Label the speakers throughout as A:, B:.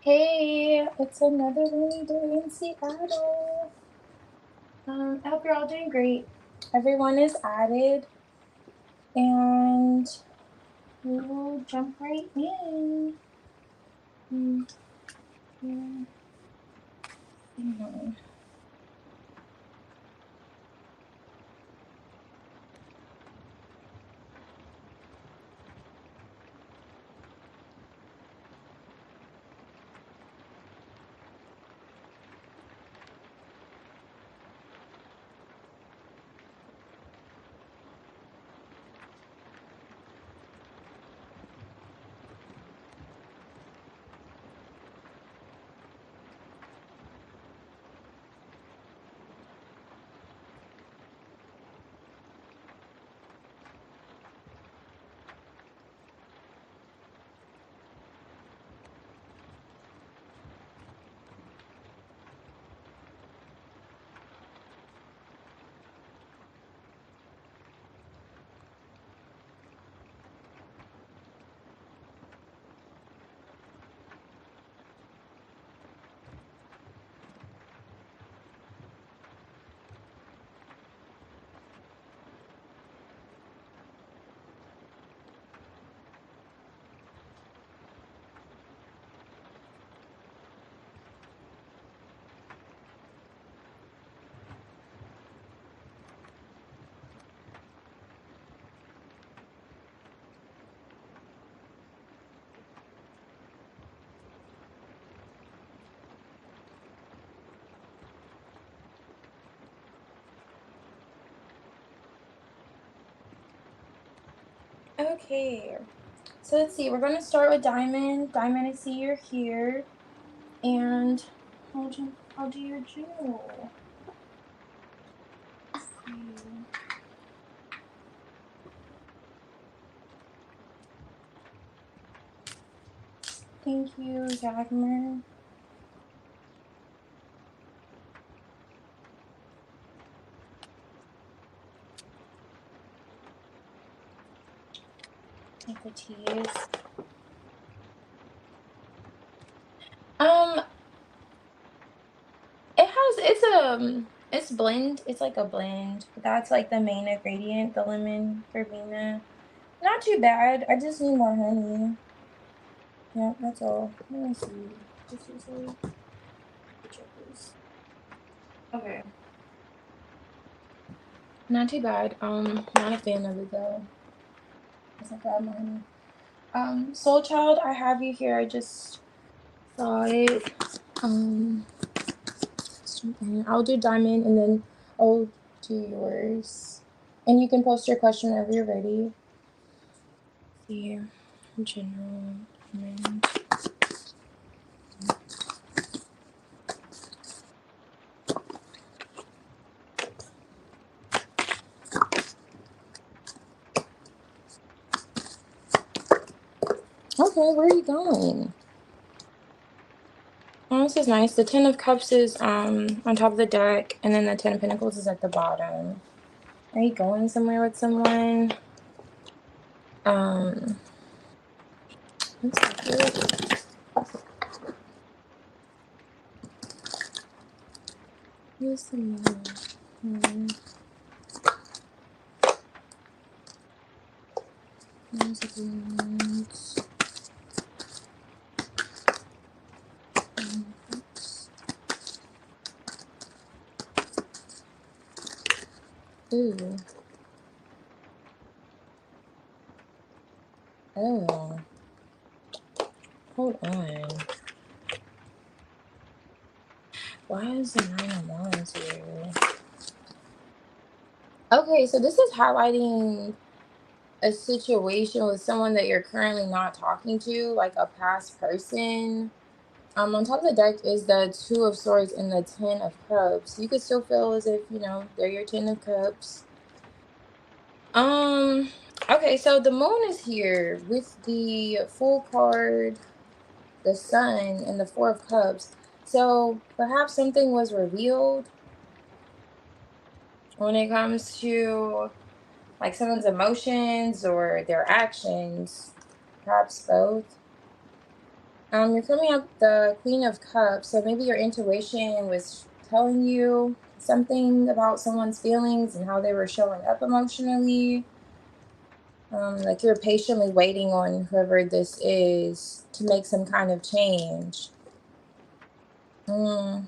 A: Hey, it's another rainy day in Seattle. I hope you're all doing great. Everyone is added, and we will jump right in. Mm, yeah, hang on. Okay, so let's see. We're going to start with Diamond. Diamond, I see you're here, and I'll do your jewel. Thank you, Zagmer. Take the teas. Um, it's blend. It's like a blend. That's like the main ingredient, the lemon verbena. Not too bad. I just need more honey. Yeah, that's all. Let me see. This is like check this. Okay. Not too bad. Not a fan of it though. It's like more honey. Soul Child, I have you here. I just saw it. Um, I'll do Diamond and then I'll do yours. And you can post your question whenever you're ready. See, general. Okay, where are you going? Oh, this is nice. The Ten of Cups is on top of the deck, and then the Ten of Pentacles is at the bottom. Are you going somewhere with someone? Let's see here. Here's some more. Here's the ones. Ooh. Oh. Hold on. Why is the Nine of Wands here? Okay, so this is highlighting a situation with someone that you're currently not talking to, like a past person. On top of the deck is the Two of Swords and the Ten of Cups. You could still feel as if, they're your Ten of Cups. Okay, so the moon is here with the full card, the Sun, and the Four of Cups. So perhaps something was revealed when it comes to like someone's emotions or their actions, perhaps both. You're coming up the Queen of Cups, so maybe your intuition was telling you something about someone's feelings and how they were showing up emotionally. Like you're patiently waiting on whoever this is to make some kind of change. Mm.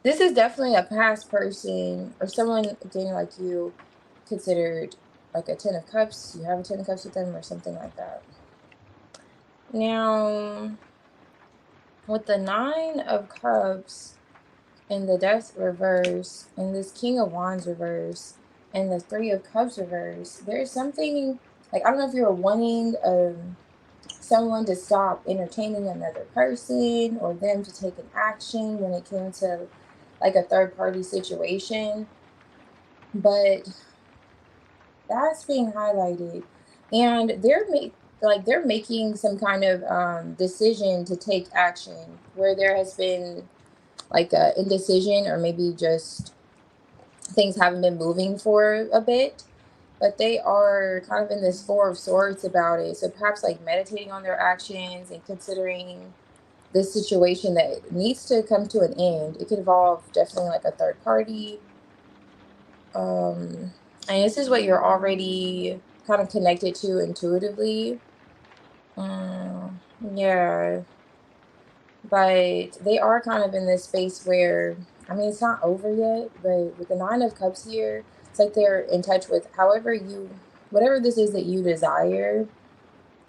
A: This is definitely a past person or someone again like you considered like a Ten of Cups. You have a Ten of Cups with them or something like that. Now, with the Nine of Cups and the Death reverse and this King of Wands reverse and the Three of Cups reverse, there's something like I don't know if you're wanting someone to stop entertaining another person or them to take an action when it came to like a third party situation, but that's being highlighted and they're making some kind of decision to take action where there has been like a indecision or maybe just things haven't been moving for a bit, but they are kind of in this Four of Swords about it, so perhaps like meditating on their actions and considering this situation that needs to come to an end. It could involve definitely like a third party. And this is what you're already kind of connected to intuitively. Yeah, but they are kind of in this space where, I mean, it's not over yet, but with the Nine of Cups here, it's like they're in touch with whatever this is that you desire.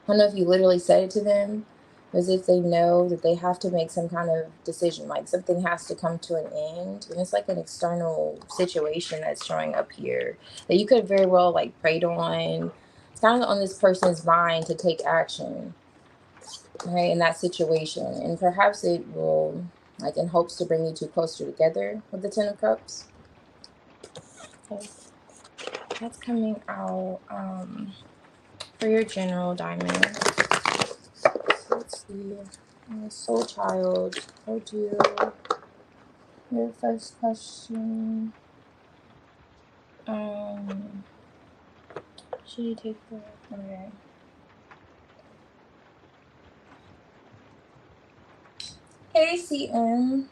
A: I don't know if you literally said it to them, as if they know that they have to make some kind of decision, like something has to come to an end. And it's like an external situation that's showing up here that you could very well like prayed on. It's kind of on this person's mind to take action, right, in that situation. And perhaps it will, like in hopes to bring you two closer together with the Ten of Cups. Okay. That's coming out for your general diamond. Let's see. Soul child, told you your first question. Should you take the okay? Hey CM.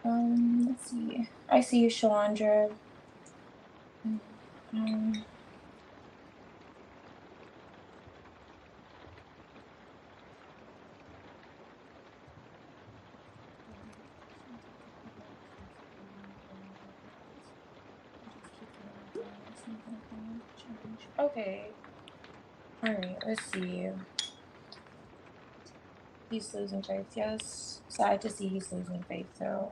A: Let's see. I see you, Shalandra. Um, okay. All right. Let's see. He's losing faith. Yes. Sad to see he's losing faith. So.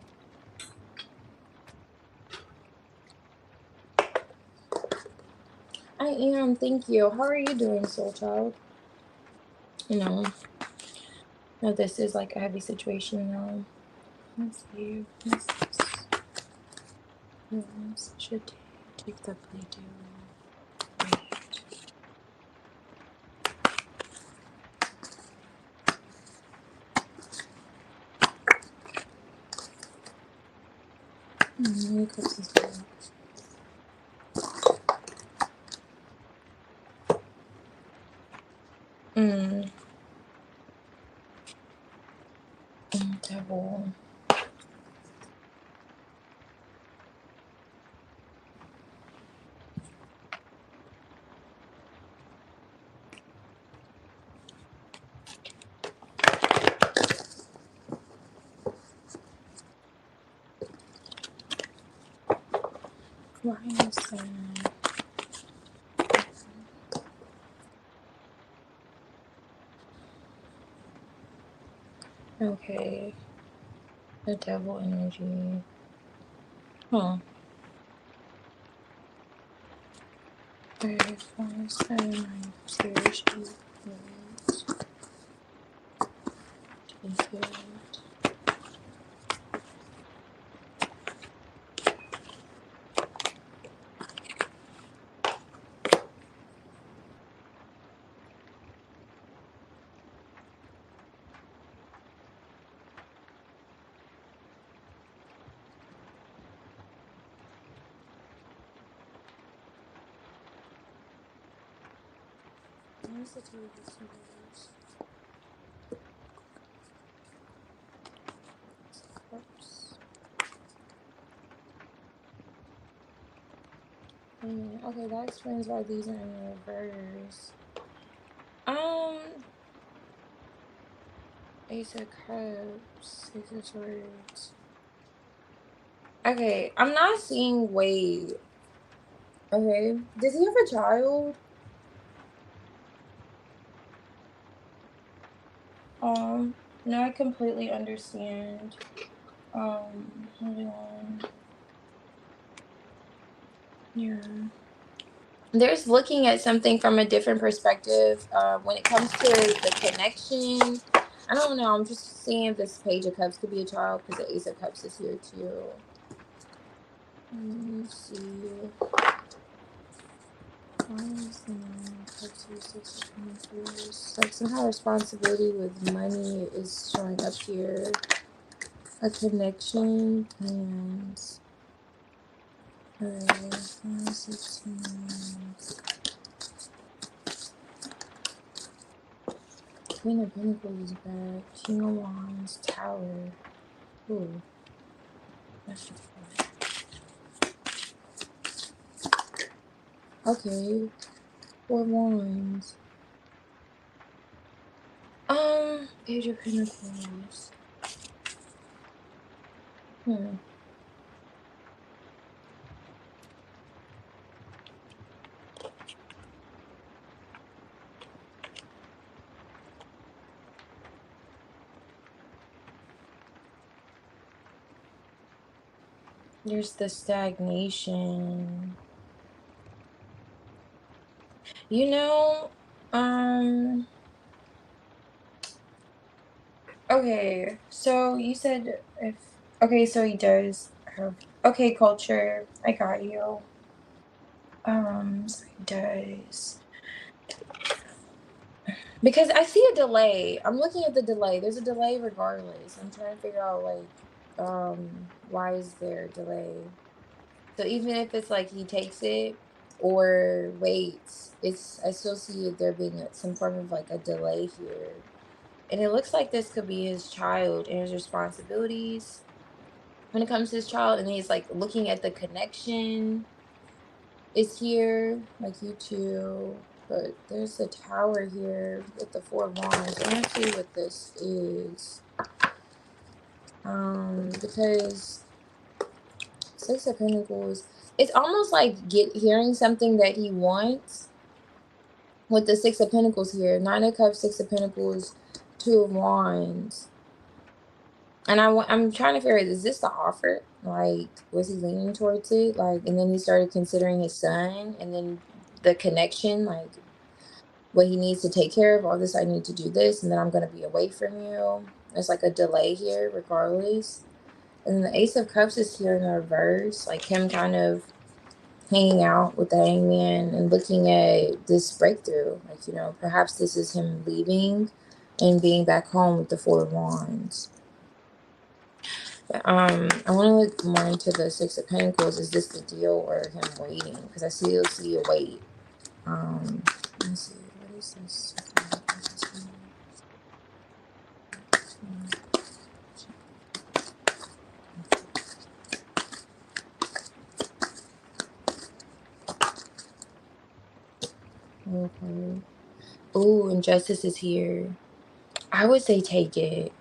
A: I am. Thank you. How are you doing, soul child? You know. No, this is like a heavy situation now. Let's see. Should take the play do. Let me close this door. Devil. Okay. The devil energy. Huh. 34, 7, 9, 0, 8, Where's the two of symbols? Oops. Okay, that explains why these are in reverse. Ace of Cups, Six of Swords. Okay, I'm not seeing Wade. Okay, does he have a child? No, I completely understand. Moving on. Yeah. There's looking at something from a different perspective. When it comes to the connection, I don't know. I'm just seeing if this Page of Cups could be a child because the Ace of Cups is here too. Let me see. Like somehow responsibility with money is showing up here. A connection and Queen of Pentacles is back. King of Wands, Tower. Ooh. That's okay. Four Wands. Page of Pentacles. There's the stagnation. You know, okay, so you said if, okay, so he does have, okay, culture, I got you. So he does. Because I see a delay. I'm looking at the delay. There's a delay regardless. I'm trying to figure out, like, why is there a delay? So even if it's like he takes it or waits, I still see there being some form of like a delay here. And it looks like this could be his child and his responsibilities when it comes to his child. And he's like looking at the connection is here, like you two. But there's a Tower here with the Four of Wands. I want to see what this is. Because Six of Pentacles, it's almost like hearing something that he wants with the Six of Pentacles here. Nine of Cups, Six of Pentacles, Two of Wands. And I'm trying to figure out, is this the offer? Like, was he leaning towards it? Like, and then he started considering his son, and then the connection, like, what he needs to take care of, all this, I need to do this, and then I'm going to be away from you. There's like a delay here, regardless. And then the Ace of Cups is here in the reverse, like him kind of hanging out with the Hangman and looking at this breakthrough. Like, you know, perhaps this is him leaving and being back home with the Four of Wands. But, I want to look more into the Six of Pentacles. Is this the deal or him waiting? Because I still see a wait. Let me see. What is this? Okay. Oh, and Justice is here. I would say take it.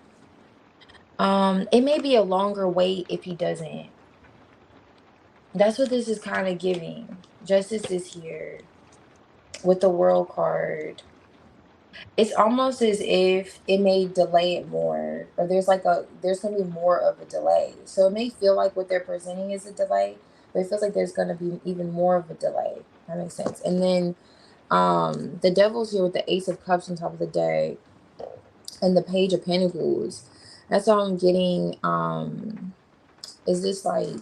A: It may be a longer wait if he doesn't. That's what this is kind of giving. Justice is here with the World card. It's almost as if it may delay it more, or there's gonna be more of a delay. So it may feel like what they're presenting is a delay, but it feels like there's gonna be even more of a delay. That makes sense. And then the Devil's here with the Ace of Cups on top of the deck and the Page of Pentacles. That's all I'm getting. Is this like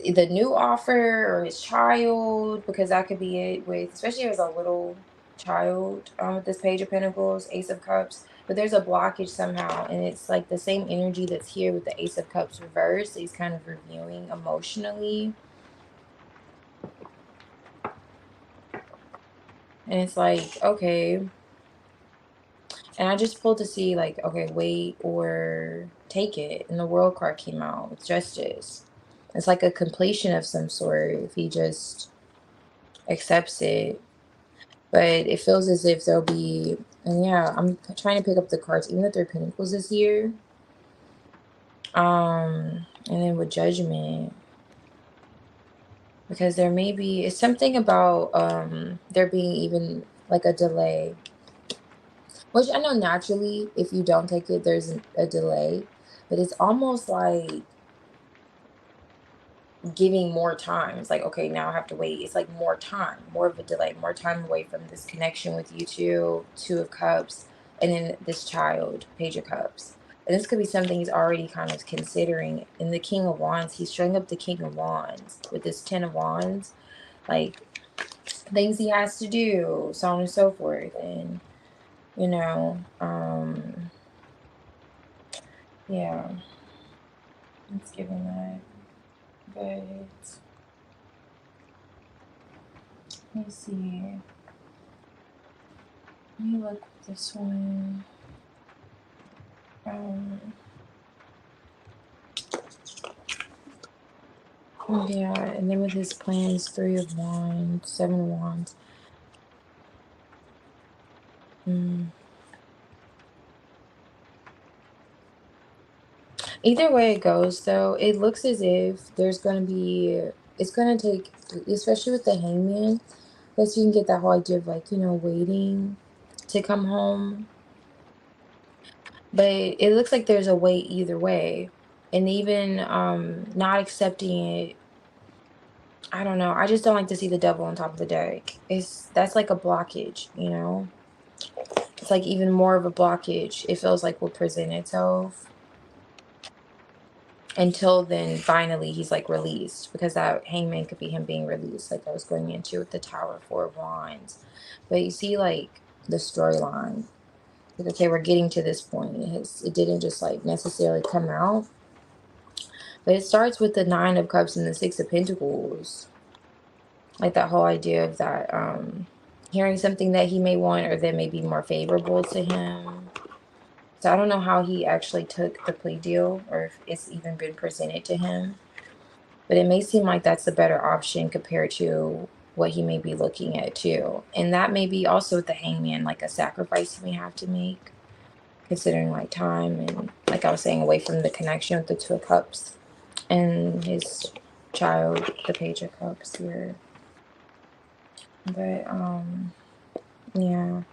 A: the new offer or his child? Because that could be it with, especially as a little child, with this Page of Pentacles, Ace of Cups. But there's a blockage somehow, and it's like the same energy that's here with the Ace of Cups reversed. He's kind of reviewing emotionally. And it's like, okay. And I just pulled to see, like, okay, wait or take it. And the world card came out with justice. It's like a completion of some sort if he just accepts it. But it feels as if there'll be, and yeah, I'm trying to pick up the cards, even the Three of Pentacles this year. And then with Judgment, because there may be, it's something about there being even like a delay, which I know naturally if you don't take it there's a delay, but it's almost like giving more time. It's like, okay, now I have to wait. It's like more time, more of a delay, more time away from this connection with you two, Two of Cups, and then this child, Page of Cups. And this could be something he's already kind of considering. In the King of Wands, he's showing up the King of Wands with this Ten of Wands, like things he has to do, so on and so forth. And, you know, yeah, it's giving that. But let me see. Let me look at this one. Yeah, and then with his plans, Three of Wands, Seven of Wands. Either way it goes, though, it looks as if there's going to be, it's going to take, especially with the Hangman, because you can get that whole idea of, like, you know, waiting to come home. But it looks like there's a wait either way. And even not accepting it, I don't know. I just don't like to see the devil on top of the deck. That's like a blockage, you know? It's like even more of a blockage. It feels like will present itself. Until then, finally, he's like released, because that Hangman could be him being released, like I was going into with the Tower, Four of Wands. But you see, like, the storyline. Like, okay, we're getting to this point. It didn't just like necessarily come out. But it starts with the Nine of Cups and the Six of Pentacles. Like that whole idea of that, hearing something that he may want or that may be more favorable to him. So I don't know how he actually took the plea deal or if it's even been presented to him. But it may seem like that's the better option compared to what he may be looking at too. And that may be also with the Hangman, like a sacrifice he may have to make, considering like time and, like I was saying, away from the connection with the Two of Cups and his child, the Page of Cups here. But yeah.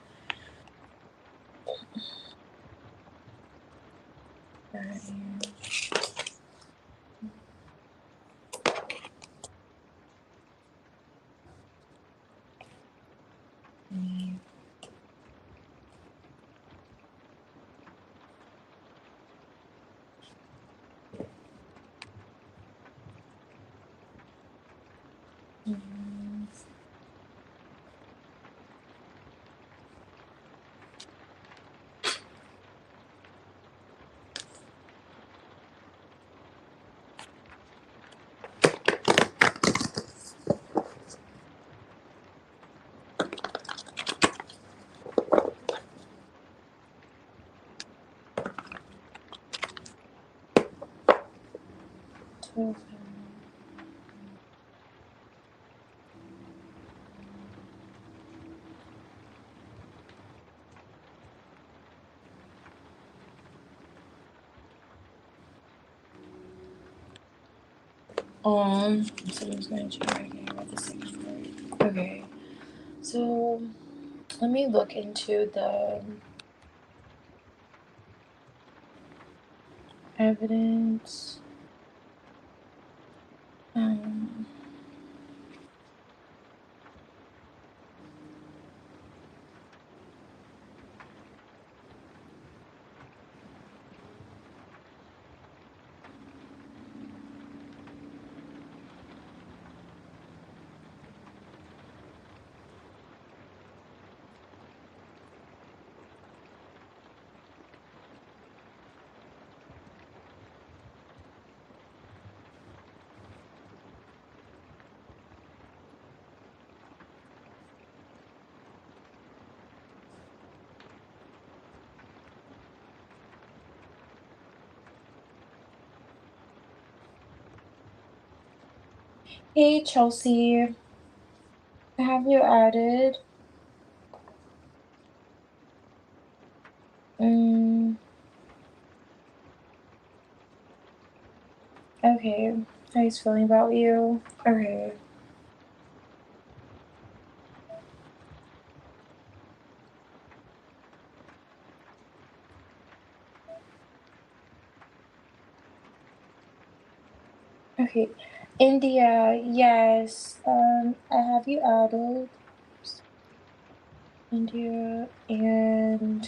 A: So I'm just gonna check again about the second part. Okay, so let me look into the evidence. Hey, Chelsea. I have you added. Okay. How he's feeling about you? Okay. Okay. India, yes. I have you added. India and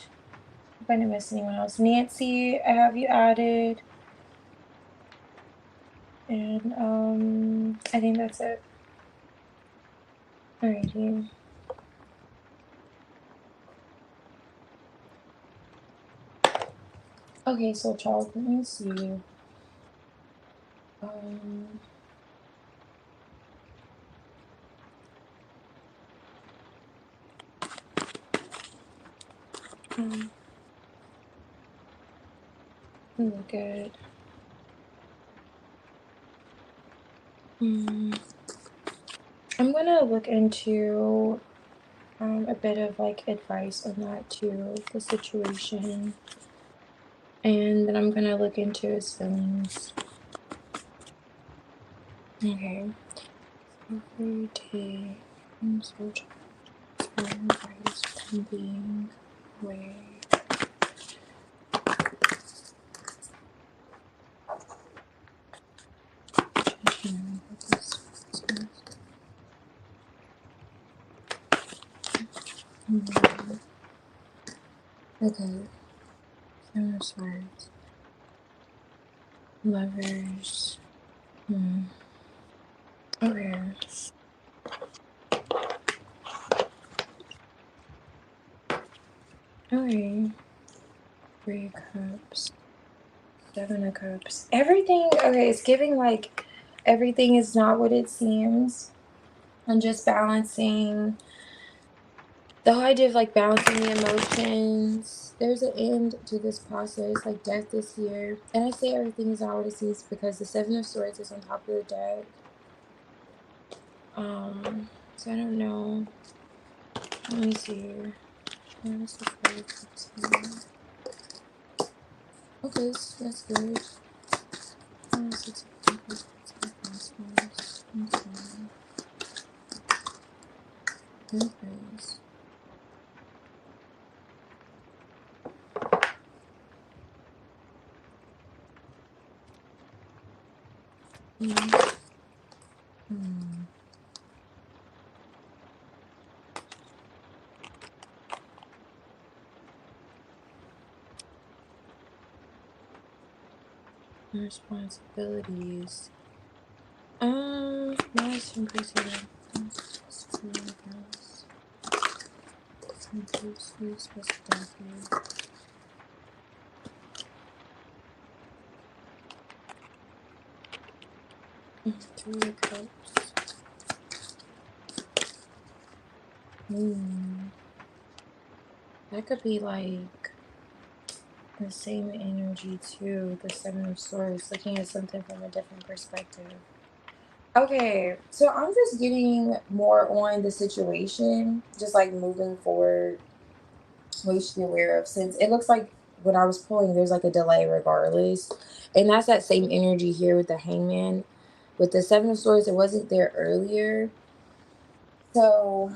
A: if I didn't miss anyone else. Nancy, I have you added. And I think that's it. Alrighty. Okay, so child, let me see. Um, um good. I'm gonna look into a bit of like advice on that too, the situation. And then I'm gonna look into his feelings. Okay. Every day I'm so tired from being away. Okay. Seven swords. Lovers. Okay. Okay. 3 cups. 7 of cups. Everything, okay, it's giving like everything is not what it seems. I'm just balancing the whole idea of like balancing the emotions. There's an end to this process, like death this year. And I say everything is not what it seems because the 7 of Swords is on top of the deck. So I don't know. Let me see here. What is the card? Okay, so that's good. Responsibilities. Nice and president. Three of Cups. That could be like the same energy too. The 7 of Swords, looking at something from a different perspective. Okay, so I'm just getting more on the situation, just like moving forward, what you should be aware of. Since it looks like when I was pulling, there's like a delay regardless. And that's that same energy here with the Hangman. With the 7 of Swords, it wasn't there earlier. So,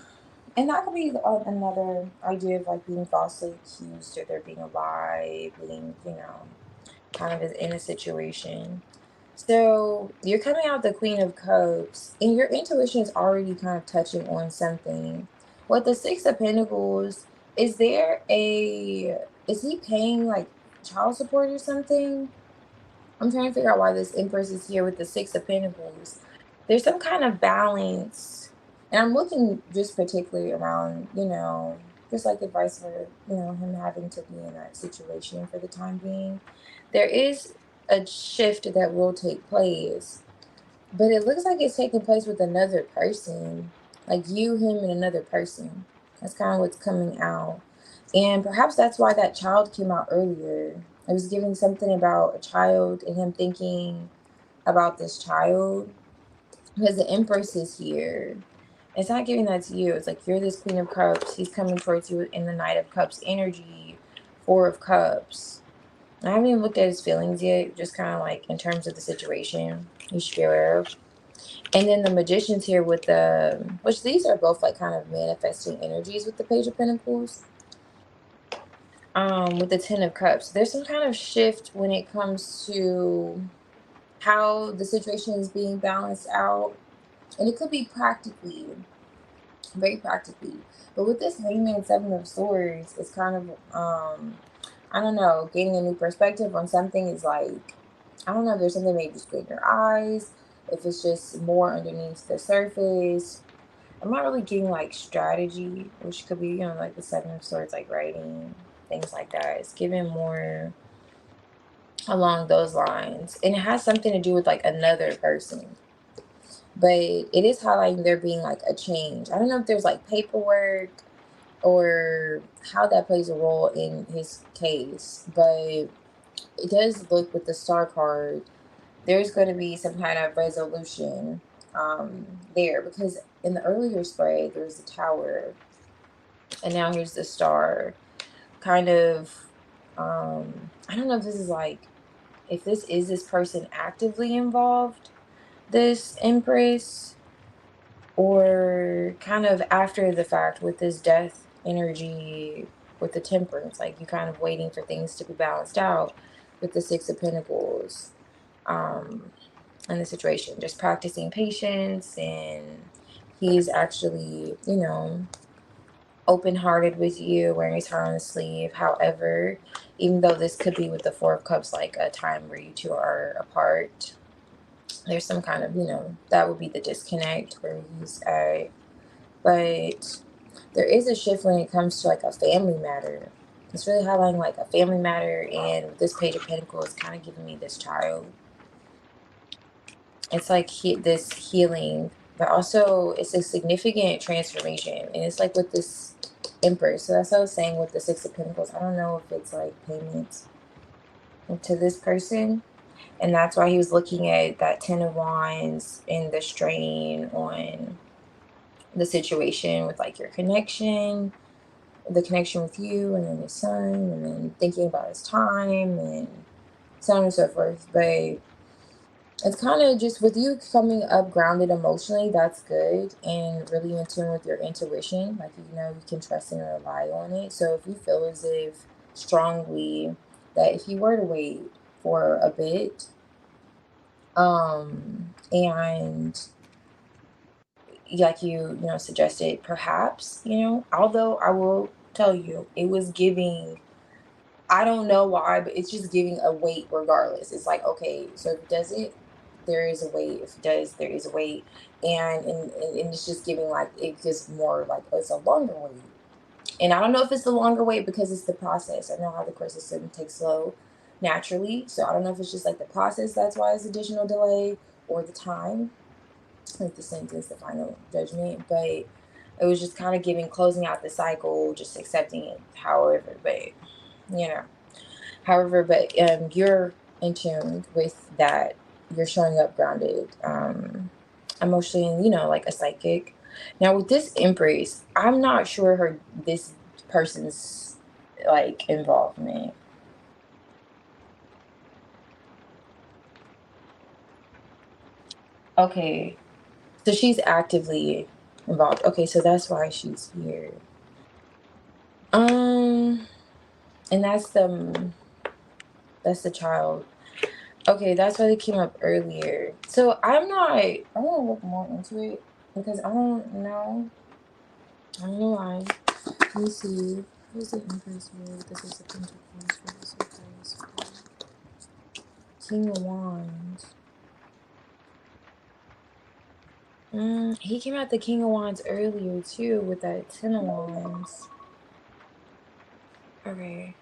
A: and that could be another idea of like being falsely accused or there being a lie, being, kind of in a situation. So you're coming out the Queen of Cups, and your intuition is already kind of touching on something. With the 6 of Pentacles, is there is he paying like child support or something? I'm trying to figure out why this Empress is here with the 6 of Pentacles. There's some kind of balance, and I'm looking just particularly around, just like advice for, him having to be in that situation for the time being. There is a shift that will take place, but it looks like it's taking place with another person, like you, him, and another person. That's kind of what's coming out. And perhaps that's why that child came out earlier. It was giving something about a child and him thinking about this child. because the Empress is here. It's not giving that to you. It's like you're this Queen of Cups. He's coming towards you in the Knight of Cups energy, Four of Cups. I haven't even looked at his feelings yet, just kind of like in terms of the situation you should be aware of. And then the Magician's here with the, which these are both like kind of manifesting energies with the Page of Pentacles. With the Ten of Cups. There's some kind of shift when it comes to how the situation is being balanced out. And it could be practically, very practically. But with this Hangman, Seven of Swords, it's kind of, I don't know, gaining a new perspective on something is like, I don't know if there's something maybe just in your eyes, if it's just more underneath the surface. I'm not really getting like strategy, which could be, you know, like the Seven of Swords, like writing, things like that. It's giving more along those lines. And it has something to do with like another person. But it is highlighting there being like a change. I don't know if there's like paperwork or how that plays a role in his case, but it does look with the Star card, there's going to be some kind of resolution there, because in the earlier spread there's the Tower and now here's the Star. Kind of, I don't know if this is like, if this is this person actively involved, this Empress, or kind of after the fact with this death energy with the Temperance, like you kind of waiting for things to be balanced out with the Six of Pentacles in the situation, just practicing patience, and he's actually, you know, open-hearted with you, wearing his heart on his sleeve. However, even though this could be with the Four of Cups, like a time where you two are apart, there's some kind of, you know, that would be the disconnect where he's at. But there is a shift when it comes to like a family matter. It's really highlighting like a family matter, and with this Page of Pentacles, it's kind of giving me this child. It's like this healing, but also it's a significant transformation. And it's like with this Empress. So that's what I was saying with the Six of Pentacles. I don't know if it's like payments to this person. And that's why he was looking at that Ten of Wands and the strain on the situation with like your connection, the connection with you, and then his son, and then thinking about his time, and so on and so forth. But it's kind of just with you coming up grounded emotionally, that's good, and really in tune with your intuition. Like, you know, you can trust and rely on it. So if you feel as if strongly that if you were to wait for a bit, and like you know, suggested, perhaps, you know, although I will tell you, it was giving, I don't know why, but it's just giving a weight regardless. It's like, okay, so if it doesn't, there is a weight. If it does, there is a weight. And it's just giving like, it gives more like, oh, it's a longer wait. And I don't know if it's the longer wait because it's the process. I know how the course system takes slow naturally. So I don't know if it's just like the process that's why it's additional delay, or the time, like the sentence, the final judgment. But it was just kind of giving, closing out the cycle, just accepting it, however. But you know, however, but you're in tune with that. You're showing up grounded, emotionally, and, you know, like a psychic. Now with this Empress, I'm not sure this person's like involvement. Okay, so she's actively involved. Okay, so that's why she's here. Um, and that's the child. Okay, that's why they came up earlier. So I want to look more into it because I don't know. I don't know why. Let me see. Who's the Empress with? This is the Pentacles. King of Wands. He came out the King of Wands earlier too with that Ten of Wands. Okay.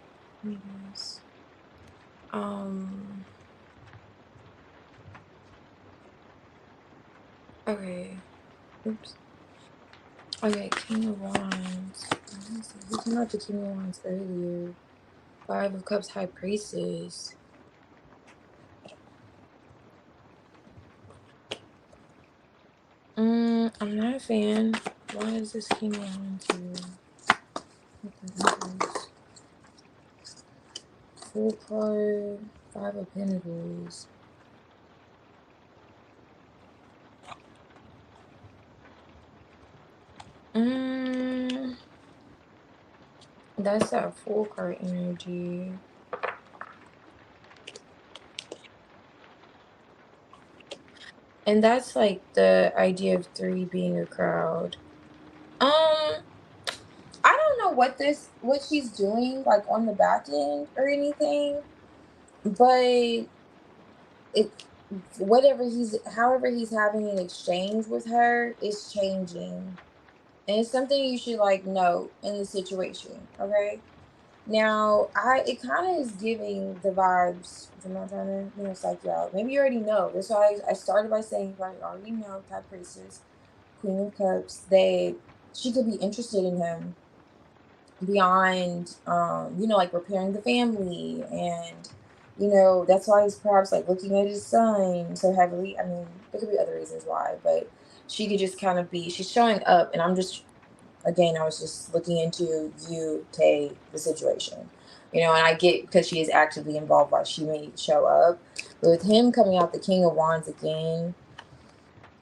A: Yes. Okay. Oops. Okay, King of Wands. He came out the King of Wands earlier. Five of Cups, High Priestess. I'm not a fan. Why is this king on to full card, 5 of Pentacles? That's that full card energy. And that's like the idea of 3 being a crowd. I don't know what she's doing like on the back end or anything, but it however he's having an exchange with her is changing. And it's something you should like note in the situation, okay? Now, it kind of is giving the vibes. I'm not trying to, psych you out. Maybe you already know. That's why I started by saying you probably already know, High Priestess, Queen of Cups, that she could be interested in him beyond, like repairing the family. And, that's why he's perhaps like looking at his son so heavily. I mean, there could be other reasons why, but she could just kind of she's showing up. And again, I was just looking into the situation, and I get because she is actively involved why she may show up. But with him coming out the King of Wands again,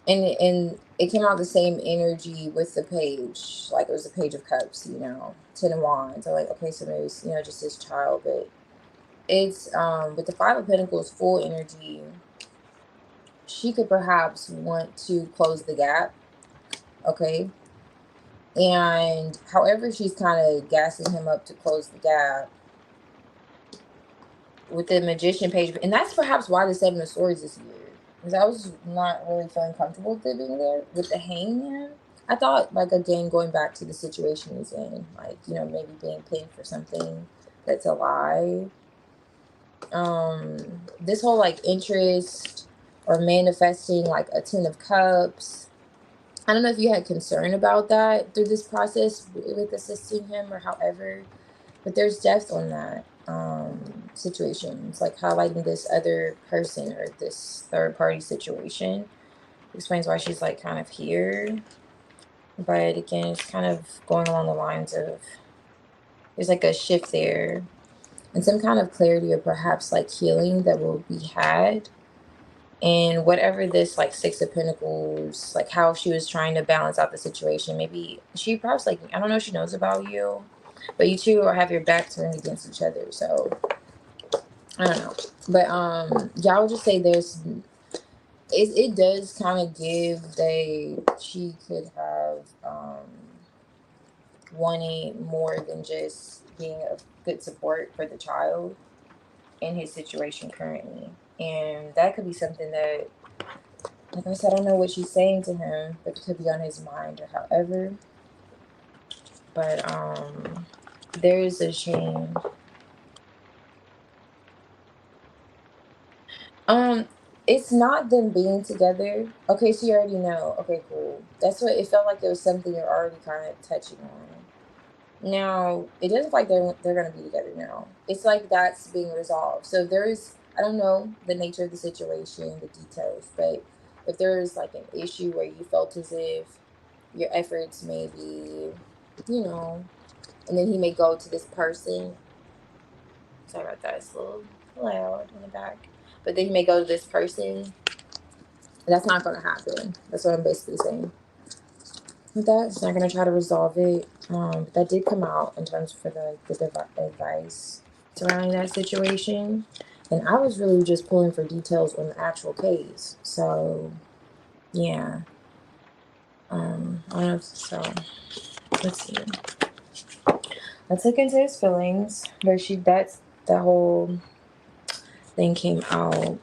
A: and it came out the same energy with the page, like it was the Page of Cups, 10 of Wands. I'm like, okay, so maybe it's, just his child, but it's with the 5 of Pentacles full energy, she could perhaps want to close the gap, okay? And however she's kind of gassing him up to close the gap with the Magician page. And that's perhaps why the 7 of Swords is here. Because I was not really feeling comfortable with it being there. With the Hangman, I thought, like, again, going back to the situation he's in. Like, maybe being pinned for something that's a lie. This whole, like, interest or manifesting, like, a 10 of Cups. I don't know if you had concern about that through this process with assisting him or however, but there's depth on that situation. It's like highlighting this other person or this third party situation. Explains why she's like kind of here. But again, it's kind of going along the lines of there's like a shift there and some kind of clarity or perhaps like healing that will be had. And whatever this like 6 of Pentacles, like how she was trying to balance out the situation, maybe she perhaps like, I don't know if she knows about you, but you two have your back turned against each other. So I don't know, but yeah, I would just say it does kind of give she could have wanting more than just being a good support for the child in his situation currently. And that could be something that, like I said, I don't know what she's saying to him, but it could be on his mind or however. But there is a shame. It's not them being together. Okay, so you already know. Okay, cool. That's what it felt like. It was something you're already kind of touching on. Now, it doesn't feel like they're gonna be together now. It's like that's being resolved. So I don't know the nature of the situation, the details, but if there is like an issue where you felt as if your efforts may be, and then he may go to this person. Sorry about that, it's a little loud in the back. But then he may go to this person. That's not going to happen. That's what I'm basically saying. With that, it's not going to try to resolve it. But that did come out in terms for the advice surrounding that situation. And I was really just pulling for details on the actual case. So, yeah. I don't know. So, let's see. Let's look into his feelings. But the whole thing came out.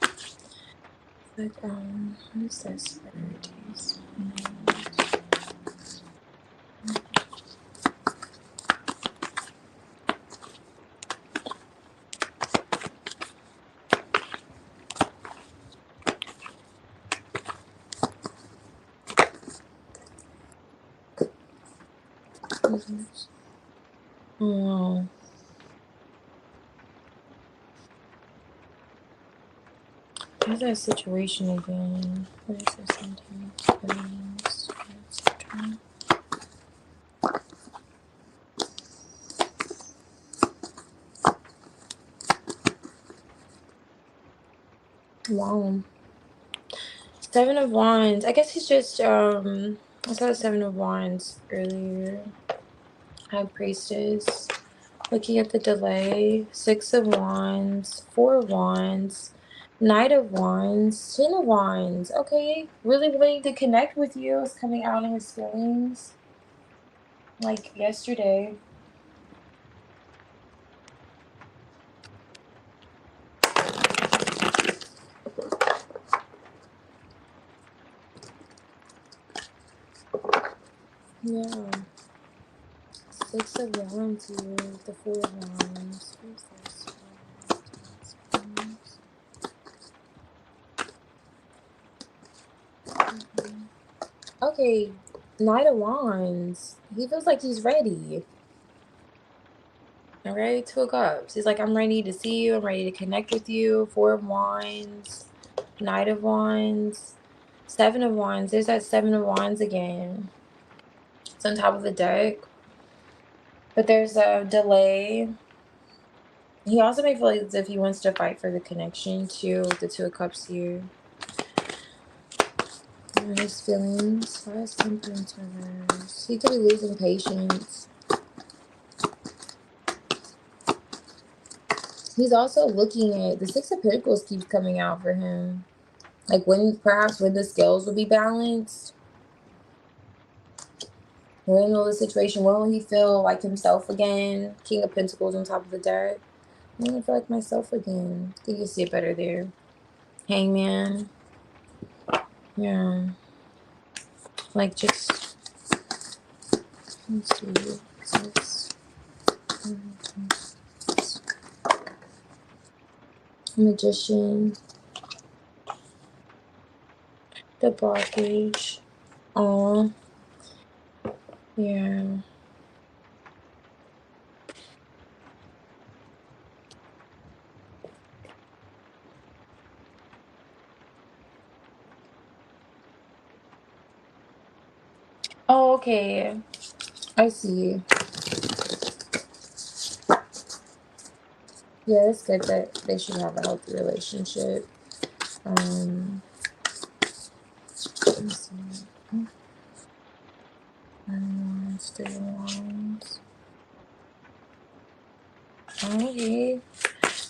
A: But, what is this? Priorities. Oh. What's that situation again? What is this sometimes? Wow. Seven of Wands. I guess he's just, I saw the Seven of Wands earlier. High Priestess. Looking at the delay. Six of Wands. Four of Wands. Knight of Wands. Ten of Wands. Okay. Really wanting to connect with you. Is coming out in his feelings. Like yesterday. Yeah. Six of Wands here. The Four of Wands. Who's this? Okay, Knight of Wands. He feels like he's ready. Alright, Two of Cups. He's like, I'm ready to see you. I'm ready to connect with you. Four of Wands. Knight of Wands. Seven of Wands. There's that Seven of Wands again. It's on top of the deck. But there's a delay. He also may feel as if he wants to fight for the connection too, with the Two of Cups here. His feelings. Five Temperance reverse. He could be losing patience. He's also looking at the Six of Pentacles keeps coming out for him. Like perhaps when the scales will be balanced. When will the situation, when will he feel like himself again? King of Pentacles on top of the deck. I want to feel like myself again. I think you see it better there. Hangman. Yeah. Like just, let's see. Magician. The blockage. Oh. Yeah. Oh, okay. I see. Yeah, it's good that they should have a healthy relationship. Let me see. Wands, Three of Wands. Okay.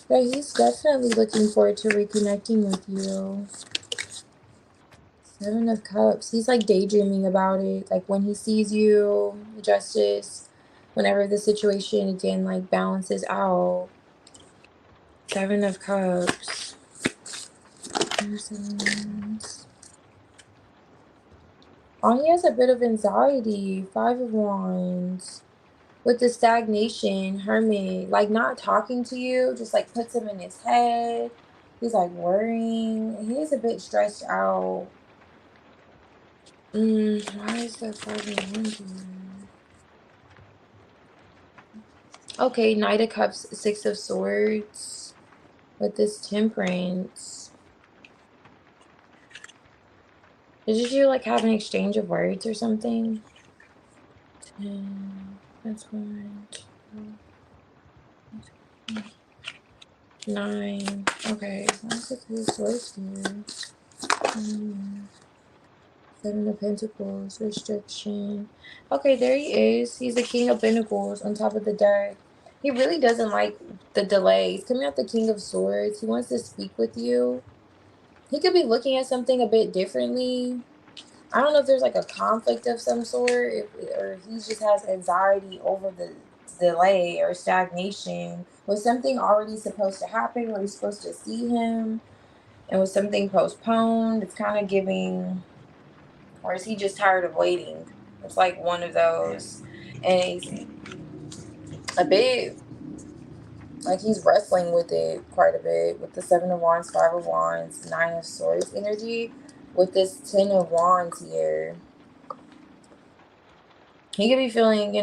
A: Yeah, he's definitely looking forward to reconnecting with you. Seven of Cups. He's like daydreaming about it. Like when he sees you, the Justice, whenever the situation again like balances out. Seven of Cups. Oh, he has a bit of anxiety. Five of Wands. With the stagnation, Hermit, like not talking to you, just like puts him in his head. He's like worrying. He is a bit stressed out. Why is that Five of Wands here? Okay, Knight of Cups, Six of Swords. With this Temperance. Did you like have an exchange of words or something? 10. That's 1, 2, 9. Okay, what's the Three of Swords here? Seven of Pentacles, restriction. Okay, there he is. He's the King of Pentacles on top of the deck. He really doesn't like the delay. He's coming out the King of Swords. He wants to speak with you. He could be looking at something a bit differently. I don't know if there's like a conflict of some sort, or if he just has anxiety over the delay or stagnation. Was something already supposed to happen? Were we supposed to see him? And was something postponed? It's kind of giving, or is he just tired of waiting? It's like one of those. And he's a bit, like he's wrestling with it quite a bit with the Seven of Wands, Five of Wands, Nine of Swords energy. With this Ten of Wands here, he could be feeling,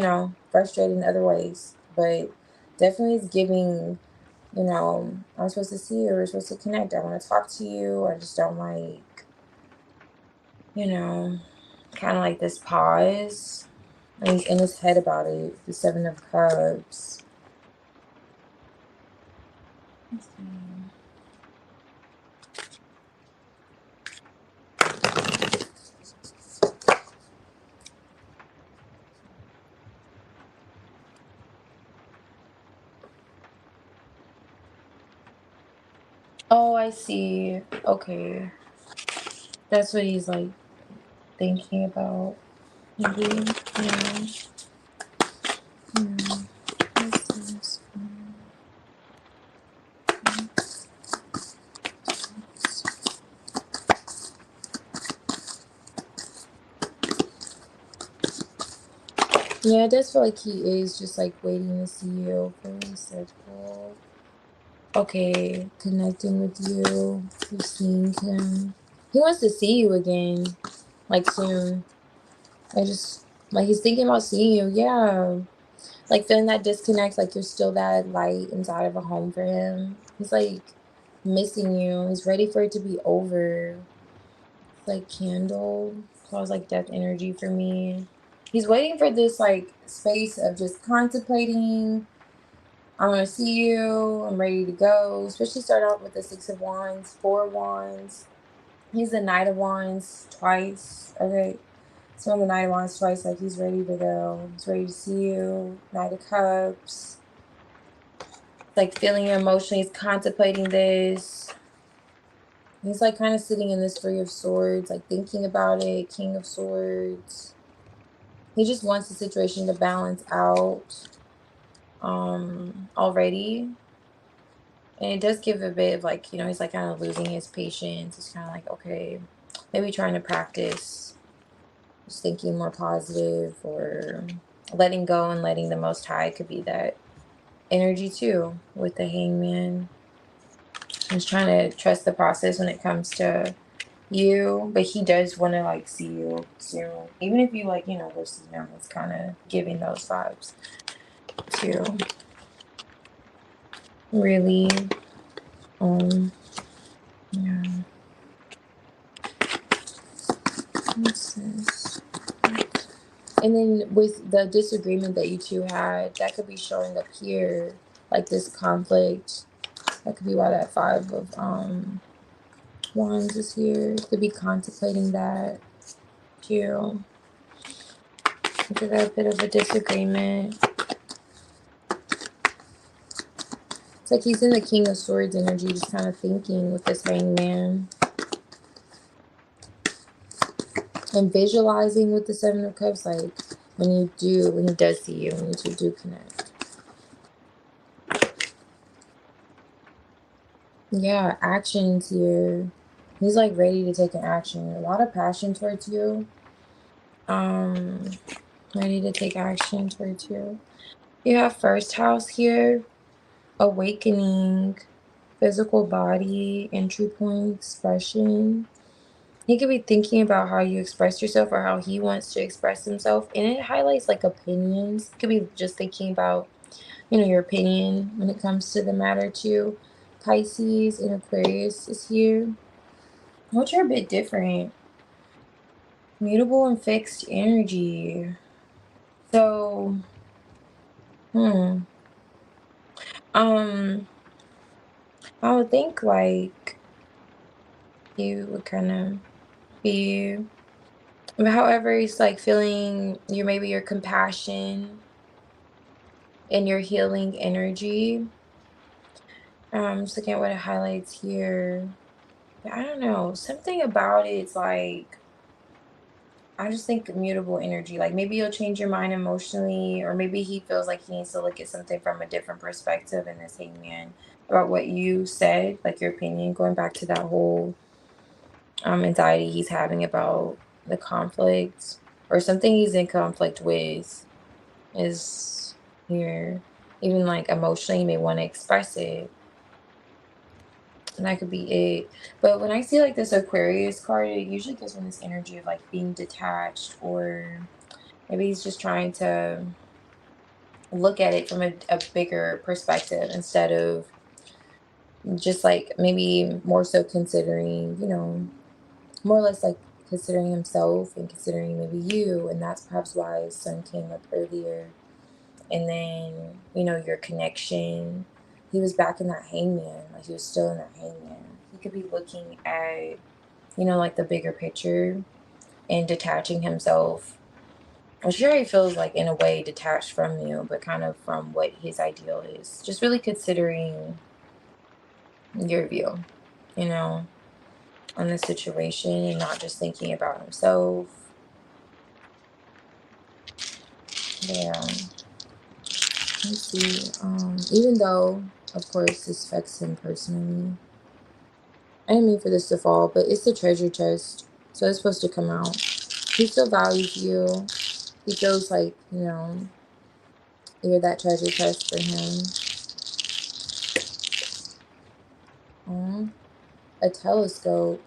A: frustrated in other ways, but definitely is giving, I'm supposed to see you, we're supposed to connect, I want to talk to you, I just don't like, kind of like this pause. And he's in his head about it. The Seven of Cups. Let's see. Oh, I see. Okay. That's what he's like thinking about. Maybe. Yeah. Hmm. What's this? Yeah, it does feel like he is just like waiting to see you. Very circle. Okay, connecting with you. You're seeing him. He wants to see you again, like soon. I just like he's thinking about seeing you. Yeah, like feeling that disconnect. Like you're still that light inside of a home for him. He's like missing you. He's ready for it to be over. It's like candle. So I was like death energy for me. He's waiting for this like space of just contemplating. I want to see you. I'm ready to go. Especially start off with the Six of Wands, Four of Wands. He's the Knight of Wands twice. Okay. So on the Knight of Wands twice, like he's ready to go. He's ready to see you. Knight of Cups. Like feeling it emotionally. He's contemplating this. He's like kind of sitting in this Three of Swords, like thinking about it. King of Swords. He just wants the situation to balance out already. And it does give a bit of like, he's like kind of losing his patience. He's kind of like, okay, maybe trying to practice just thinking more positive, or letting go and letting the Most High could be that energy too with the Hangman. He's trying to trust the process when it comes to you, but he does want to like see you soon. Even if you like, go see him, it's kind of giving those vibes too. Really, yeah. What's this? And then with the disagreement that you two had, that could be showing up here, like this conflict. That could be why that Five of Wands is here. Could be contemplating that too. Look at that bit of a disagreement. It's like he's in the King of Swords energy, just kind of thinking with this Hangman. And visualizing with the Seven of Cups, like when he does see you, when you two do connect. Yeah, actions here. He's like ready to take an action. A lot of passion towards you. Ready to take action towards you. You have first house here. Awakening. Physical body. Entry point. Expression. He could be thinking about how you express yourself or how he wants to express himself. And it highlights like opinions. Could be just thinking about, your opinion when it comes to the matter too. Pisces and Aquarius is here. Which are a bit different. Mutable and fixed energy. So, I would think like you would kind of be, however, it's like feeling maybe your compassion and your healing energy. Just looking at what it highlights here. But I don't know, something about it's like, I just think mutable energy. Like maybe you'll change your mind emotionally, or maybe he feels like he needs to look at something from a different perspective in this Hangman about what you said, like your opinion, going back to that whole anxiety he's having about the conflict, or something he's in conflict with is here. Even like emotionally, you may want to express it. And that could be it. But when I see like this Aquarius card, it usually gives me this energy of like being detached, or maybe he's just trying to look at it from a bigger perspective instead of just like maybe more so considering, more or less like considering himself and considering maybe you. And that's perhaps why his Sun came up earlier. And then, your connection. He was back in that Hangman, like he was still in that Hangman. He could be looking at, like the bigger picture and detaching himself. I'm sure he feels like in a way detached from you, but kind of from what his ideal is. Just really considering your view. you know, on the situation and not just thinking about himself. Yeah. Let's see. Even though, of course, this affects him personally. I didn't mean for this to fall, but it's the treasure chest. So it's supposed to come out. He still values you. He feels like, you're that treasure chest for him. A telescope.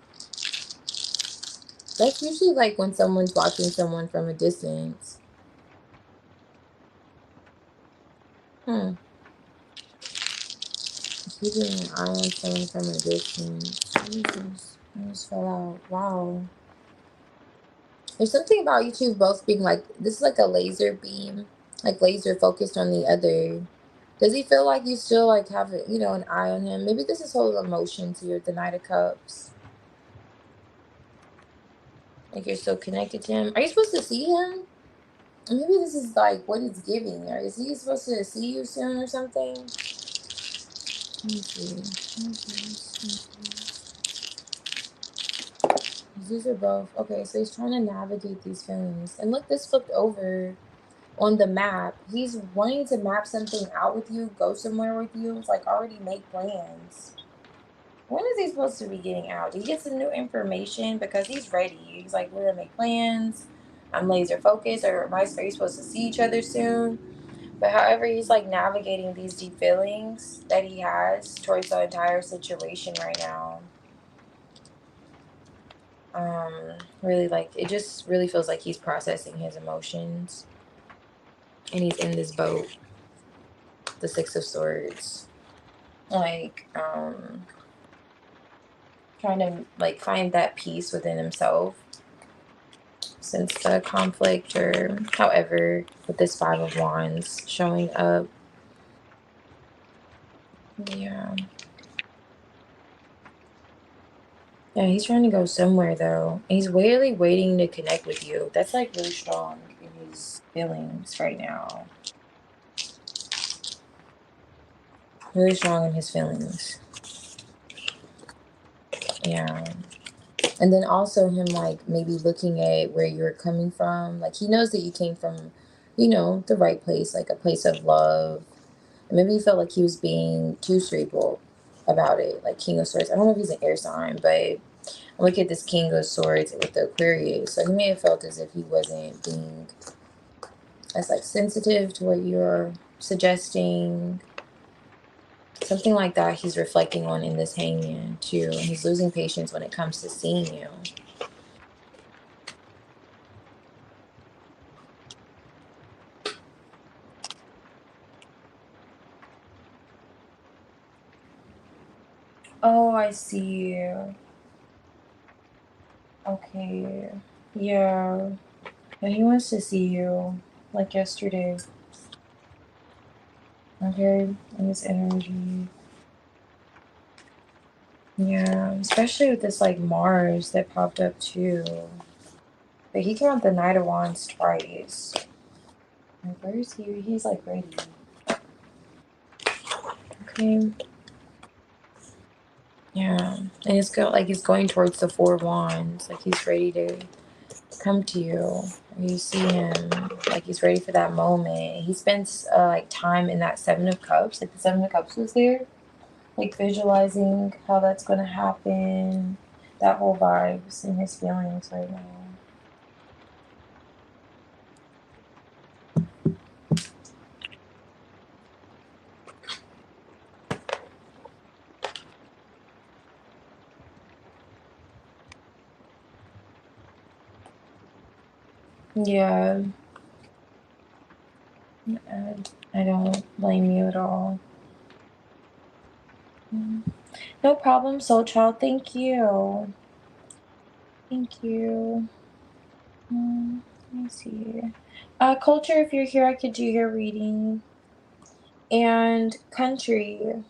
A: That's usually like when someone's watching someone from a distance. Keeping an eye on someone from a distance. Jesus. I just fell out. Wow. There's something about you two both being like, this is like a laser beam, like laser focused on the other. Does he feel like you still like have, an eye on him? Maybe this is whole emotions here, the Knight of Cups. Like you're still connected to him. Are you supposed to see him? Maybe this is like what he's giving. Or is he supposed to see you soon or something? Let me see. These are both. Okay, so he's trying to navigate these feelings. And look, this flipped over on the map. He's wanting to map something out with you, go somewhere with you. It's like already make plans. When is he supposed to be getting out? He gets some new information because he's ready. He's like, we're gonna make plans. I'm laser focused. Or are you supposed to see each other soon? But however, he's like navigating these deep feelings that he has towards the entire situation right now. Really, like, it just really feels like he's processing his emotions. And he's in this boat. The Six of Swords. Like, trying to, like, find that peace within himself. Since the conflict, or however, with this Five of Wands showing up. Yeah. Yeah, he's trying to go somewhere, though. He's really waiting to connect with you. That's, like, really strong in his feelings right now. Really strong in his feelings. Yeah. And then also him, like, maybe looking at where you're coming from. Like, he knows that you came from, the right place, like a place of love. And maybe he felt like he was being too cerebral about it, like King of Swords. I don't know if he's an air sign, but look at this King of Swords with the Aquarius. So he may have felt as if he wasn't being as, like, sensitive to what you're suggesting. Something like that he's reflecting on in this hangman, too. And he's losing patience when it comes to seeing you. Oh, I see. Okay. Yeah. And he wants to see you, like yesterday. Okay? In this energy. Yeah. Especially with this, like, Mars that popped up, too. But he got the Knight of Wands twice. Like, where is he? He's, like, ready. Okay. Yeah. And it's he's going towards the Four Wands. Like, he's ready to come to you. You see him, like, he's ready for that moment. He spends like time in that Seven of Cups. Like, the Seven of Cups was there, like, visualizing how that's going to happen. That whole vibes in his feelings right now. Yeah. I don't blame you at all. No problem, soul child. Thank you. Thank you. Let me see. Culture, if you're here, I could do your reading. And country.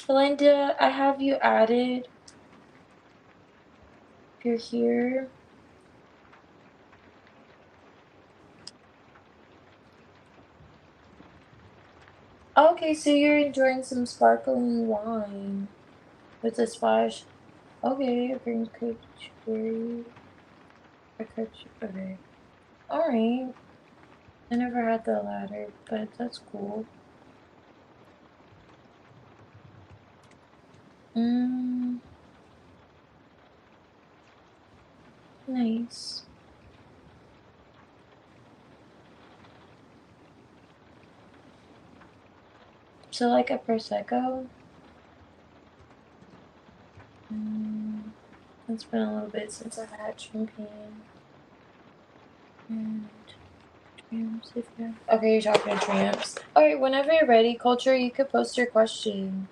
A: Belinda, I have you added. If you're here. Okay, so you're enjoying some sparkling wine with a splash. Okay, a green cooked cherry. Okay. Alright. I never had the latter, but that's cool. Nice. So like a Prosecco? It's been a little bit since I've had champagne. And tramps, if you have. Okay, you're talking to tramps. Alright, whenever you're ready, Culture, you could post your question.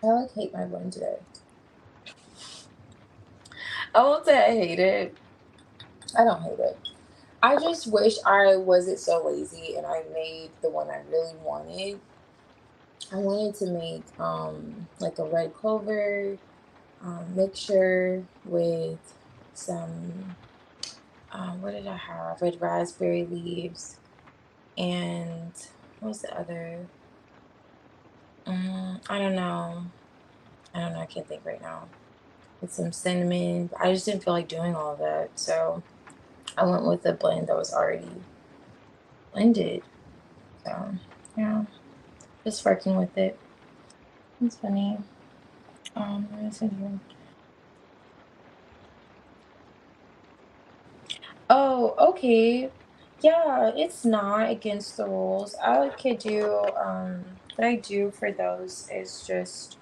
A: I like hate my blend today. I won't say I hate it. I don't hate it. I just wish I wasn't so lazy and I made the one I really wanted. I wanted to make like a red clover mixture with some what did I have? Red raspberry leaves and what was the other? I don't know. I can't think right now. With some cinnamon. I just didn't feel like doing all of that, so I went with a blend that was already blended. So yeah, just working with it. It's funny. What is in here? Oh, okay. Yeah, it's not against the rules. I could do what I do for those is just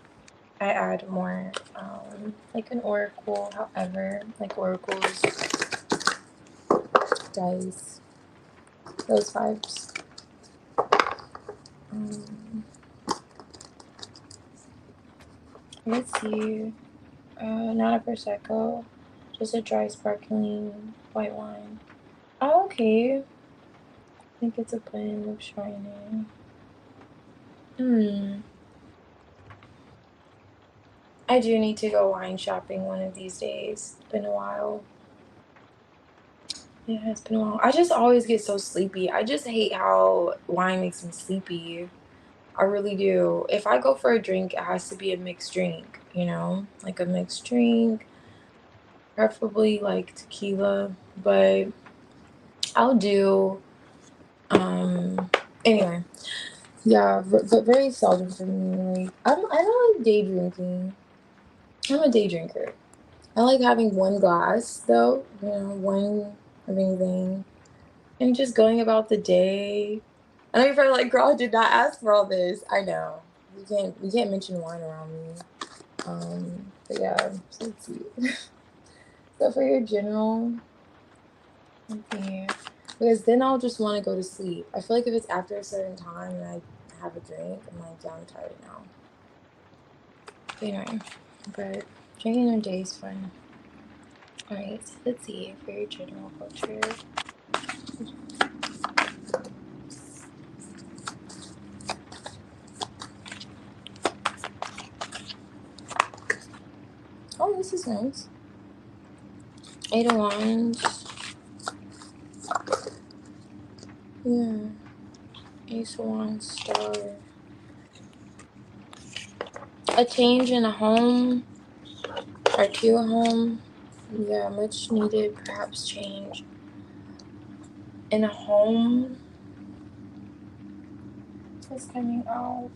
A: I add more like an oracle, however, like oracles, dice, those vibes. Let's see. Not a prosecco, just a dry sparkling white wine. Oh, okay. I think it's a blend of Chardonnay. I do need to go wine shopping one of these days. It's been a while. Yeah, it's been a while. I just always get so sleepy. I just hate how wine makes me sleepy. I really do. If I go for a drink, it has to be a mixed drink, you know? Like a mixed drink, preferably like tequila, but I'll do, anyway. Yeah, but very seldom for me. Like, I don't like day drinking. I'm a day drinker. I like having one glass, though, you know, one of anything, and just going about the day. I know you're probably like, girl, I did not ask for all this. I know. You can't mention wine around me. But yeah, so let's see. So for your general, okay, because then I'll just want to go to sleep. I feel like if it's after a certain time and I have a drink, I'm like, yeah, I'm tired now. Anyway, but drinking on day is fun. Alright, so let's see for your general culture. Oh, this is nice. 8 of Wands. Yeah. Ace of Wands, Star. A change in a home. Or to a home. Yeah, much needed, perhaps change. In a home. What's coming out?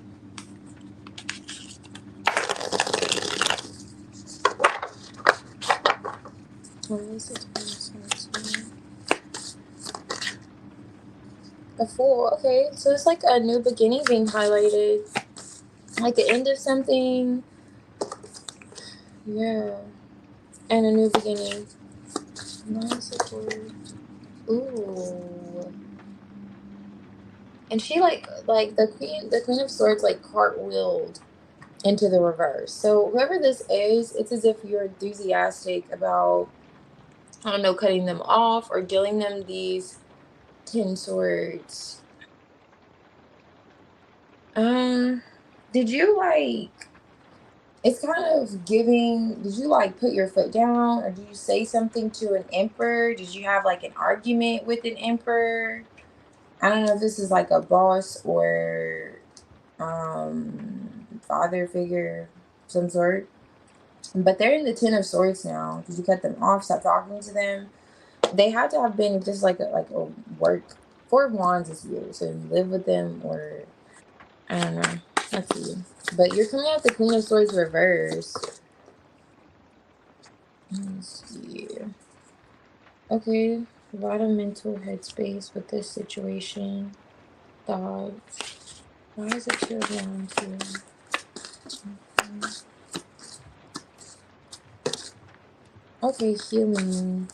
A: A Fool. Okay, so it's like a new beginning being highlighted. Like the end of something. Yeah. And a new beginning. Nice. Ooh. And she like the queen of swords like cartwheeled into the reverse. So whoever this is, it's as if you're enthusiastic about, I don't know, cutting them off or dealing them these 10 swords. Did you like, it's kind of giving, did you like put your foot down or did you say something to an emperor? Did you have like an argument with an emperor? I don't know if this is like a boss or father figure of some sort. But they're in the 10 of swords now. Did you cut them off? Stop talking to them? They had to have been just like a work. 4 of wands is here, so you live with them or I don't know. Let's see. But you're coming out the queen of swords reverse. Let's see. Okay, provide a mental headspace with this situation. Thoughts. Why is it 2 of wands here? Okay, healing.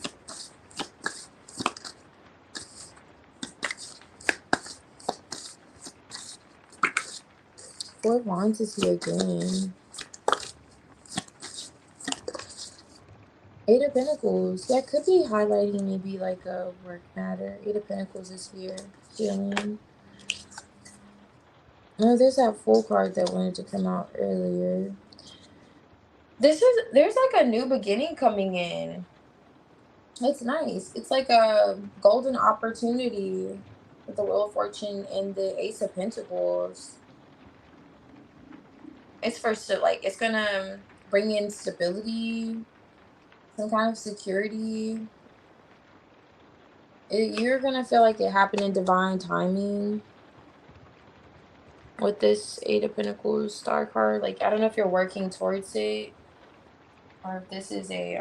A: Four of wands is here again. 8 of Pentacles. That could be highlighting maybe like a work matter. 8 of Pentacles is here. Healing. No, there's that full card that wanted to come out earlier. There's like a new beginning coming in. It's nice. It's like a golden opportunity with the Wheel of Fortune and the Ace of Pentacles. It's it's gonna bring in stability, some kind of security. You're gonna feel like it happened in divine timing with this 8 of Pentacles star card. Like, I don't know if you're working towards it or if this is a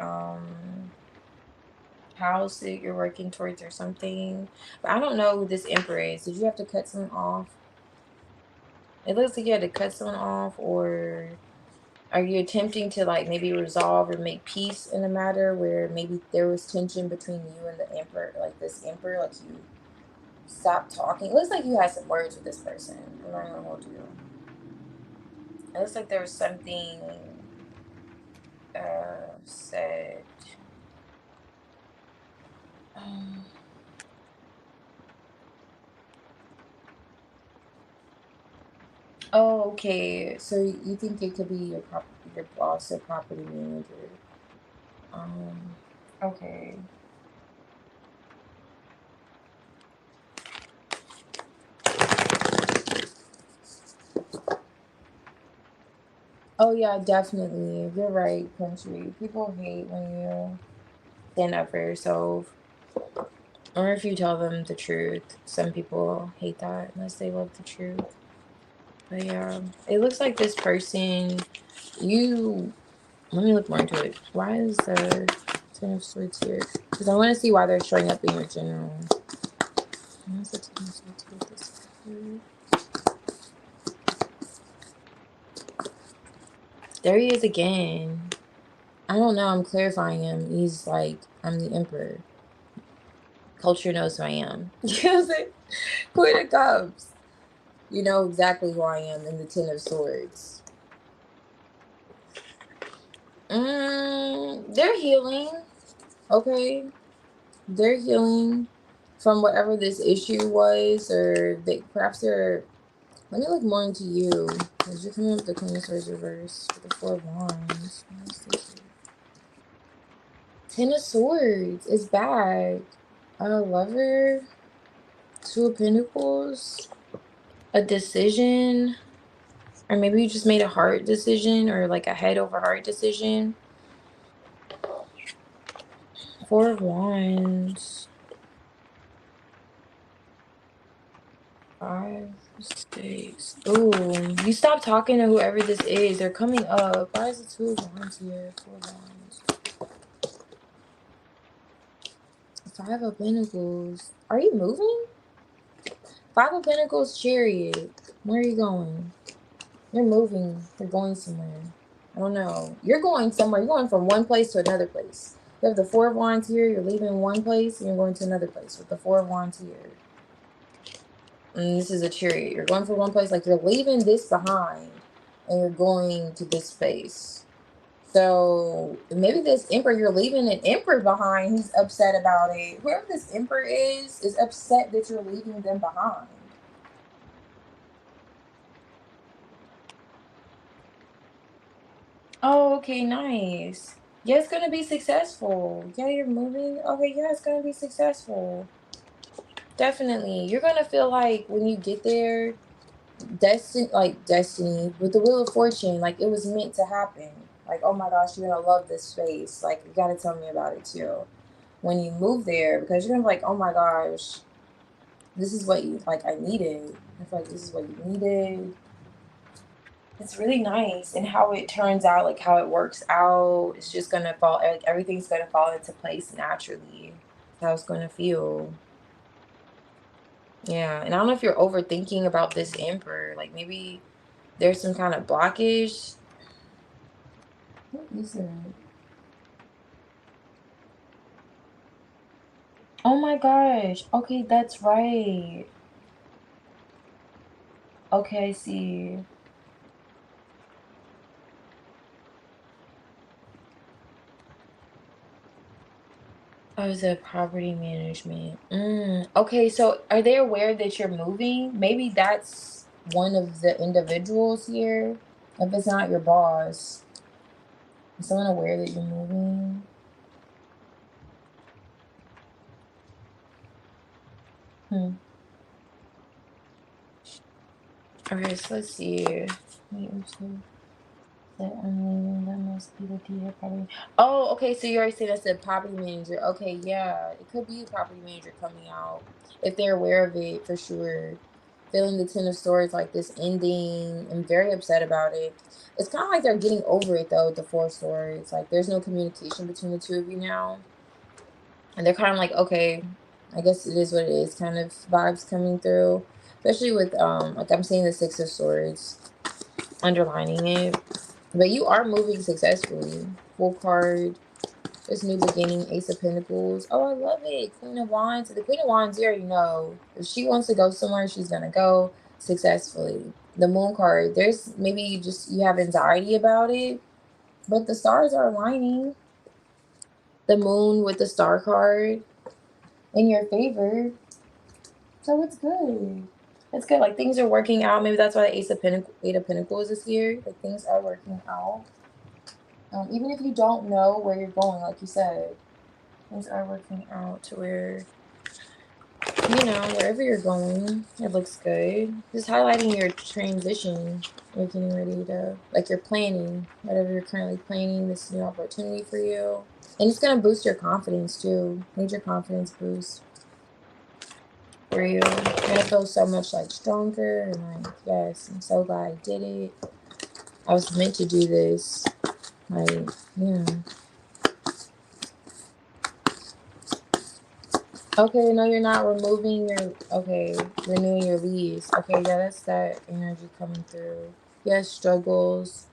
A: house that you're working towards or something. But I don't know who this emperor is. Did you have to cut someone off? It looks like you had to cut someone off, or are you attempting to like maybe resolve or make peace in a matter where maybe there was tension between you and the emperor, like this emperor, like you stopped talking? It looks like you had some words with this person. I'm not gonna hold you. It looks like there was something said. Oh, okay. So you think it could be your boss or property manager? Okay. Oh yeah, definitely. You're right, country. People hate when you stand up for yourself, or if you tell them the truth. Some people hate that unless they love the truth. But yeah, it looks like this person, you, let me look more into it. Why is the 10 of swords here? Because I want to see why they're showing up in your general. Why is the 10 of swords with this card? There he is again. I don't know, I'm clarifying him. He's like, I'm the emperor. Culture knows who I am. You know what I'm saying? Queen of Cups. You know exactly who I am in the 10 of swords. They're healing. Okay. They're healing from whatever this issue was, or perhaps they're, let me look more into you. Because you're coming with the Queen of Swords reverse with the 4 of Wands. 10 of Swords is back. A lover. 2 of Pentacles. A decision. Or maybe you just made a heart decision, or like a head over heart decision. 4 of Wands. 5, 6. Ooh, you stop talking to whoever this is. They're coming up. Why is it 2 of Wands here? 4 of Wands. 5 of Pentacles. Are you moving? 5 of Pentacles, Chariot. Where are you going? You're moving. You're going somewhere. I don't know. You're going somewhere. You're going from one place to another place. You have the 4 of Wands here. You're leaving one place and you're going to another place with the 4 of Wands here. And this is a chariot. You're going from one place, like you're leaving this behind and you're going to this place. So maybe this emperor, you're leaving an emperor behind. He's upset about it. Whoever this emperor is upset that you're leaving them behind. Oh, okay, nice. Yeah, it's gonna be successful. Yeah, you're moving. Okay, yeah, it's gonna be successful. Definitely. You're gonna feel like when you get there, destiny with the wheel of fortune, like it was meant to happen. Like, oh my gosh, you're gonna love this space. Like, you gotta tell me about it too when you move there, because you're gonna be like, oh my gosh, this is what you like. I needed. I feel like this is what you needed. It's really nice, and how it turns out, like how it works out. It's just gonna fall. Like everything's gonna fall into place naturally. That's how it's gonna feel. Yeah, and I don't know if you're overthinking about this emperor. Like maybe there's some kind of blockage. What is it? Oh my gosh. Okay, that's right. Okay, I see. Oh, is it property management? Okay, so are they aware that you're moving? Maybe that's one of the individuals here. If it's not your boss, is someone aware that you're moving? Hmm. Okay, so let's see. Wait, that I'm leaving, that must be the deed of property. Oh, okay, so you already said that's the property manager. Okay, yeah, it could be the property manager coming out if they're aware of it for sure. Feeling the Ten of Swords, like this ending, and very upset about it. It's kind of like they're getting over it though with the Four Swords. Like there's no communication between the two of you now, and they're kind of like, okay, I guess it is what it is. Kind of vibes coming through, especially with like I'm seeing the Six of Swords underlining it. But you are moving successfully. Full card. This new beginning. Ace of Pentacles. Oh, I love it. Queen of Wands. The Queen of Wands, you already know. If she wants to go somewhere, she's going to go successfully. The Moon card. There's maybe you have anxiety about it. But the stars are aligning. The Moon with the Star card in your favor. So it's good. It's good. Like things are working out. Maybe that's why the Eight of Pentacles is here. Like things are working out. Even if you don't know where you're going, like you said, things are working out to where, wherever you're going, it looks good. Just highlighting your transition. You're getting ready to, like you're planning, whatever you're currently planning, this new opportunity for you. And it's going to boost your confidence too. Major confidence boost for you. You're going to feel so much like stronger and like, yes, I'm so glad I did it. I was meant to do this. Like, yeah. Okay, no, you're not removing your, okay, renewing your leaves. Okay, yeah, that's that energy coming through. Yes, struggles,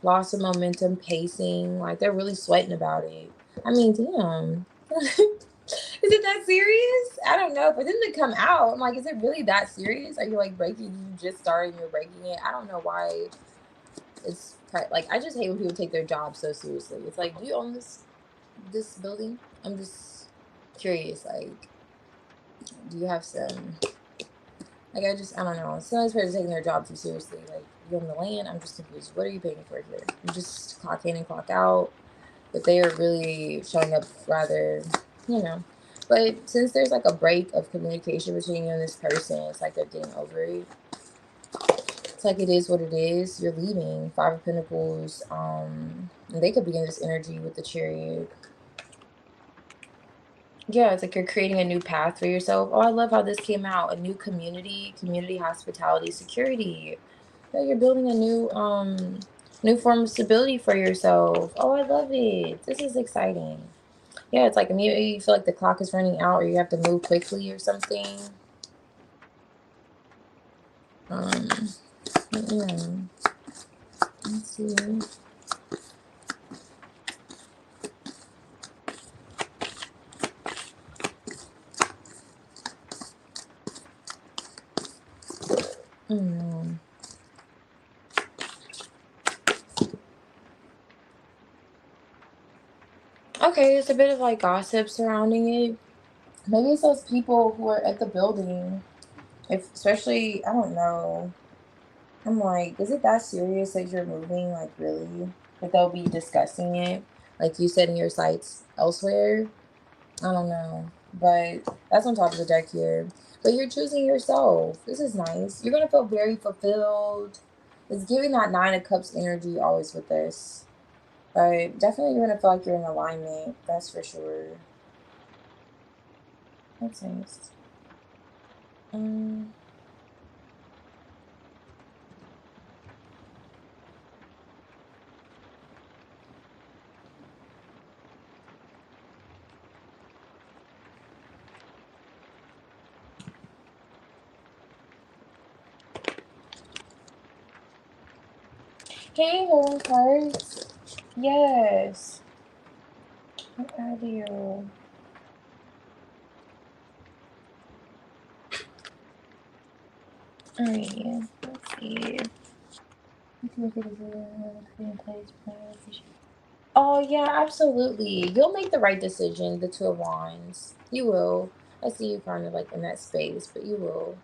A: loss of momentum, pacing. Like, they're really sweating about it. I mean, damn. Is it that serious? I don't know. For them to come out, I'm like, is it really that serious? Are you, like, you just started and you're breaking it? I don't know why it's, like, I just hate when people take their job so seriously. It's like, do you own this building? I'm just curious, like, do you have some, like, I don't know. Sometimes people are taking their job too seriously. Like, you own the land, I'm just confused. What are you paying for here? You just clock in and clock out. But they are really showing up rather, you know. But since there's like a break of communication between you and this person, it's like they're getting over it. It's like it is what it is. You're leaving. Five of Pentacles. And they could be in this energy with the Chariot. Yeah, it's like you're creating a new path for yourself. Oh, I love how this came out. A new community, hospitality, security. Yeah, you're building a new form of stability for yourself. Oh, I love it. This is exciting. Yeah, it's like immediately you feel like the clock is running out or you have to move quickly or something. Yeah. Let's see. Okay, it's a bit of like gossip surrounding it. Maybe it's those people who are at the building. If especially, I don't know. I'm like, is it that serious that you're moving? Like, really? Like, they'll be discussing it, like you said in your sites elsewhere. I don't know, but that's on top of the deck here. But you're choosing yourself. This is nice. You're gonna feel very fulfilled. It's giving that Nine of Cups energy always with this. But definitely you're gonna feel like you're in alignment. That's for sure. That's nice. Hey, home cards. Yes. What have you? Alright, let's see. Oh yeah, absolutely. You'll make the right decision, the Two of Wands. You will. I see you kind of like in that space, but you will.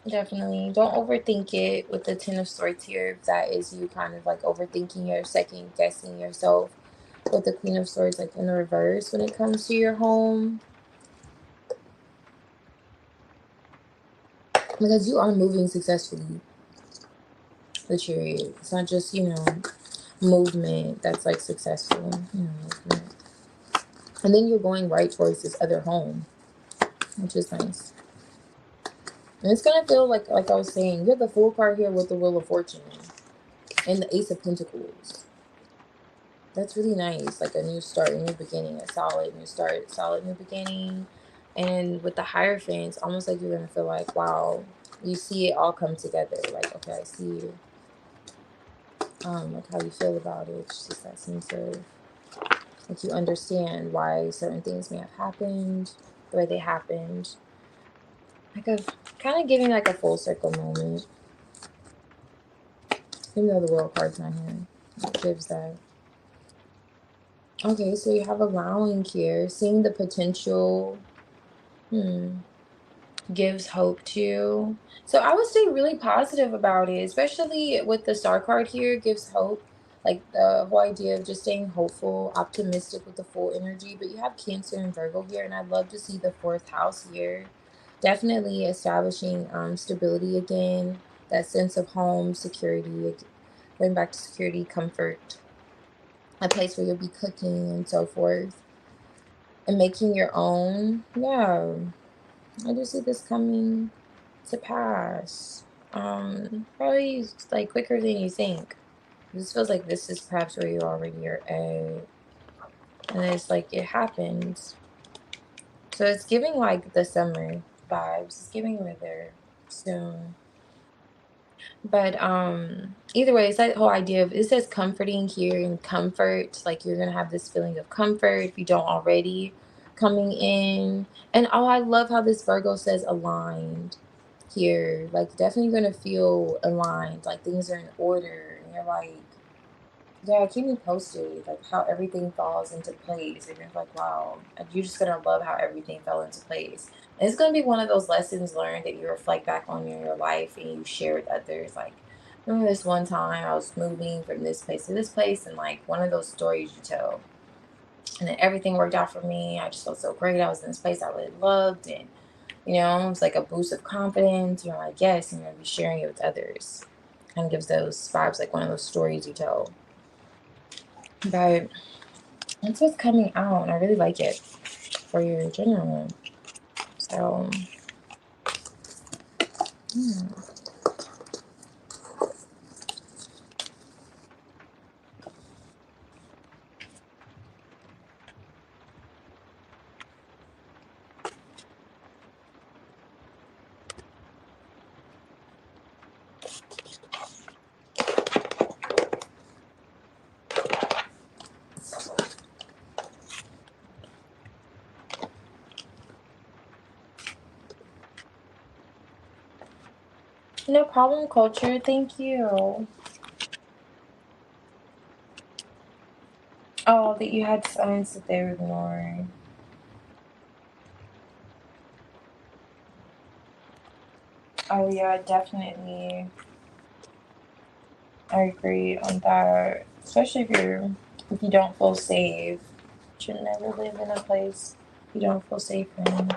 A: Definitely. Don't overthink it with the Ten of Swords here. If that is you kind of like overthinking or second guessing yourself with the Queen of Swords like in the reverse when it comes to your home. Because you are moving successfully. The Chariot. It's not just, movement that's like successful. Movement. And then you're going right towards this other home, which is nice. And it's gonna feel like I was saying, you're the Fool card here with the Wheel of Fortune and the Ace of Pentacles. That's really nice. Like a new start, a new beginning, a solid new start, solid new beginning. And with the Hierophant, it's almost like you're gonna feel like, wow, you see it all come together. Like, okay, I see you. Like how you feel about it. It's just that sense of like you understand why certain things may have happened the way they happened. Like a kind of giving like a full circle moment. Even though the World card's not here, it gives that. Okay, so you have allowing here, seeing the potential. Gives hope to. So I would stay really positive about it, especially with the Star card here, gives hope. Like the whole idea of just staying hopeful, optimistic with the full energy. But you have Cancer and Virgo here, and I'd love to see the fourth house here. Definitely establishing stability again, that sense of home, security, going back to security, comfort, a place where you'll be cooking and so forth, and making your own. Yeah, I do see this coming to pass. Probably like quicker than you think. This feels like this is perhaps where you already are at. And it's like it happens. So it's giving like the summer vibes. It's giving we're there soon. But either way, it's that whole idea of, it says comforting here, and comfort, like you're gonna have this feeling of comfort if you don't already, coming in. And oh, I love how this Virgo says aligned here. Like definitely gonna feel aligned, like things are in order, and you're like, yeah, keep me posted, like how everything falls into place. And you're like, wow, you're just gonna love how everything fell into place. And it's gonna be one of those lessons learned that you reflect back on in your life and you share with others. Like, remember this one time I was moving from this place to this place, and like one of those stories you tell. And then everything worked out for me. I just felt so great. I was in this place I really loved, and it was like a boost of confidence. You're like, yes, and you're gonna be sharing it with others. Kind of gives those vibes like one of those stories you tell. But that's what's coming out, and I really like it for your general. So, no problem, culture. Thank you. Oh, that you had signs that they were ignoring. Oh yeah, definitely. I agree on that. Especially if you don't feel safe. You should never live in a place you don't feel safe in.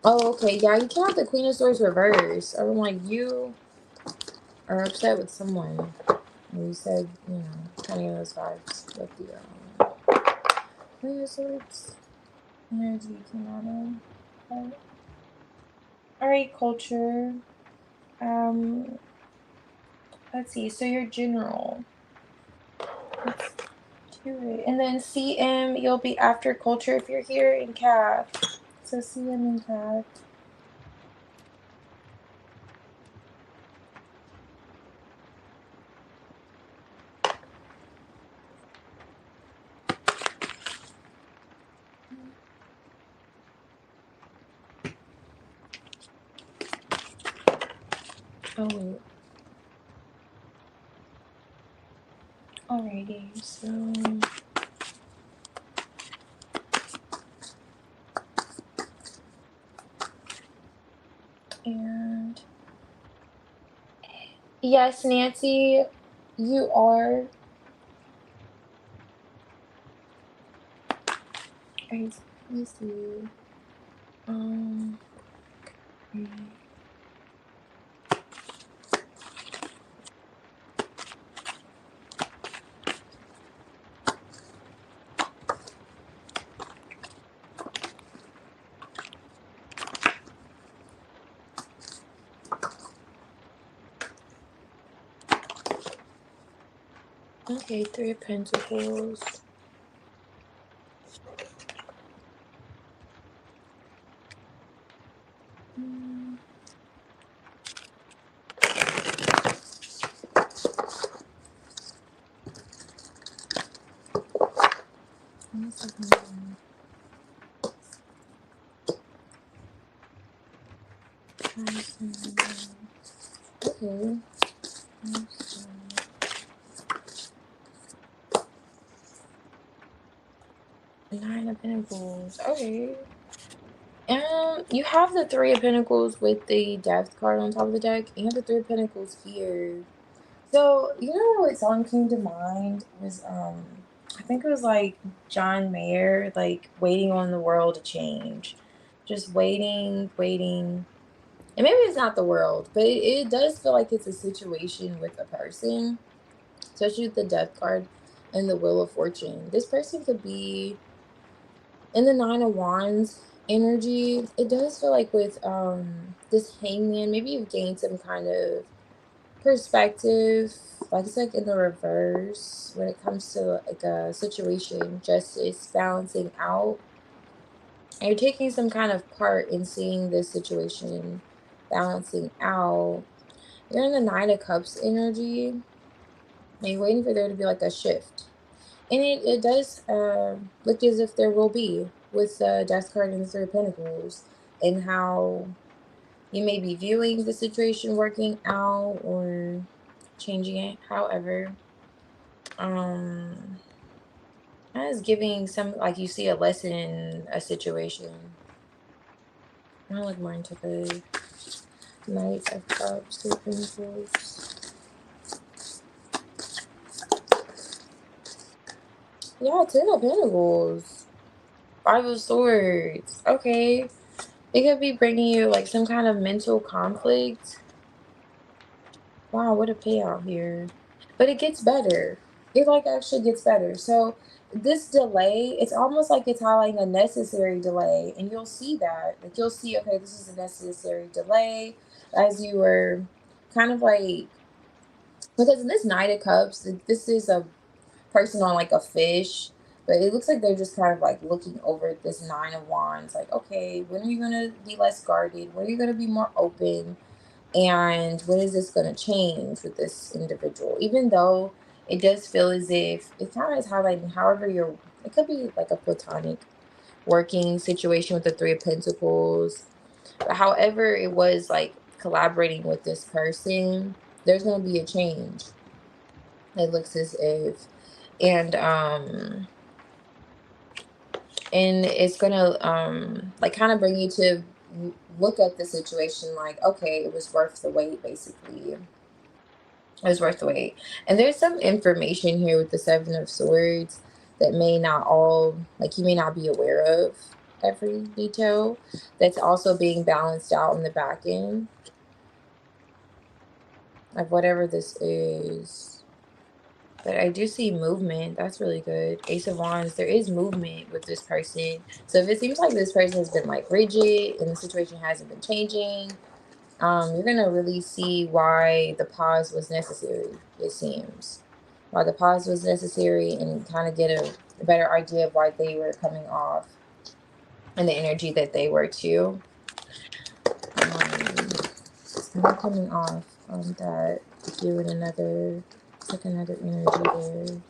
A: Oh, okay. Yeah, you can have the Queen of Swords reversed. I'm like, you are upset with someone. And you said, kind of those vibes with the Queen of Swords energy came out of. Alright, culture. Um, let's see. So you're general. Let's do it. And then CM, you'll be after culture if you're here in Cath. So CM in Cath. Oh wait. Alrighty, so and yes, Nancy, you are. Alright, let me see. Um. Okay, Three of Pentacles. Mm, one second. Okay. Nine of Pentacles. Okay. You have the Three of Pentacles with the Death card on top of the deck, and you have the Three of Pentacles here. So, what song came to mind was, I think it was like John Mayer, like Waiting on the World to Change. Just waiting, waiting. And maybe it's not the world, but it does feel like it's a situation with a person, especially with the Death card and the Wheel of Fortune. This person could be in the Nine of Wands energy. It does feel like with this Hangman, maybe you've gained some kind of perspective, like it's like in the reverse when it comes to like a situation, justice balancing out, and you're taking some kind of part in seeing this situation balancing out. You're in the Nine of Cups energy, and you're waiting for there to be like a shift, and it does look as if there will be with the Death card and the Three of Pentacles, and how you may be viewing the situation working out or changing it. However, that is giving some, like, you see a lesson in a situation. I look more into the Knight of Cups, Three of Pentacles. Yeah, Ten of Pentacles, Five of Swords. Okay, it could be bringing you like some kind of mental conflict. Wow, what a payout here. But it gets better. It like actually gets better. So this delay, it's almost like it's highlighting a necessary delay. And you'll see that. Like you'll see, okay, this is a necessary delay. As you were kind of like, because in this Knight of Cups, this is a person on like a fish. But it looks like they're just kind of like looking over this Nine of Wands. Like, okay, when are you going to be less guarded? When are you going to be more open? And when is this going to change with this individual? Even though it does feel as if it kind of is highlighting, however, it could be like a platonic working situation with the Three of Pentacles. But however, it was like collaborating with this person, there's going to be a change. It looks as if, and it's gonna like kind of bring you to look at the situation like, okay, it was worth the wait. Basically, it was worth the wait. And there's some information here with the Seven of Swords that may not all, like, you may not be aware of every detail, that's also being balanced out in the back end of whatever this is. But I do see movement. That's really good. Ace of Wands. There is movement with this person. So if it seems like this person has been like rigid and the situation hasn't been changing, you're going to really see why the pause was necessary, it seems. Why the pause was necessary, and kind of get a better idea of why they were coming off and the energy that they were too. They're coming off that, doing another, it's like another energy there.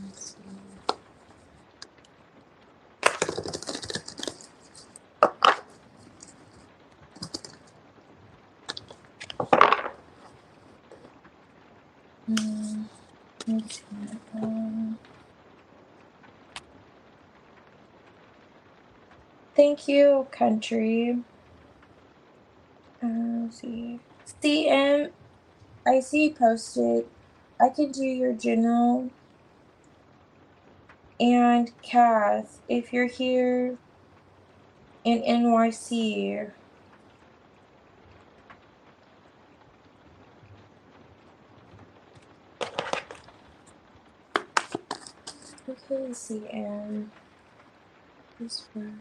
A: Let's see. Thank you, country. Let's see. CM, I see you posted. I can do your general. And Kath, if you're here in NYC, okay, CM. This one.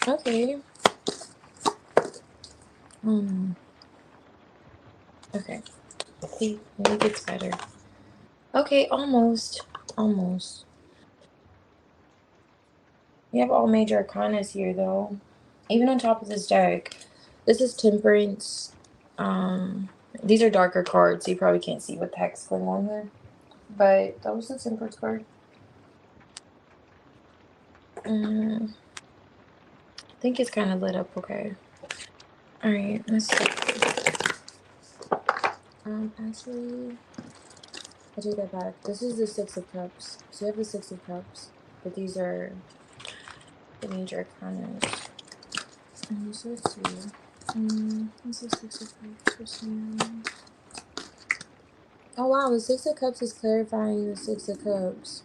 A: Okay. Okay. See, maybe it gets better. Okay, almost. Almost. You have all major arcanas here, though. Even on top of this deck. This is Temperance. These are darker cards, so you probably can't see what the heck's going on here. But that was the Temperance card. I think it's kind of lit up okay. Alright, let's see. Actually, I take that back. This is the Six of Cups. So you have the Six of Cups, but these are the major arcanas. So let's see. What's the Six of Cups? Oh wow, the Six of Cups is clarifying the Six of Cups.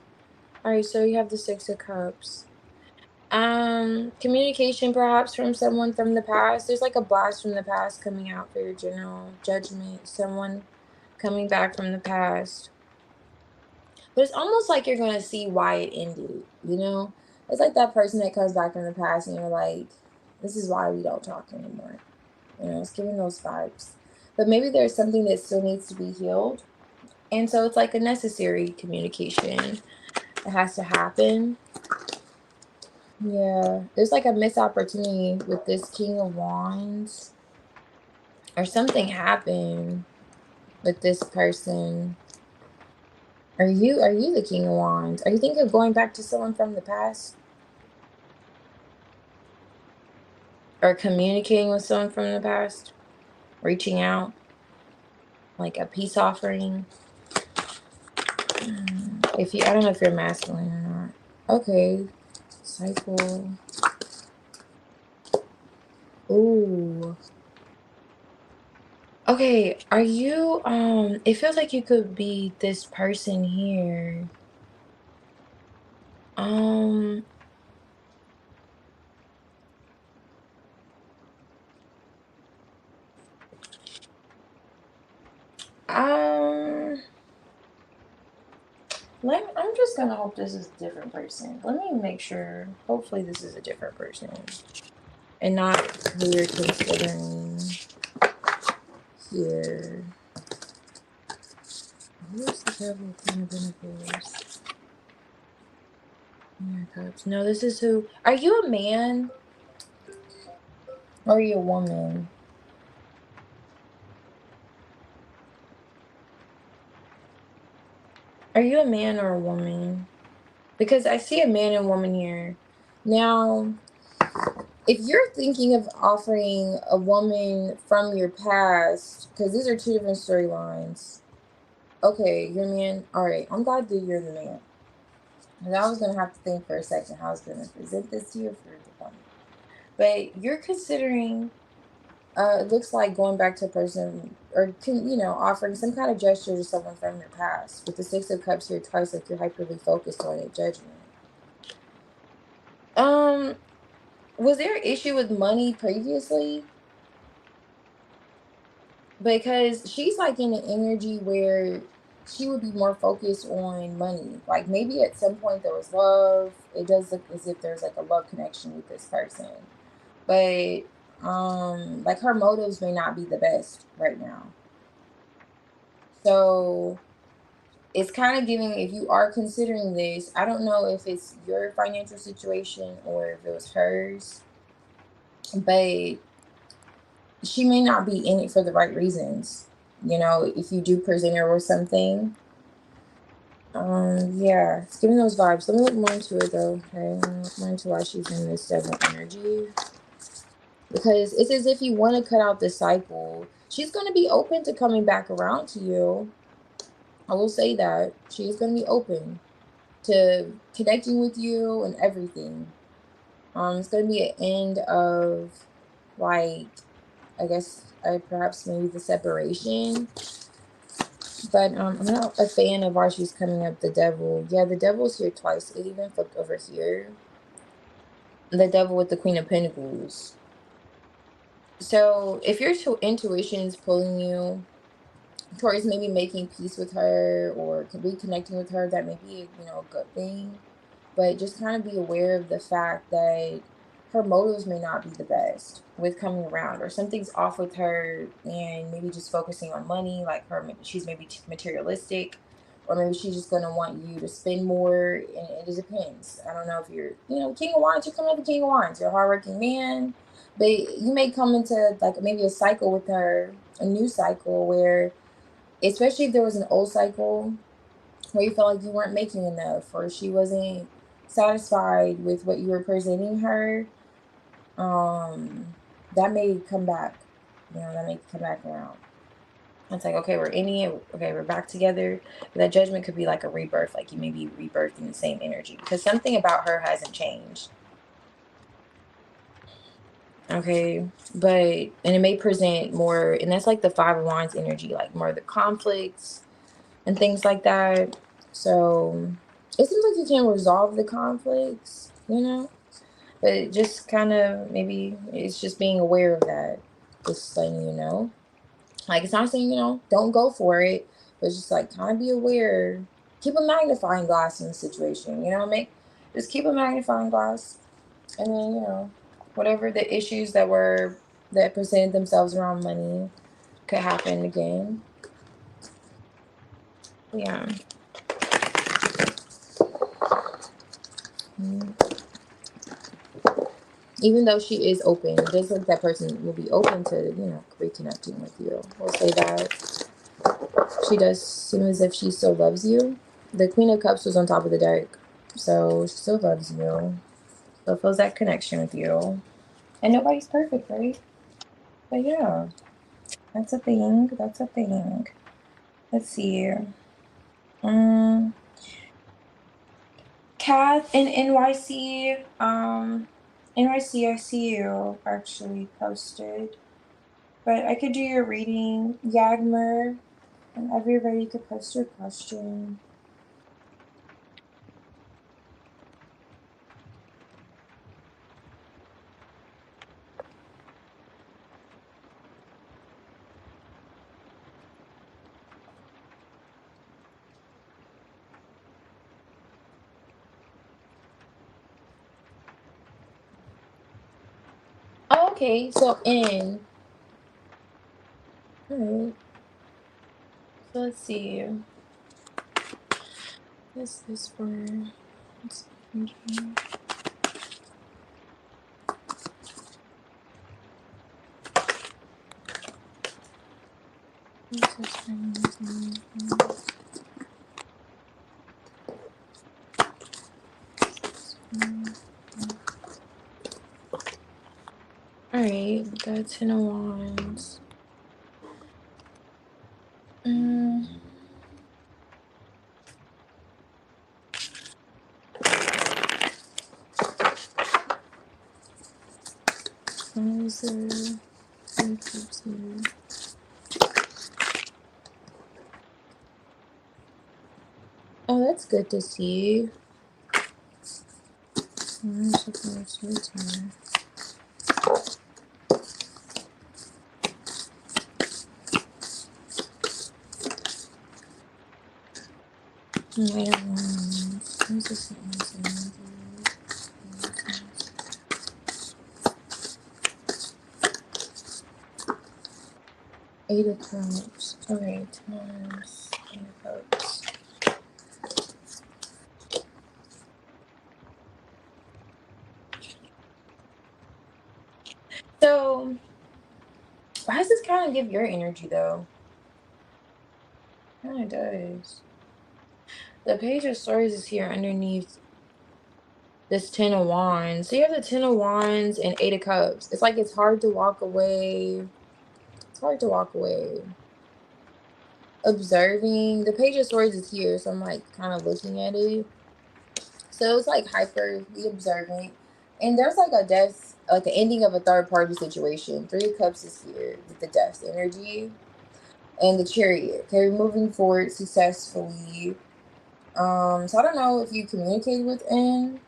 A: Alright, so you have the Six of Cups. Communication perhaps from someone from the past. There's like a blast from the past coming out for your general judgment. Someone coming back from the past. But it's almost like you're going to see why it ended, you know? It's like that person that comes back from the past and you're like, this is why we don't talk anymore. You know, it's giving those vibes. But maybe there's something that still needs to be healed. And so it's like a necessary communication that has to happen. Yeah, there's like a missed opportunity with this King of Wands. Or something happened with this person. Are you the King of Wands? Are you thinking of going back to someone from the past? Or communicating with someone from the past? Reaching out? Like a peace offering? I don't know if you're masculine or not. Okay. Cycle. Ooh. Okay, are you, it feels like you could be this person here. I'm just gonna hope this is a different person. Let me make sure. Hopefully this is a different person. And not who you're considering here. Who's the devil kind of benefits? Cups. No, this is who. Are you a man or are you a woman? Are you a man or a woman? Because I see a man and woman here. Now, if you're thinking of offering a woman from your past, because these are two different storylines. Okay, you're a man. All right, I'm glad that you're the man. And I was gonna have to think for a second how I was gonna present this to you for the woman. But you're considering. It looks like going back to a person, or offering some kind of gesture to someone from your past. With the Six of Cups here twice, like you're hyperly focused on it, judgment. Um, was there an issue with money previously? Because she's like in an energy where she would be more focused on money. Like maybe at some point there was love. It does look as if there's like a love connection with this person. But like her motives may not be the best right now. So it's kind of giving, if you are considering this, I don't know if it's your financial situation or if it was hers, but she may not be in it for the right reasons. If you do present her with something, yeah, it's giving those vibes. Let me look more into it though. Okay, look more into why she's in this devil energy, because it's as if you want to cut out the cycle. She's going to be open to coming back around to you. I will say that she's going to be open to connecting with you and everything. It's going to be an end of, like, I guess, perhaps maybe the separation. But I'm not a fan of why she's coming up the devil. Yeah, the devil's here twice. It even flipped over here. The devil with the Queen of Pentacles. So if your intuition is pulling you towards maybe making peace with her or reconnecting with her, that may be a good thing. But just kind of be aware of the fact that her motives may not be the best with coming around, or something's off with her, and maybe just focusing on money, like she's maybe materialistic, or maybe she's just going to want you to spend more, and it just depends. I don't know if you're King of Wands. You're coming at the King of Wands, you're a hardworking man, but you may come into like maybe a cycle with her, a new cycle where, especially if there was an old cycle where you felt like you weren't making enough, or she wasn't satisfied with what you were presenting her, that may come back. That may come back around. It's like, okay, we're in it. Okay, we're back together. But that judgment could be like a rebirth, like you may be rebirthing the same energy because something about her hasn't changed. Okay, and it may present more, and that's like the Five of Wands energy, like more of the conflicts and things like that. So it seems like you can resolve the conflicts, but just kind of maybe it's just being aware of that, just letting you know. Like, it's not saying, don't go for it, but just like kind of be aware. Keep a magnifying glass in the situation, just keep a magnifying glass, and then, whatever the issues that presented themselves around money could happen again. Yeah. Even though she is open, it does look that person will be open to, reconnecting with you. We'll say that. She does seem as if she still loves you. The Queen of Cups was on top of the deck. So she still loves you. Still feels that connection with you. And nobody's perfect, right? But yeah, that's a thing. That's a thing. Let's see. Kath in NYC. NYC, I see you actually posted. But I could do your reading. Yagmer, whenever you're ready, you could post your question. Oh, okay, so in. Alright. So let's see. What's this for? Alright, the 10 of Wands. Oh, that's good to see. Eight of Cups. Okay, times 8 of Cups. So, why does this kind of give your energy though? Kind of does. The Page of Swords is here underneath this 10 of Wands. So you have the 10 of Wands and 8 of Cups. It's like it's hard to walk away. It's hard to walk away. Observing. The Page of Swords is here, so I'm like kind of looking at it. So it's like hyperly observant. And there's like a death, like the ending of a third party situation. 3 of Cups is here with the death energy. And the Chariot. Okay, moving forward successfully. So I don't know if you communicated with N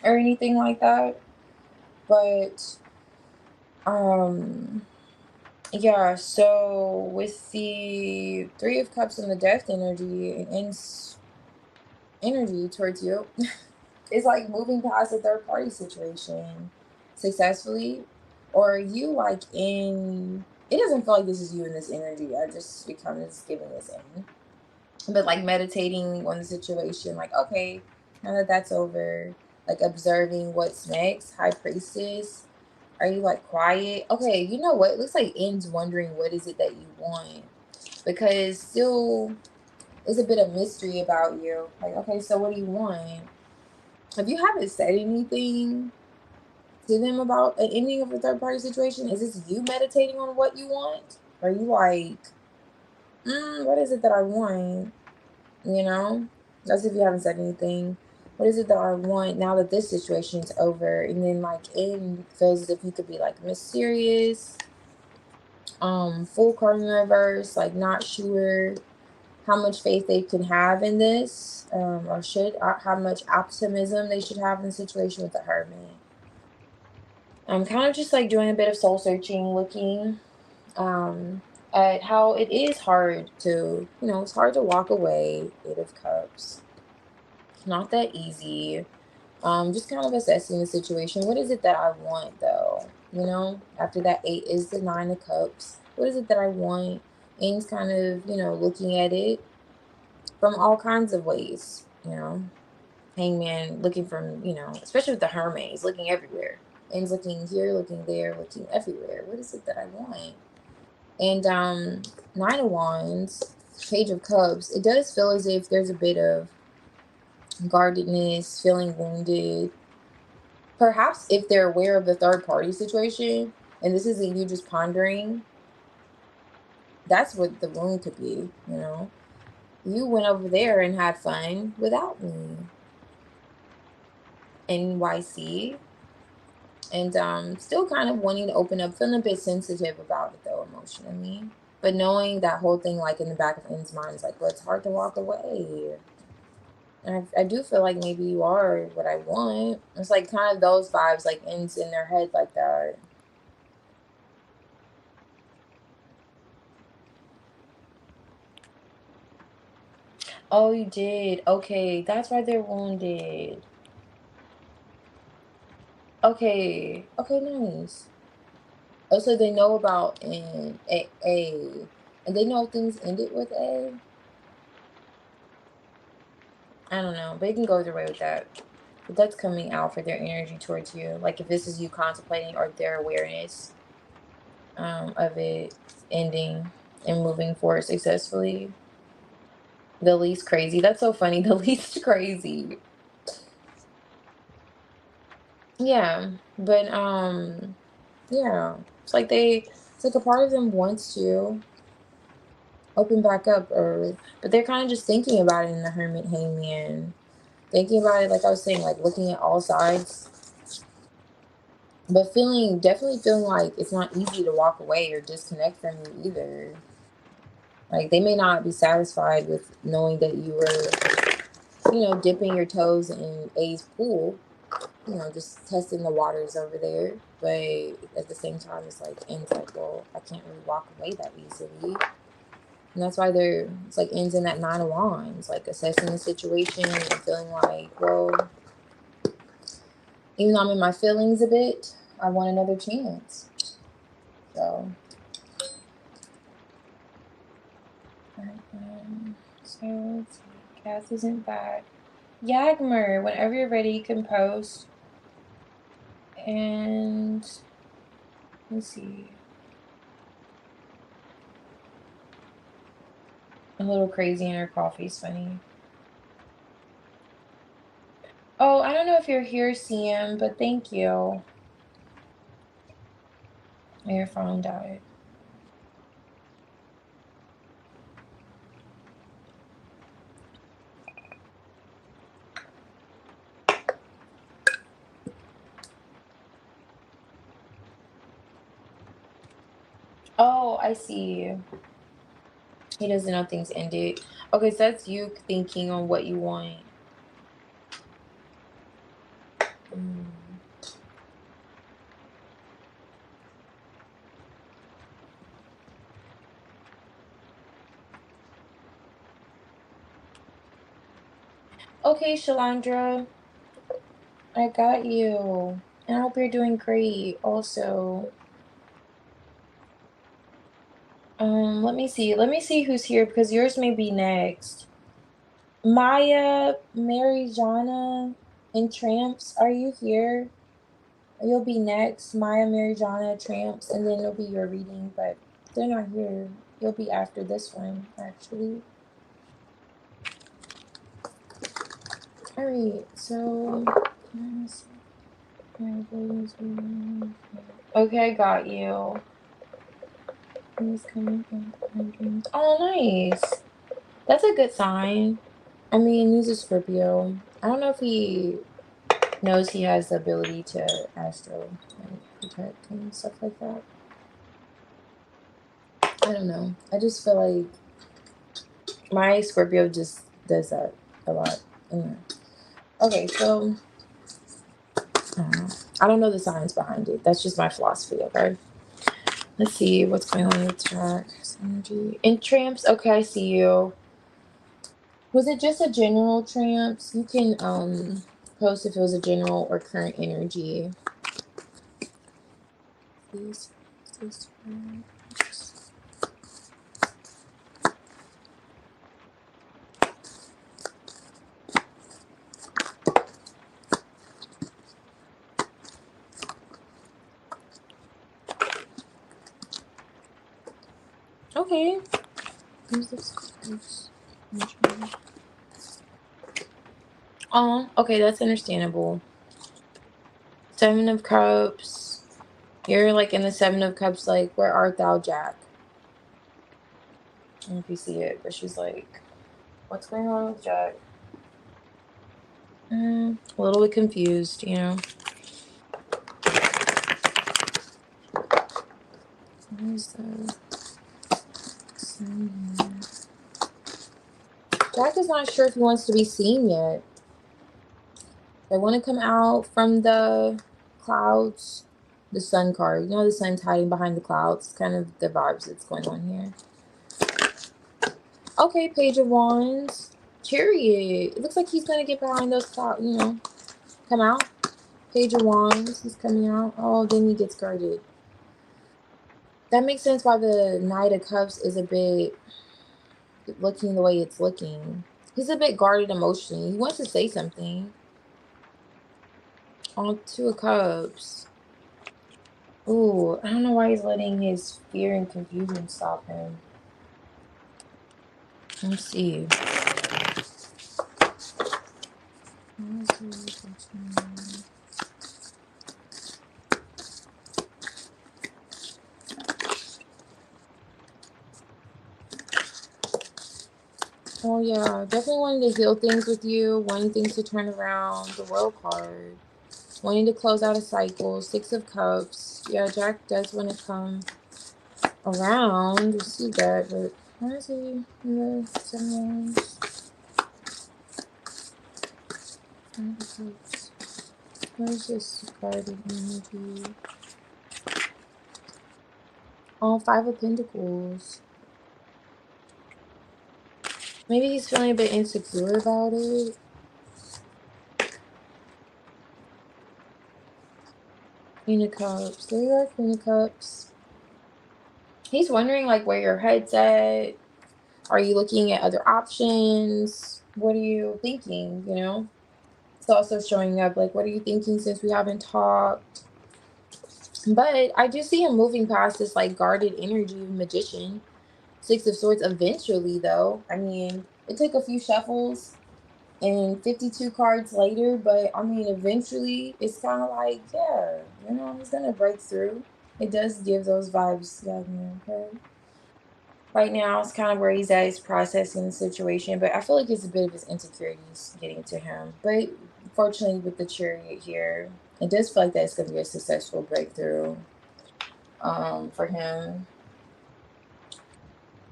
A: or anything like that. But yeah, so with the 3 of Cups and the death energy and N's energy towards you, it's like moving past a third party situation successfully. Or are you like in, it doesn't feel like this is you in this energy. I just become just giving this in. But like meditating on the situation, like, okay, now that that's over, like observing what's next. High Priestess. Are you like quiet? Okay, you know what? It looks like N's wondering what is it that you want. Because still there's a bit of mystery about you. Like, okay, so what do you want? If you haven't said anything to them about an ending of a third party situation, is this you meditating on what you want? Are you like, what is it that I want? You know? That's if you haven't said anything. What is it that I want now that this situation is over? And then like it feels as if you could be like mysterious, full card in reverse, like not sure how much faith they can have in this, or how much optimism they should have in the situation with the Hermit. I'm kind of just like doing a bit of soul searching, looking at how it is hard to, it's hard to walk away. 8 of Cups. Not that easy. Just kind of assessing the situation. What is it that I want though? After that 8 is the 9 of Cups. What is it that I want? And kind of, looking at it from all kinds of ways, Hangman looking from, especially with the Hermit, he's looking everywhere. And he's looking here, looking there, looking everywhere. What is it that I want? And 9 of Wands, Page of Cups, it does feel as if there's a bit of guardedness, feeling wounded. Perhaps if they're aware of the third party situation, and this isn't you just pondering, that's what the wound could be, You went over there and had fun without me. NYC. And still kind of wanting to open up, feeling a bit sensitive about it though, emotionally. But knowing that whole thing like in the back of N's mind is like, well, it's hard to walk away. And I do feel like maybe you are what I want. It's like kind of those vibes, like N's in their head like that. Oh, you did? Okay, that's why they're wounded. Okay, okay, nice. Oh, so they know about A. And they know things ended with A? I don't know, but you can go either way with that. But that's coming out for their energy towards you. Like if this is you contemplating or their awareness of it ending and moving forward successfully. The least crazy. That's so funny. The least crazy. Yeah. But yeah. It's like a part of them wants to open back up, or but they're kind of just thinking about it in the Hermit Hangman. Thinking about it, like I was saying, like looking at all sides. But definitely feeling like it's not easy to walk away or disconnect from you either. Like they may not be satisfied with knowing that you were, dipping your toes in A's pool, just testing the waters over there. But at the same time, it's like ends like, well, I can't really walk away that easily. And that's why it's like ends in that 9 of Wands, like assessing the situation and feeling like, well, even though I'm in my feelings a bit, I want another chance. So, let's see. Cass isn't back. Yagmer, whenever you're ready, you can post. And let's see. A little crazy in her coffee's funny. Oh, I don't know if you're here, CM, but thank you. Your phone died. Oh, I see. He doesn't know things ended. Okay, so that's you thinking on what you want. Okay, Shalandra, I got you. And I hope you're doing great also. Let me see. Let me see who's here because yours may be next. Maya, Mary Jana, and Tramps, are you here? You'll be next. Maya, Mary Jana, Tramps, and then it'll be your reading, but they're not here. You'll be after this one, actually. Alright, so okay, I got you. He's coming from my dreams. Oh, nice. That's a good sign. I mean, he's a Scorpio. I don't know if he knows he has the ability to astro and protect and stuff like that. I don't know. I just feel like my Scorpio just does that a lot. Anyway. Okay, so I don't know the science behind it. That's just my philosophy, okay? Let's see what's going on with Jack's energy. And Tramps, okay, I see you. Was it just a general Tramps? You can post if it was a general or current energy. Please. Okay. Okay, that's understandable. 7 of Cups. You're like in the 7 of Cups, like, where art thou, Jack? I don't know if you see it, but she's like, what's going on with Jack? A little bit confused, Where's the sun here? Jack is not sure if he wants to be seen yet. They want to come out from the clouds. The sun card. The sun's hiding behind the clouds. It's kind of the vibes that's going on here. Okay, Page of Wands. Chariot. It looks like he's going to get behind those clouds, come out. Page of Wands. He's coming out. Oh, then he gets guarded. That makes sense why the Knight of Cups is a bit looking the way it's looking. He's a bit guarded emotionally. He wants to say something. On Two of Cups. Ooh, I don't know why he's letting his fear and confusion stop him. Let's see. Oh yeah, definitely wanting to heal things with you, wanting things to turn around. The World card. Wanting to close out a cycle. Six of Cups. Yeah, Jack does want to come around. We see that, but why is he in the 7 of Wands? Five of Cups. What is this guarded energy? Oh, Five of Pentacles. Maybe he's feeling a bit insecure about it. Queen of Cups. There you are, Queen of Cups. He's wondering like where your head's at. Are you looking at other options? What are you thinking, you know? It's also showing up like, what are you thinking since we haven't talked? But I do see him moving past this like guarded energy of Magician. Six of Swords eventually though. I mean, it took a few shuffles and 52 cards later, but I mean, eventually it's kind of like, yeah, you know, he's gonna break through. It does give those vibes, okay? Right now, it's kind of where he's at, he's processing the situation, but I feel like it's a bit of his insecurities getting to him. But fortunately, with the Chariot here, it does feel like that it's going to be a successful breakthrough for him.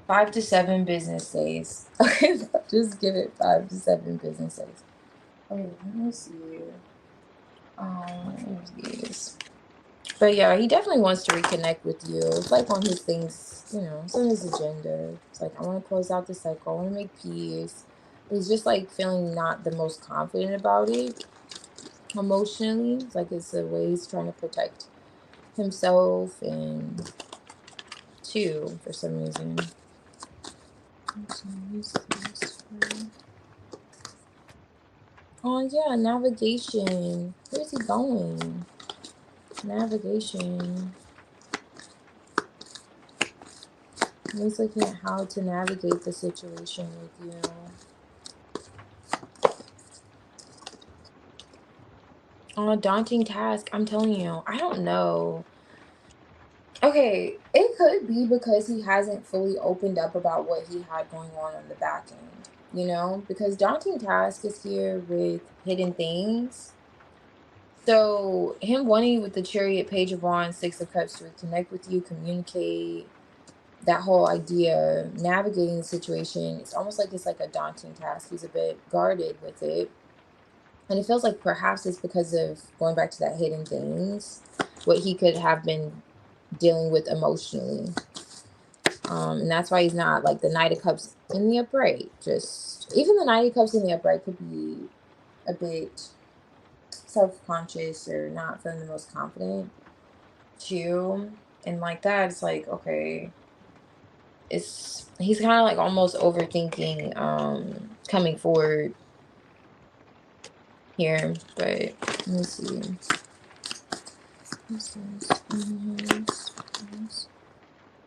A: 5 to 7 business days. Okay, just give it 5 to 7 business days. Okay, let me see. These. But yeah, he definitely wants to reconnect with you. It's like on his things, you know, it's on his agenda. It's like, I want to close out the cycle. I want to make peace. But he's just like feeling not the most confident about it emotionally. It's like it's a way he's trying to protect himself and too, for some reason. Oh yeah, navigation. Where's he going? Navigation. He's looking at how to navigate the situation with you. Oh, a daunting task. I'm telling you, I don't know. Okay, it could be because he hasn't fully opened up about what he had going on the back end, you know? Because daunting task is here with hidden things. So him wanting with the Chariot, Page of Wands, Six of Cups to reconnect with you, communicate, that whole idea, navigating the situation, it's almost like it's like a daunting task. He's a bit guarded with it. And it feels like perhaps it's because of going back to that hidden things, what he could have been dealing with emotionally. And that's why he's not like the Knight of Cups in the upright. Just even the Knight of Cups in the upright could be a bit self-conscious or not feeling the most confident too. And like that, it's like, okay, he's kind of like almost overthinking coming forward here. But let me see.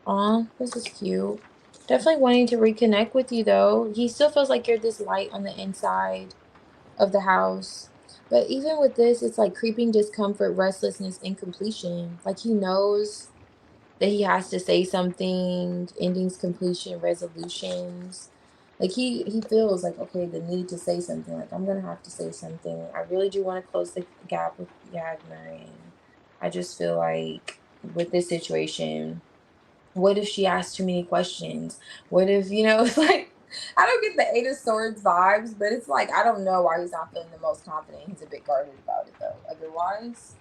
A: Aw, this is cute. Definitely wanting to reconnect with you though. He still feels like you're this light on the inside of the house. But even with this, it's like creeping discomfort, restlessness, incompletion. Like he knows that he has to say something, endings, completion, resolutions. Like he feels like, okay, the need to say something. Like, I'm gonna have to say something. I really do want to close the gap with Yagner. And I just feel like with this situation, what if she asks too many questions? What if, you know, it's like, I don't get the Eight of Swords vibes, but it's like, I don't know why he's not feeling the most confident. He's a bit guarded about it though. Otherwise,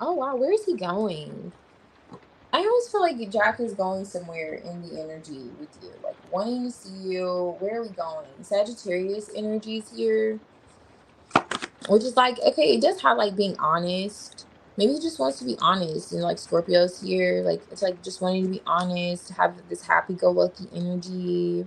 A: Oh, wow. Where is he going? I always feel like Jack is going somewhere in the energy with you, like wanting to see you. Where are we going? Sagittarius energies here, which is like, okay, it does have like being honest. Maybe he just wants to be honest, and like Scorpio's here, like it's like just wanting to be honest, have this happy-go-lucky energy,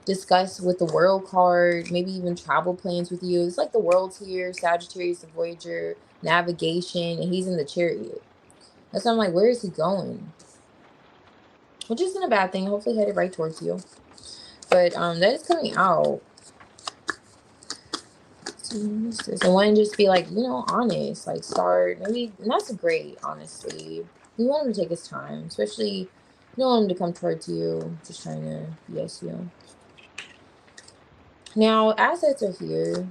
A: discuss with the World card, maybe even travel plans with you. It's like the World's here, Sagittarius, the Voyager, navigation, and he's in the Chariot. That's why I'm like, where is he going? Which isn't a bad thing. Hopefully headed right towards you. But that is coming out. And want to just be like, honest, like start maybe, and that's great, honestly. You want him to take his time, especially you don't want him to come towards you just trying to BS you. Now assets are here,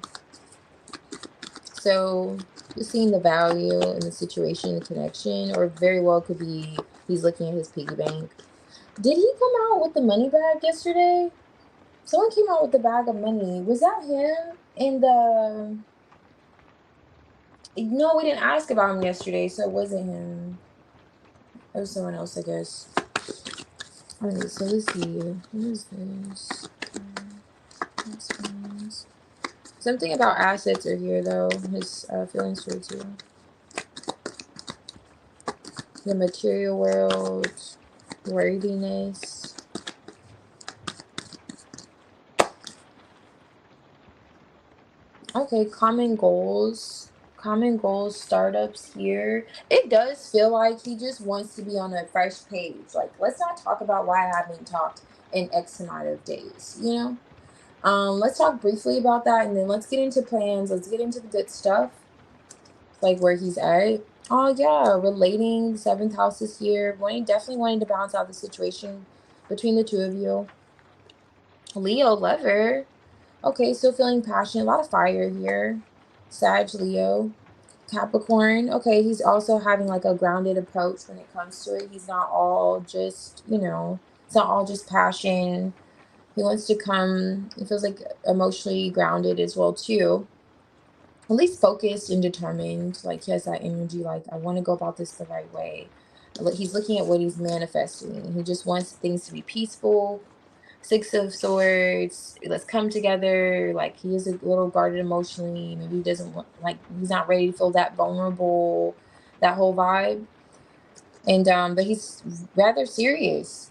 A: so just seeing the value in the situation, the connection, or very well could be he's looking at his piggy bank. Did he come out with the money bag yesterday? Someone came out with the bag of money. Was that him in the... No, we didn't ask about him yesterday, so it wasn't him. It was someone else, I guess. Alright, so let's see. What is this? Something about assets are here, though. His feelings towards you. The material world. Worthiness. Okay, common goals. Common goals, startups here. It does feel like he just wants to be on a fresh page. Like, let's not talk about why I haven't talked in X amount of days, let's talk briefly about that, and then let's get into plans. Let's get into the good stuff, like where he's at. Oh yeah, relating. 7th house is here. Definitely wanting to balance out the situation between the two of you. Leo, lover. Okay, still feeling passionate. A lot of fire here. Sag, Leo, Capricorn. Okay, he's also having like a grounded approach when it comes to it. He's not all just, it's not all just passion. He wants to come, he feels like emotionally grounded as well too. At least focused and determined. Like he has that energy, like I want to go about this the right way. He's looking at what he's manifesting. He just wants things to be peaceful. 6 of Swords, let's come together. Like he is a little guarded emotionally. Maybe he doesn't want, like he's not ready to feel that vulnerable, that whole vibe. And but he's rather serious.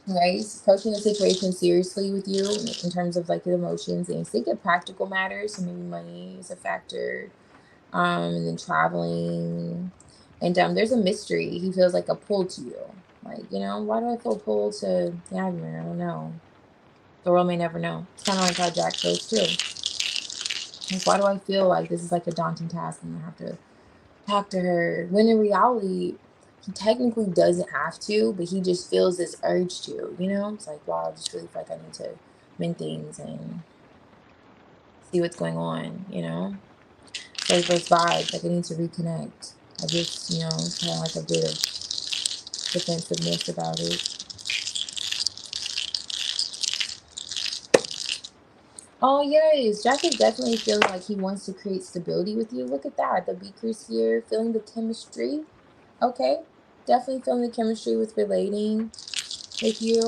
A: Right, he's approaching the situation seriously with you in terms of like the emotions, and he's thinking practical matters. So maybe money is a factor, and then traveling, and there's a mystery. He feels like a pull to you, like why do I feel pulled to Yagmer? I don't know. The world may never know. It's kind of like how Jack feels too. Like, why do I feel like this is like a daunting task and I have to talk to her? When in reality, he technically doesn't have to, but he just feels this urge to, It's like, wow, I just really feel like I need to mend things and see what's going on, So those vibes, like I need to reconnect. I just, it's kind of like a bit of defensiveness about it. Oh, yes. Jack is definitely feeling like he wants to create stability with you. Look at that. The beaker's here, feeling the chemistry. Okay. Definitely feeling the chemistry with relating with you.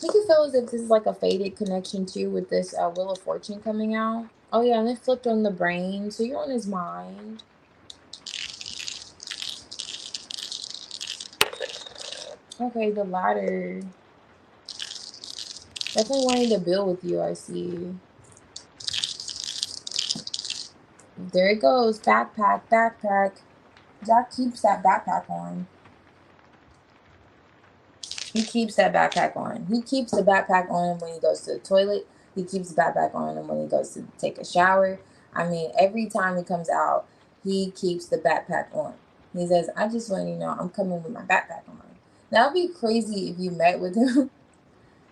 A: You can feel as if this is like a faded connection too with this Wheel of Fortune coming out. Oh, yeah. And it flipped on the brain. So you're on his mind. Okay. The ladder. Definitely wanting to build with you, I see. There it goes. Backpack, backpack. Jack keeps that backpack on. He keeps that backpack on. He keeps the backpack on when he goes to the toilet. He keeps the backpack on when he goes to take a shower. I mean, every time he comes out, he keeps the backpack on. He says, I just want you to know I'm coming with my backpack on. Now, it'd be crazy if you met with him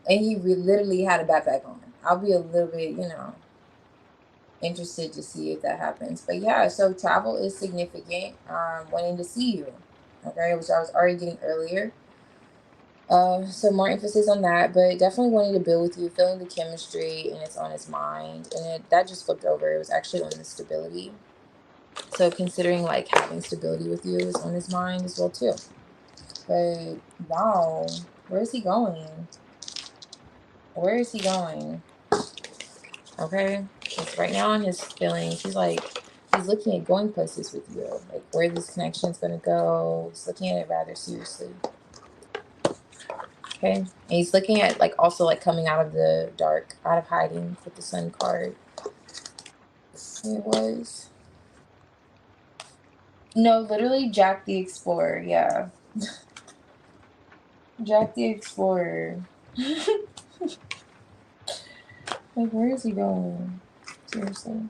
A: and he literally had a backpack on. I'll be a little bit, interested to see if that happens. But yeah, so travel is significant. Wanting to see you. Okay, which I was already getting earlier. So more emphasis on that, but definitely wanting to build with you, feeling the chemistry, and it's on his mind, and that just flipped over. It was actually on the stability. So considering like having stability with you is on his mind as well too. But wow, where is he going? Where is he going? Okay, because right now in his feelings, he's looking at going places with you, like where this connection is gonna go. He's looking at it rather seriously. Okay, and he's looking at like also like coming out of the dark, out of hiding with the Sun card. It was no, literally Jack the Explorer. Yeah, Jack the Explorer. Like, where is he going? Seriously.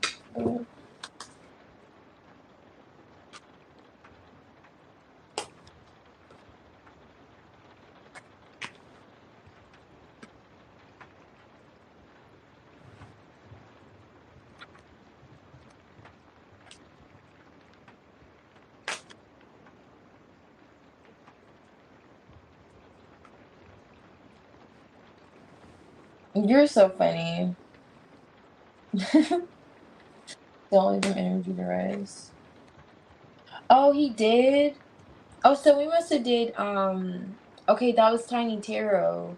A: You're so funny. Don't leave him energy to rest. Oh, he did? Oh, so we must have did, okay, that was Tiny Tarot.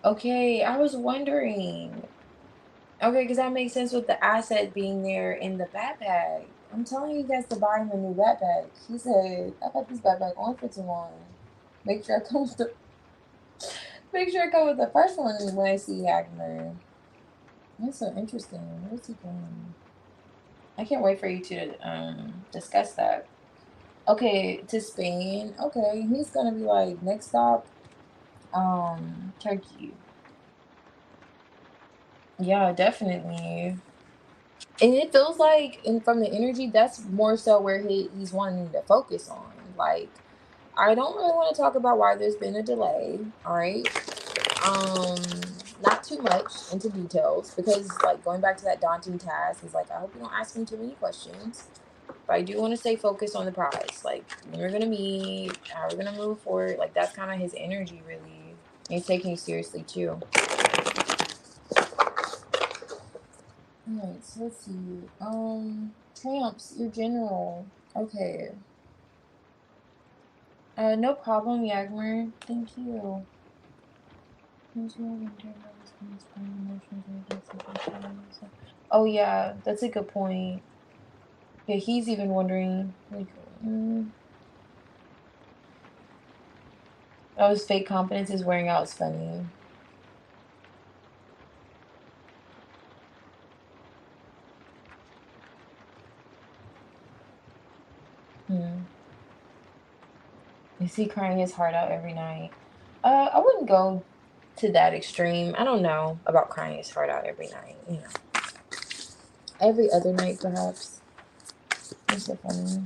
A: Okay, I was wondering. Okay, because that makes sense with the asset being there in the backpack. I'm telling you guys to buy him a new backpack. He said, I've had this backpack on for too long. Make sure I come with the first one when I see Hagner. That's so interesting. Where's he going? I can't wait for you to discuss that. Okay, to Spain. Okay, he's gonna be like next stop, Turkey. Yeah, definitely. And it feels like, and from the energy, that's more so where he's wanting to focus on. Like, I don't really want to talk about why there's been a delay. All right. Um, Not too much into details because, like, going back to that daunting task is like, I hope you don't ask me too many questions. But I do want to stay focused on the prize. Like, when we're gonna meet, how we're gonna move forward. Like, that's kind of his energy, really. And he's taking you seriously too. Alright, so let's see. Tramps, your general. Okay. No problem, Yagmer. Thank you. Oh yeah, that's a good point. Yeah, he's even wondering, like, oh, his fake confidence is wearing out. It's funny. Is he crying his heart out every night? I wouldn't go to that extreme. I don't know about crying his heart out every night. You know, every other night perhaps. That's so funny.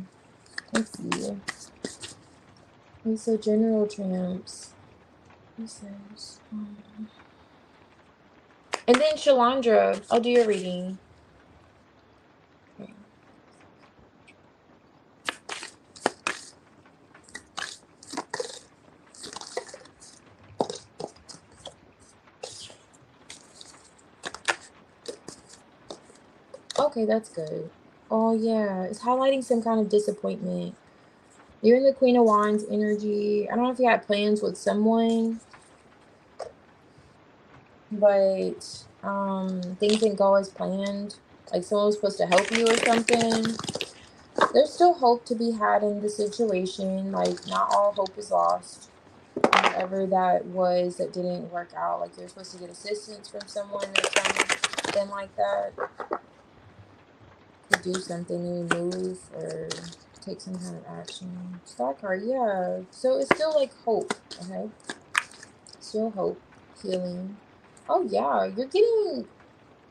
A: Let's see. He's so general tramps. He says. And then Shalandra, I'll do your reading. Okay, that's good. Oh yeah, it's highlighting some kind of disappointment. You're in the Queen of Wands energy. I don't know if you had plans with someone, but things didn't go as planned. Like someone was supposed to help you or something. There's still hope to be had in the situation. Like, not all hope is lost. Whatever that was that didn't work out, like you're supposed to get assistance from someone or something like that. To do something, maybe move or take some kind of action. Star card, yeah. So it's still like hope, okay? Still hope, healing. Oh yeah, you're getting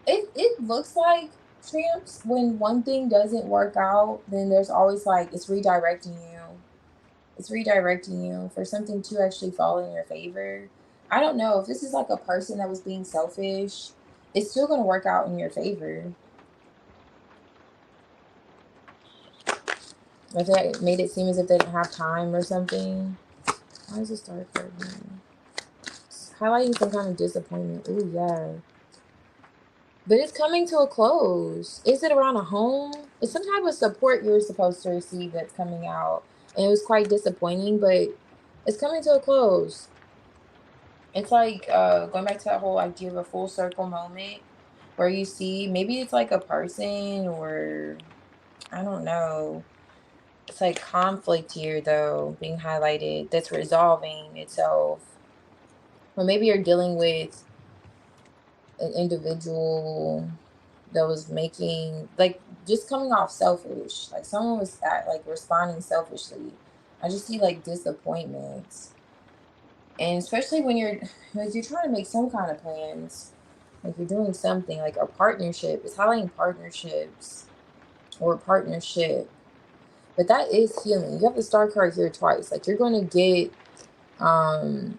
A: it. It looks like tramps when one thing doesn't work out, then there's always like it's redirecting you. It's redirecting you for something to actually fall in your favor. I don't know if this is like a person that was being selfish. It's still gonna work out in your favor. If they made it seem as if they didn't have time or something. Why is the star card here? Highlighting some kind of disappointment. Ooh, yeah. But it's coming to a close. Is it around a home? It's some type of support you're supposed to receive that's coming out. And it was quite disappointing, but it's coming to a close. It's like going back to that whole idea of a full circle moment where you see maybe it's like a person or I don't know. It's like conflict here though being highlighted that's resolving itself. Or maybe you're dealing with an individual that was making like just coming off selfish. Like someone was like responding selfishly. I just see like disappointments. And especially when you're trying to make some kind of plans, like you're doing something like a partnership. It's highlighting partnerships or partnership. But that is healing. You have the star card here twice. Like you're gonna get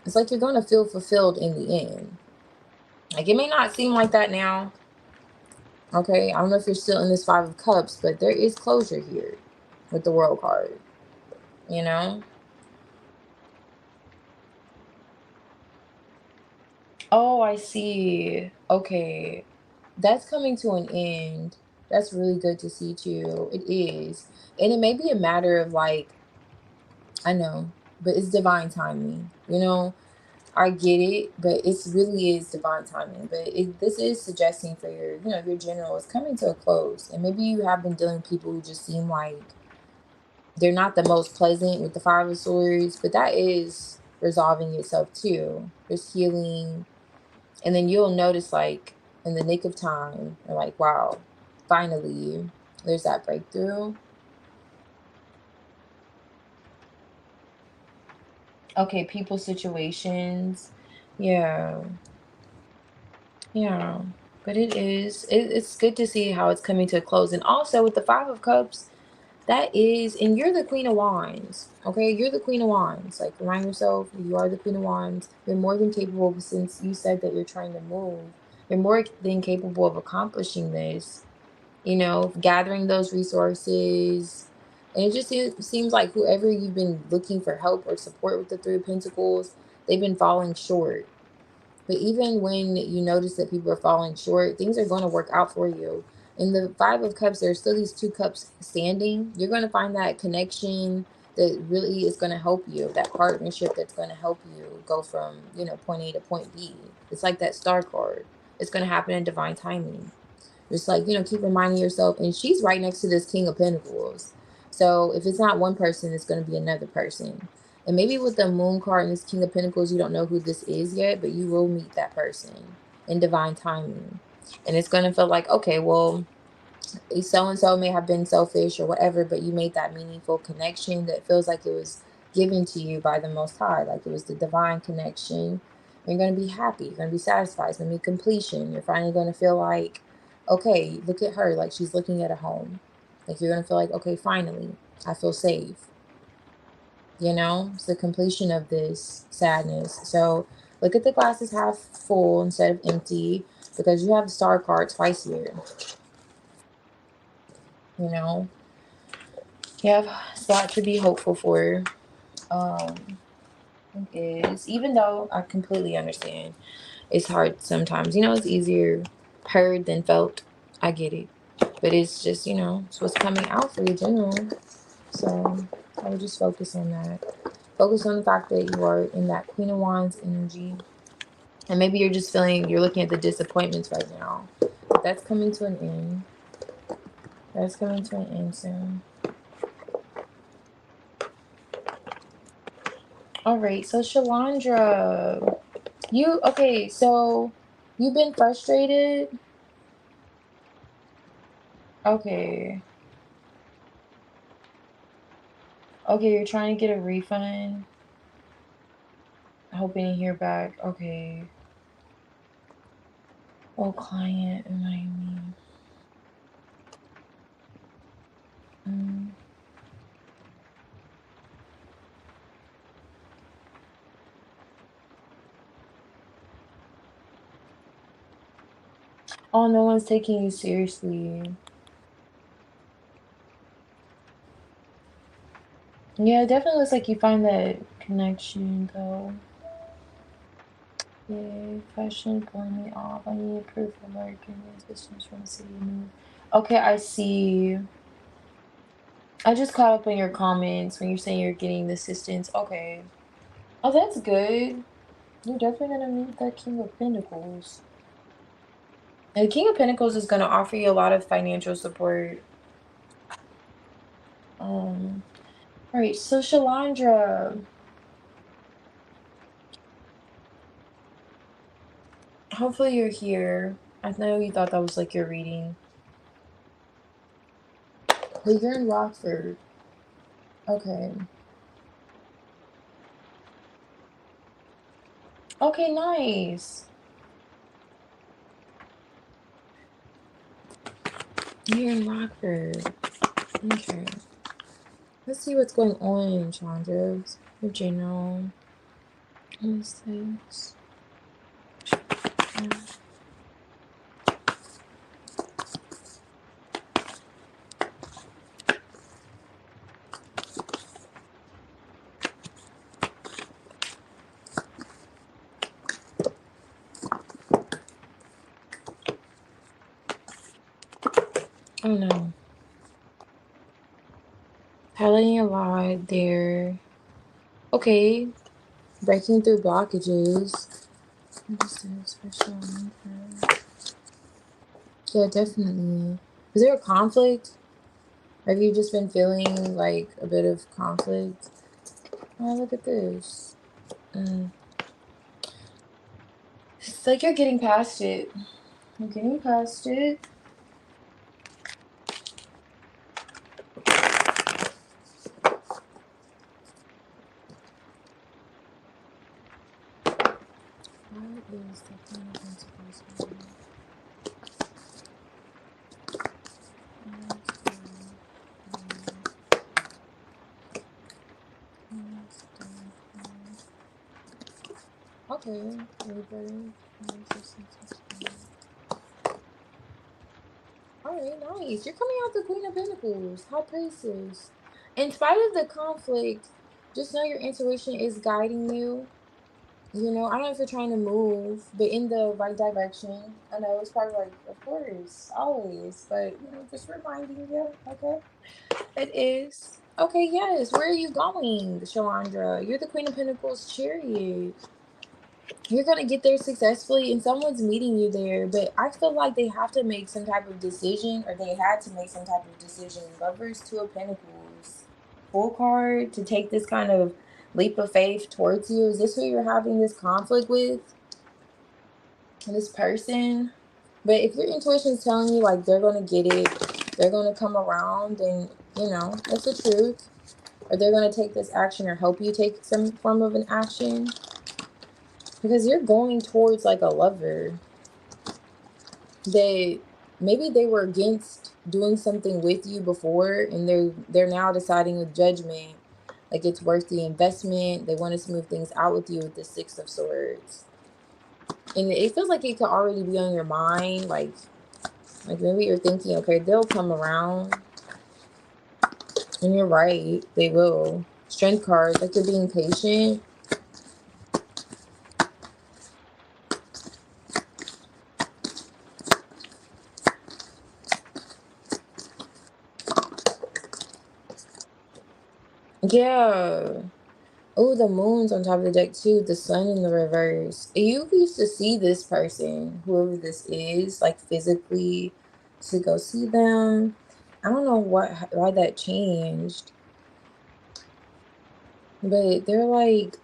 A: it's like you're gonna feel fulfilled in the end. Like it may not seem like that now. Okay, I don't know if you're still in this Five of Cups, but there is closure here with the World card, you know? Oh, I see. Okay. That's coming to an end. That's really good to see too. It is. And it may be a matter of like, I know, but it's divine timing. You know, I get it, but it's really is divine timing. But this is suggesting for your general is coming to a close. And maybe you have been dealing with people who just seem like they're not the most pleasant with the Five of Swords, but that is resolving itself too. There's healing. And then you'll notice, like, in the nick of time, you're like, wow, finally, there's that breakthrough. Okay, people, situations. Yeah. Yeah. But it's good to see how it's coming to a close. And also with the Five of Cups, that is, and you're the Queen of Wands, okay? You're the Queen of Wands. Like, remind yourself, you are the Queen of Wands. You're more than capable, since you said that you're trying to move. You're more than capable of accomplishing this, gathering those resources. And it just seems like whoever you've been looking for help or support with the Three of Pentacles, they've been falling short. But even when you notice that people are falling short, things are going to work out for you. In the Five of Cups, there's still these two cups standing. You're going to find that connection that really is going to help you, that partnership that's going to help you go from, point A to point B. It's like that star card. It's going to happen in divine timing. Just like, keep reminding yourself. And she's right next to this King of Pentacles. So if it's not one person, it's going to be another person. And maybe with the Moon card and this King of Pentacles, you don't know who this is yet, but you will meet that person in divine timing. And it's going to feel like, okay, well, so-and-so may have been selfish or whatever, but you made that meaningful connection that feels like it was given to you by the Most High. Like it was the divine connection. You're going to be happy. You're going to be satisfied. It's going to be completion. You're finally going to feel like, okay, look at her. Like she's looking at a home. Like you're going to feel like, okay, finally, I feel safe. It's the completion of this sadness. So look at the glass as half full instead of empty, because you have the star card twice here. You have a lot to be hopeful for. Um, is, even though I completely understand, it's hard sometimes. It's easier heard than felt. I get it. But it's just, it's what's coming out for you, general. So I would just focus on that. Focus on the fact that you are in that Queen of Wands energy. And maybe you're just feeling, you're looking at the disappointments right now. But that's coming to an end. That's coming to an end soon. All right, so Shalandra, okay, so you've been frustrated? Okay. Okay, you're trying to get a refund? Hoping to hear back. Okay. Oh, client, remind me. Mm. Oh, no one's taking you seriously. Yeah, it definitely looks like you find that connection, though. Okay, fashion blowing me off. I need proof of work and assistance from the city move. Okay, I see. I just caught up on your comments when you're saying you're getting the assistance. Okay. Oh, that's good. You're definitely gonna meet that King of Pentacles. And the King of Pentacles is gonna offer you a lot of financial support. All right, so Shalandra, hopefully you're here. I know you thought that was like your reading. But you're in Rockford. Okay. Okay, nice. You're in Rockford. Okay. Let's see what's going on, Chandra. Your general. What's this? Oh no. Highlighting a lot there. Okay. Breaking through blockages. What is this? Special offer. Yeah, definitely. Is there a conflict? Have you just been feeling like a bit of conflict? Oh, look at this. It's like you're getting past it. You're getting past it. What is the Queen of Pentacles here? Okay, alright, nice. You're coming out the Queen of Pentacles. High Priestess. In spite of the conflict, just know your intuition is guiding you. You know, I don't know if you're trying to move, but in the right direction. I know it's probably like, of course, always, but you know, just reminding you, okay? It is. Okay, yes. Where are you going, Shalandra? You're the Queen of Pentacles chariot. You're gonna get there successfully and someone's meeting you there, but I feel like they have to make some type of decision, or they had to make some type of decision. Lovers, Two of Pentacles, full card, to take this kind of leap of faith towards you. Is this who you're having this conflict with? This person? But if your intuition is telling you like they're gonna get it, they're gonna come around, and you know that's the truth, or they're gonna take this action or help you take some form of an action, because you're going towards like a lover that maybe they were against doing something with you before, and they're now deciding with judgment like it's worth the investment. They want to smooth things out with you with the Six of Swords, and it feels like it could already be on your mind, like maybe you're thinking, okay, they'll come around, and you're right, they will. Strength cards, like you're being patient. Yeah. Oh, the moon's on top of the deck too. The sun in the reverse. You used to see this person, whoever this is, like physically, to go see them. I don't know why that changed, but they're like,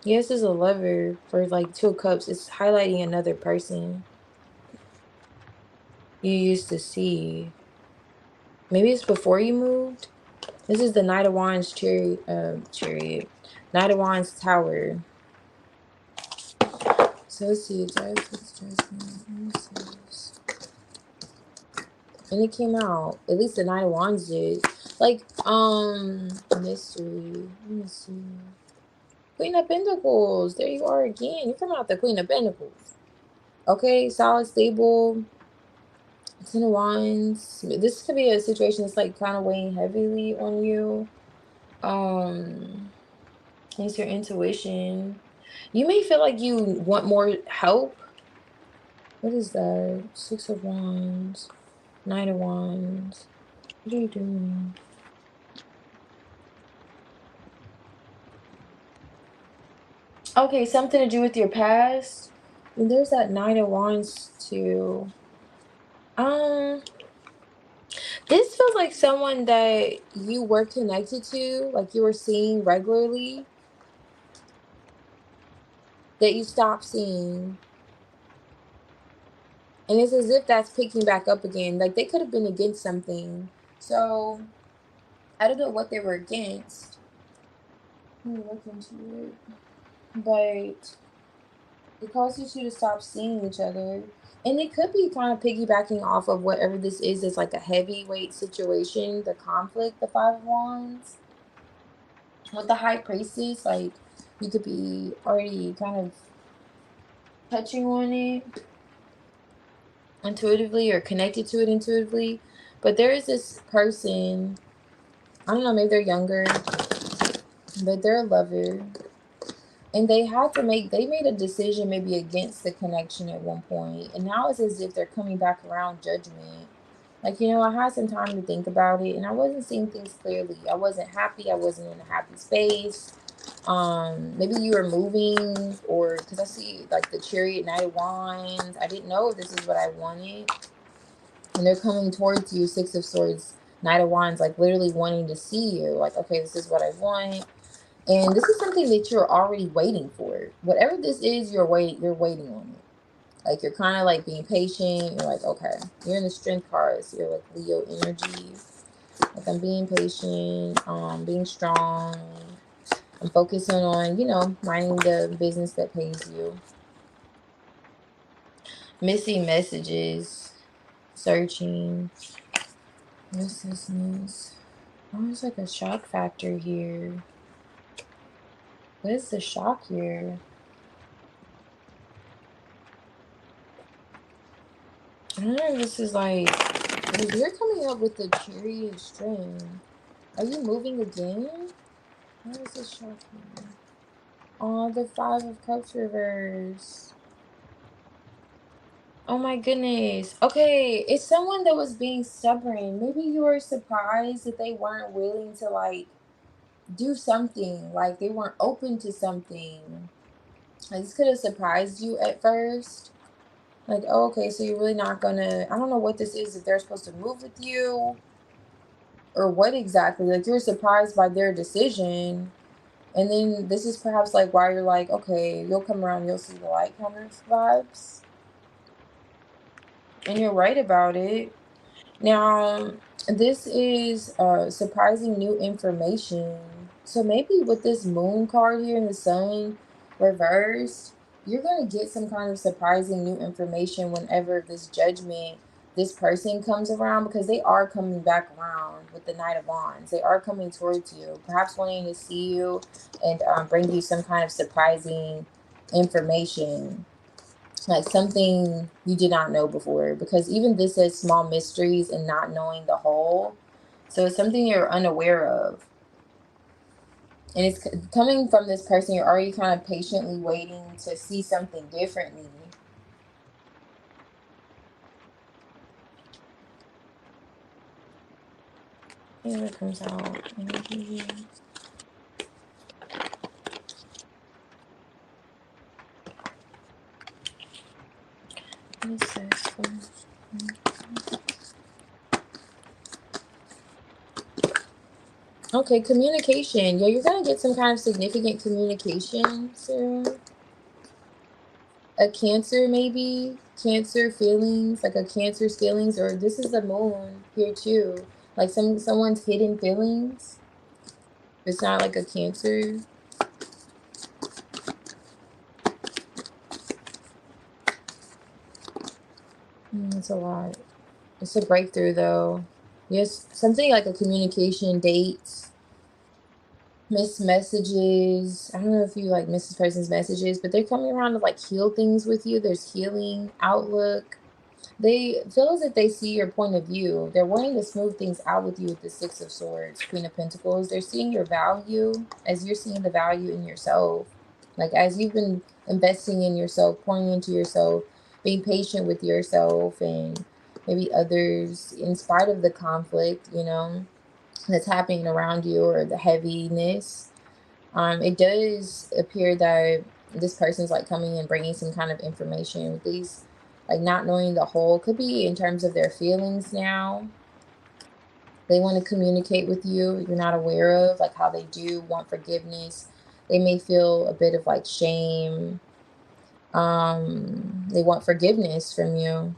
A: yes, this is a lover for like Two of Cups. It's highlighting another person you used to see. Maybe it's before you moved. This is the Knight of Wands chariot. Knight of Wands tower. So let's see, and it came out. At least the Knight of Wands did. Like, mystery. Let me see. Queen of Pentacles. There you are again. You're coming out the Queen of Pentacles. Okay, solid, stable. Ten of Wands. This could be a situation that's like kind of weighing heavily on you. It's your intuition. You may feel like you want more help. What is that? Six of Wands, Knight of Wands. What are you doing? Okay, something to do with your past. And there's that Knight of Wands too. This feels like someone that you were connected to, like you were seeing regularly, that you stopped seeing. And it's as if that's picking back up again. Like they could have been against something. So I don't know what they were against. Let me look into it. But it causes you to stop seeing each other. And it could be kind of piggybacking off of whatever this is. It's like a heavyweight situation, the conflict, the Five of Wands. With the High Priestess, like you could be already kind of touching on it intuitively or connected to it intuitively. But there is this person, I don't know, maybe they're younger, but they're a lover. And they made a decision maybe against the connection at one point. And now it's as if they're coming back around judgment. Like, I had some time to think about it and I wasn't seeing things clearly. I wasn't happy. I wasn't in a happy space. Maybe you were moving, or because I see like the Chariot, Knight of Wands. I didn't know if this is what I wanted. And they're coming towards you, Six of Swords, Knight of Wands, like literally wanting to see you. Like, okay, this is what I want. And this is something that you're already waiting for. Whatever this is, you're waiting on it. Like you're kind of like being patient. You're like, okay, you're in the Strength card. So you're like Leo energy. Like I'm being patient, being strong. I'm focusing on, minding the business that pays you. Missing messages. Searching. Restlessness. Oh, there's like a shock factor here. What is the shock here? I don't know if this is like, if you're coming up with the Chariot string, are you moving again? What is this shock here? Oh, the Five of Cups reverse. Oh my goodness. Okay, it's someone that was being stubborn. Maybe you were surprised that they weren't willing to like do something, like they weren't open to something. Like this could have surprised you at first. Like, oh, okay, so you're really not gonna, I don't know what this is, if they're supposed to move with you or what exactly. Like you're surprised by their decision. And then this is perhaps like why you're like, okay, you'll come around, you'll see the light kind of vibes. And you're right about it. Now, this is surprising new information. So maybe with this moon card here and the sun reversed, you're going to get some kind of surprising new information whenever this judgment, this person comes around, because they are coming back around with the Knight of Wands. They are coming towards you, perhaps wanting to see you and bring you some kind of surprising information. Like something you did not know before, because even this says small mysteries and not knowing the whole. So it's something you're unaware of. And it's coming from this person you're already kind of patiently waiting to see something differently. Here it comes out. Energy. What is this? Okay, communication. Yeah, you're going to get some kind of significant communication soon. A Cancer, maybe. Cancer feelings, like a Cancer's feelings, or this is the moon here too. Like someone's hidden feelings. It's not like a Cancer. It's a lot. It's a breakthrough though. Yes, something like a communication, dates, missed messages. I don't know if you like miss this person's messages, but they're coming around to like heal things with you. There's healing outlook. They feel as if they see your point of view. They're wanting to smooth things out with you with the Six of Swords, Queen of Pentacles. They're seeing your value as you're seeing the value in yourself. Like as you've been investing in yourself, pouring into yourself, being patient with yourself and maybe others, in spite of the conflict, you know, that's happening around you or the heaviness. It does appear that this person's like coming and bringing some kind of information with these, like not knowing the whole, could be in terms of their feelings now. They want to communicate with you, you're not aware of, like how they do want forgiveness. They may feel a bit of like shame. They want forgiveness from you.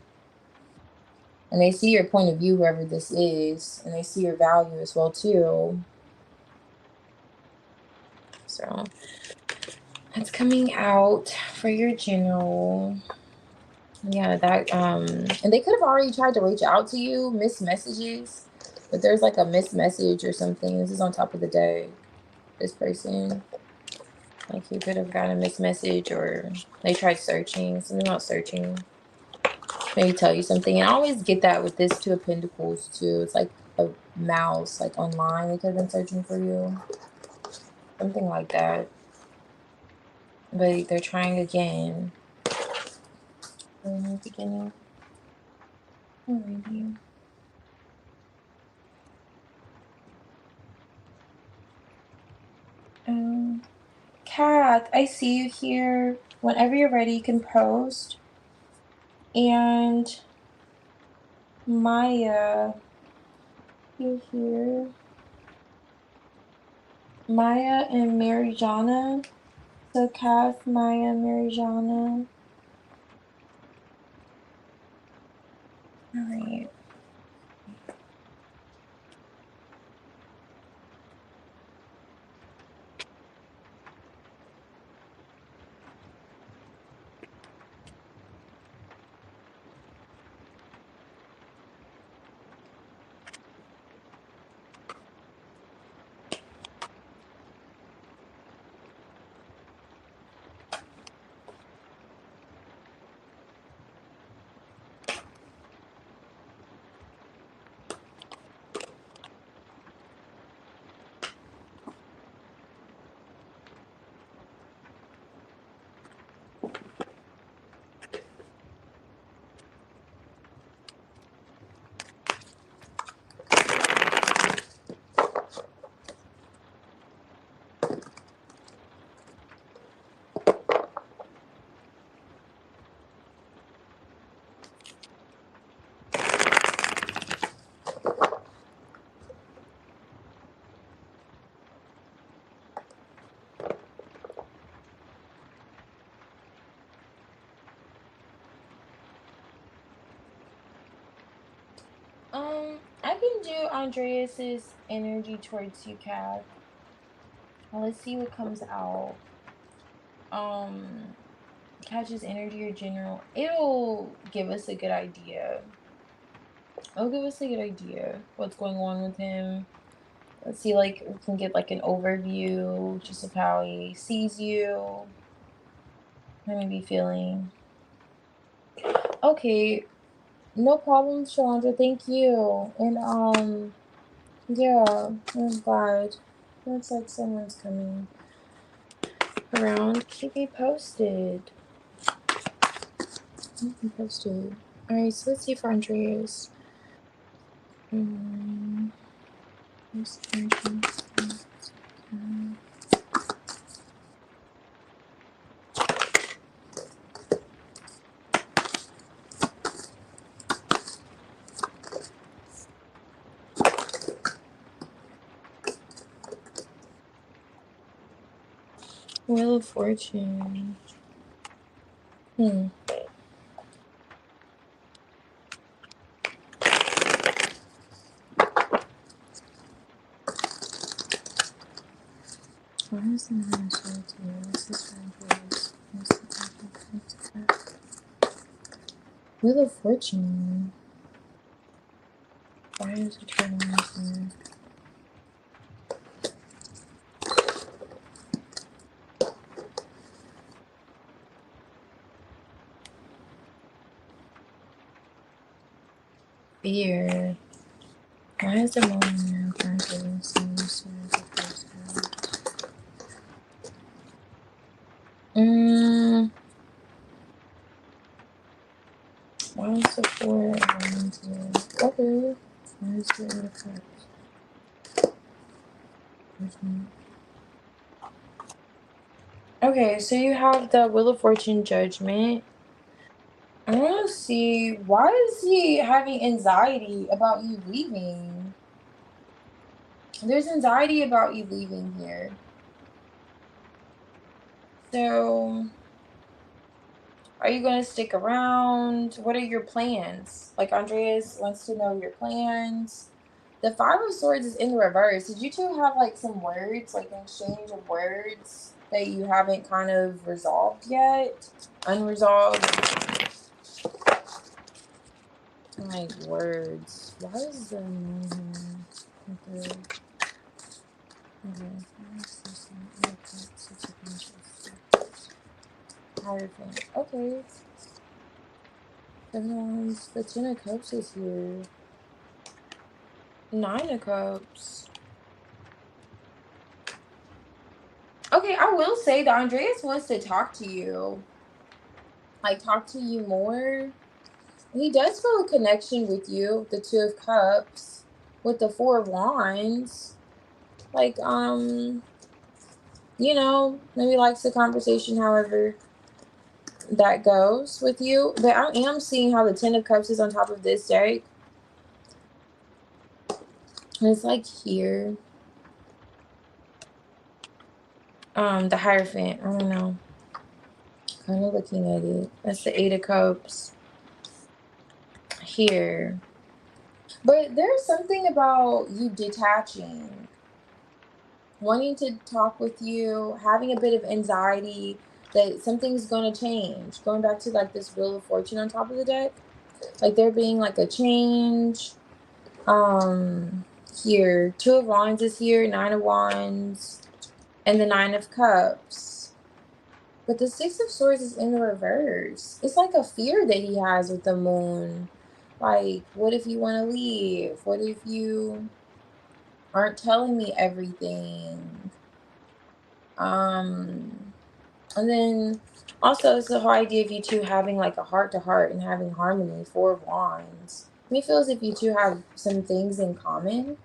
A: And they see your point of view, whoever this is, and they see your value as well too. So that's coming out for your general. Yeah, that and they could have already tried to reach out to you, missed messages, but there's like a missed message or something. This is on top of the deck. This person, like you could have gotten a missed message, or they tried searching, something about searching. Maybe tell you something. And I always get that with this Two of Pentacles too. It's like a mouse, like online. They could have been searching for you, something like that. But they're trying again. In the beginning. Alrighty. Kath, I see you here. Whenever you're ready, you can post. And Maya, you here? Maya and Marijana. So Kath, Maya, Marijana. All right. I can do Andreas's energy towards you, Kath. Well, let's see what comes out. Catches energy or general. It'll give us a good idea. It'll give us a good idea what's going on with him. Let's see, like we can get like an overview just of how he sees you. How he be feeling. Okay, no problem, Shalandra. Thank you. And yeah, I'm glad. Looks like someone's coming around. Keep me posted. Keep me posted. Alright, so let's see for Andreas. Wheel of Fortune. Why is the man so dear? What's this Andreas? Wheel of Fortune. Why is it turning here? Fear. Why is the moment now currently seem so Mm, why is the 4 of Wands here? Okay. Why is the 8 of Cups? Okay, so you have the Wheel of Fortune Judgment. I want to see, why is he having anxiety about you leaving? There's anxiety about you leaving here. So, are you going to stick around? What are your plans? Like, Andreas wants to know your plans. The 5 of Swords is in the reverse. Did you two have, like, some words, like, an exchange of words that you haven't kind of resolved yet? Unresolved? Like, words. Why is the moon here? Okay. Hierophant. Okay. 7 of Wands. The 10 of Cups is here. 9 of Cups. Okay, I will say that Andreas wants to talk to you. Like, talk to you more. He does feel a connection with you. The 2 of Cups. With the 4 of Wands. Like, you know, maybe likes the conversation, however that goes with you. But I am seeing how the 10 of Cups is on top of this deck. And it's like here. The Hierophant. I don't know. Kind of looking at it. That's the 8 of Cups. Here. But there's something about you detaching. Wanting to talk with you. Having a bit of anxiety that something's going to change. Going back to like this Wheel of Fortune on top of the deck. Like there being like a change. Here. 2 of Wands is here. 9 of Wands. And the 9 of Cups. But the 6 of Swords is in the reverse. It's like a fear that he has with the moon. Like, what if you want to leave? What if you aren't telling me everything? And then also it's the whole idea of you two having like a heart to heart and having harmony. 4 of Wands. To me, it feels if you two have some things in common.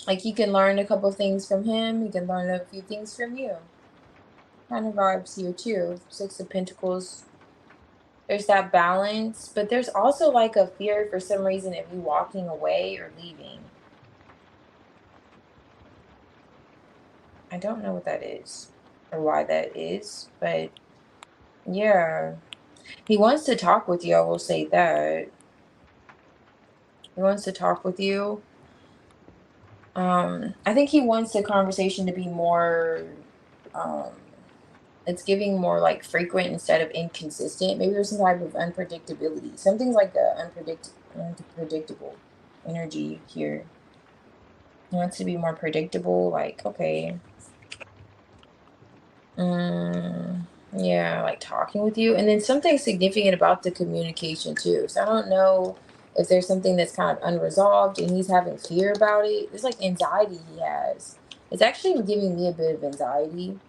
A: Like you can learn a couple things from him. He can learn a few things from you. Kind of vibes here too. 6 of Pentacles. There's that balance, but there's also like a fear for some reason of you walking away or leaving. I don't know what that is or why that is, but yeah. He wants to talk with you, I will say that. He wants to talk with you. I think he wants the conversation to be more, it's giving more like frequent instead of inconsistent. Maybe there's some type of unpredictability. Something's like a unpredictable energy here. He wants to be more predictable. Like, okay, yeah, like talking with you, and then something significant about the communication too. So I don't know if there's something that's kind of unresolved and he's having fear about it. It's like anxiety he has. It's actually giving me a bit of anxiety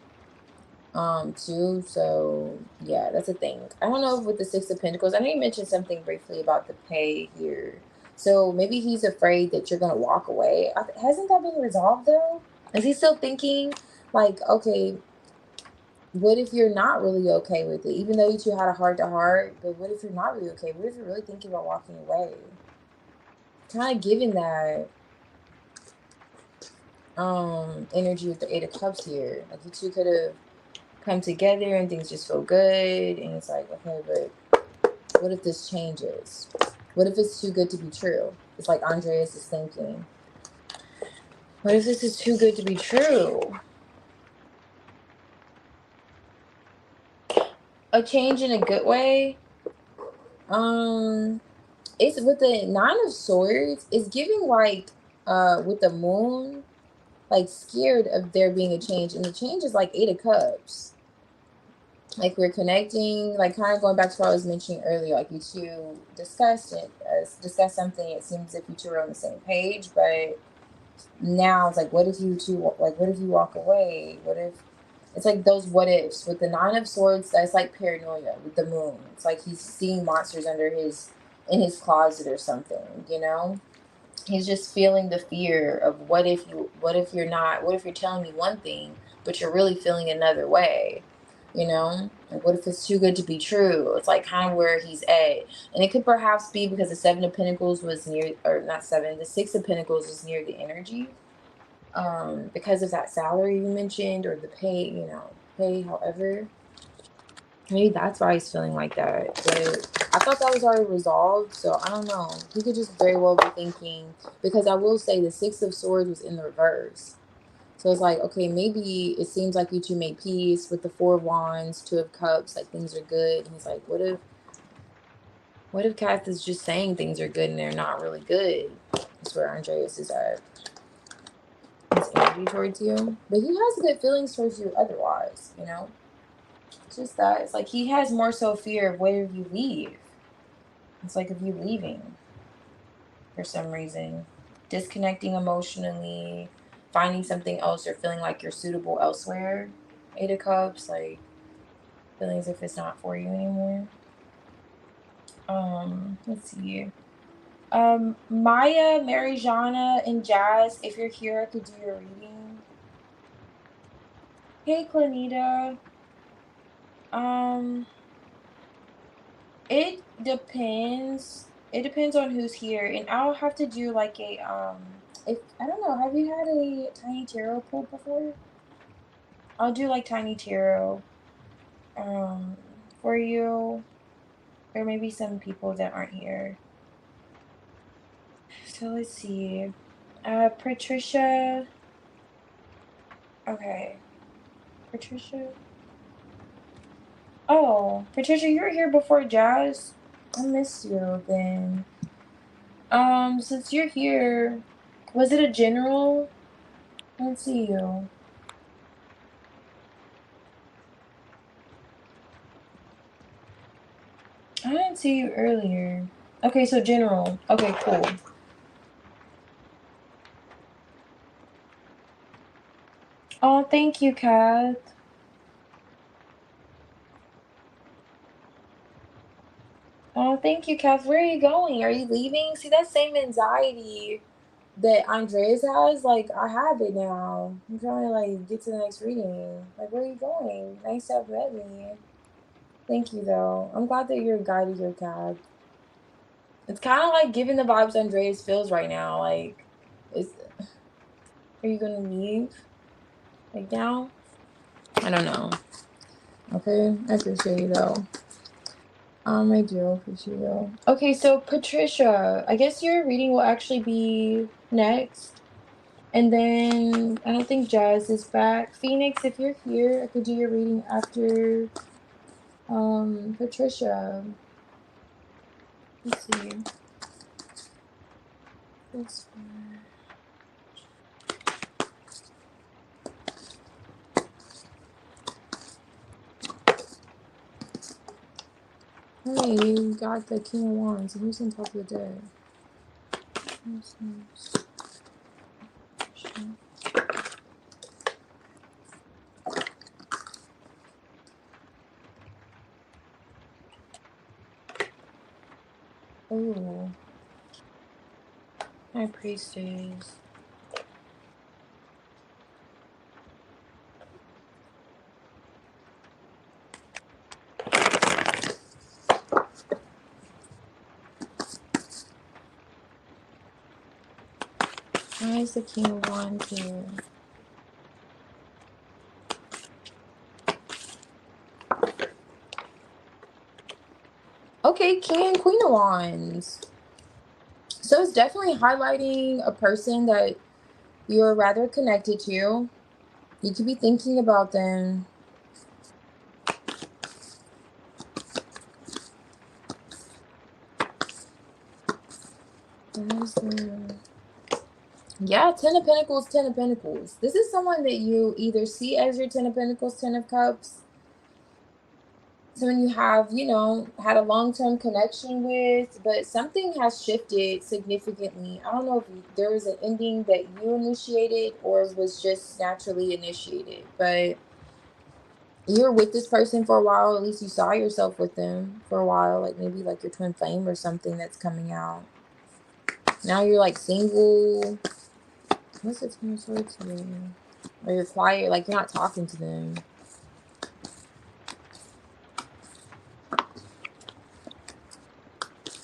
A: too. So yeah, that's a thing. I don't know if with the 6 of Pentacles, I know you mentioned something briefly about the pay here. So maybe he's afraid that you're gonna walk away. Hasn't that been resolved though? Is he still thinking like, okay, what if you're not really okay with it? Even though you two had a heart to heart, but what if you're not really okay? What if you're really thinking about walking away? Kind of giving that energy with the 8 of Cups here. Like you two could have come together and things just feel good, and it's like, okay, but what if this changes? What if it's too good to be true? It's like Andreas is thinking. What if this is too good to be true? A change in a good way. It's with the 9 of Swords. It's giving like with the moon, like scared of there being a change, and the change is like 8 of Cups. Like we're connecting, like kind of going back to what I was mentioning earlier. Like you two discussed it, discussed something. It seems as if you two are on the same page, but now it's like, what if you two, like, what if you walk away? What if It's like those what ifs. With the Nine of Swords, that's like paranoia with the moon. It's like he's seeing monsters in his closet or something, you know? He's just feeling the fear of what if you're telling me one thing, but you're really feeling another way, you know? Like, what if it's too good to be true? It's like kind of where he's at. And it could perhaps be because the Seven of Pentacles was near, or not seven, the Six of Pentacles was near the energy. Because of that salary you mentioned, or the pay, pay, however. Maybe that's why he's feeling like that. But I thought that was already resolved, so I don't know. He could just very well be thinking, because I will say the Six of Swords was in the reverse. So it's like, okay, maybe it seems like you two made peace with the Four of Wands, Two of Cups, like things are good. And he's like, what if Kath is just saying things are good and they're not really good? That's where Andreas is at. His energy towards you. But he has good feelings towards you otherwise, you know? It's just that. It's like he has more so fear of what if you leave. It's like of you leaving for some reason. Disconnecting emotionally, finding something else, or feeling like you're suitable elsewhere. Eight of Cups, like feeling as if it's not for you anymore. Let's see. Maya, Marijana, and Jazz, if you're here, I could do your reading. Hey, Clanita. It depends. It depends on who's here, and I'll have to do like a if I don't know, have you had a tiny tarot pull before? I'll do like tiny tarot for you, or maybe some people that aren't here. So let's see. Patricia. Okay. Patricia. Oh, Patricia, you were here before Jazz. I missed you then. Since you're here, was it a general? I don't see you. I didn't see you earlier. Okay, so general. Okay, cool. Oh, thank you, Kath. Oh, thank you, Kath. Where are you going? Are you leaving? See, that same anxiety that Andreas has, like, I have it now. I'm trying to, like, get to the next reading. Like, where are you going? Nice to have met me. Thank you, though. I'm glad that you're guided here, Kath. It's kind of like giving the vibes Andreas feels right now. Like, are you gonna leave? Like, now? I don't know. Okay, I appreciate you, though. I do appreciate you. Okay, so Patricia, I guess your reading will actually be next. And then I don't think Jazz is back. Phoenix, if you're here, I could do your reading after Patricia. Let's see. This one. Hey, you got the King of Wands. Who's on top of the deck? Oh, High Priestess. Why is the King of Wands here? Okay, King and Queen of Wands. So it's definitely highlighting a person that you're rather connected to. You could be thinking about them. Yeah, Ten of Pentacles, Ten of Pentacles. This is someone that you either see as your Ten of Pentacles, Ten of Cups. Someone you have, had a long-term connection with, but something has shifted significantly. I don't know if there was an ending that you initiated or was just naturally initiated, but You were with this person for a while. At least you saw yourself with them for a while. Like maybe like your twin flame or something that's coming out. Now you're like single. What's the Ten of Swords here? Or you're quiet, like you're not talking to them.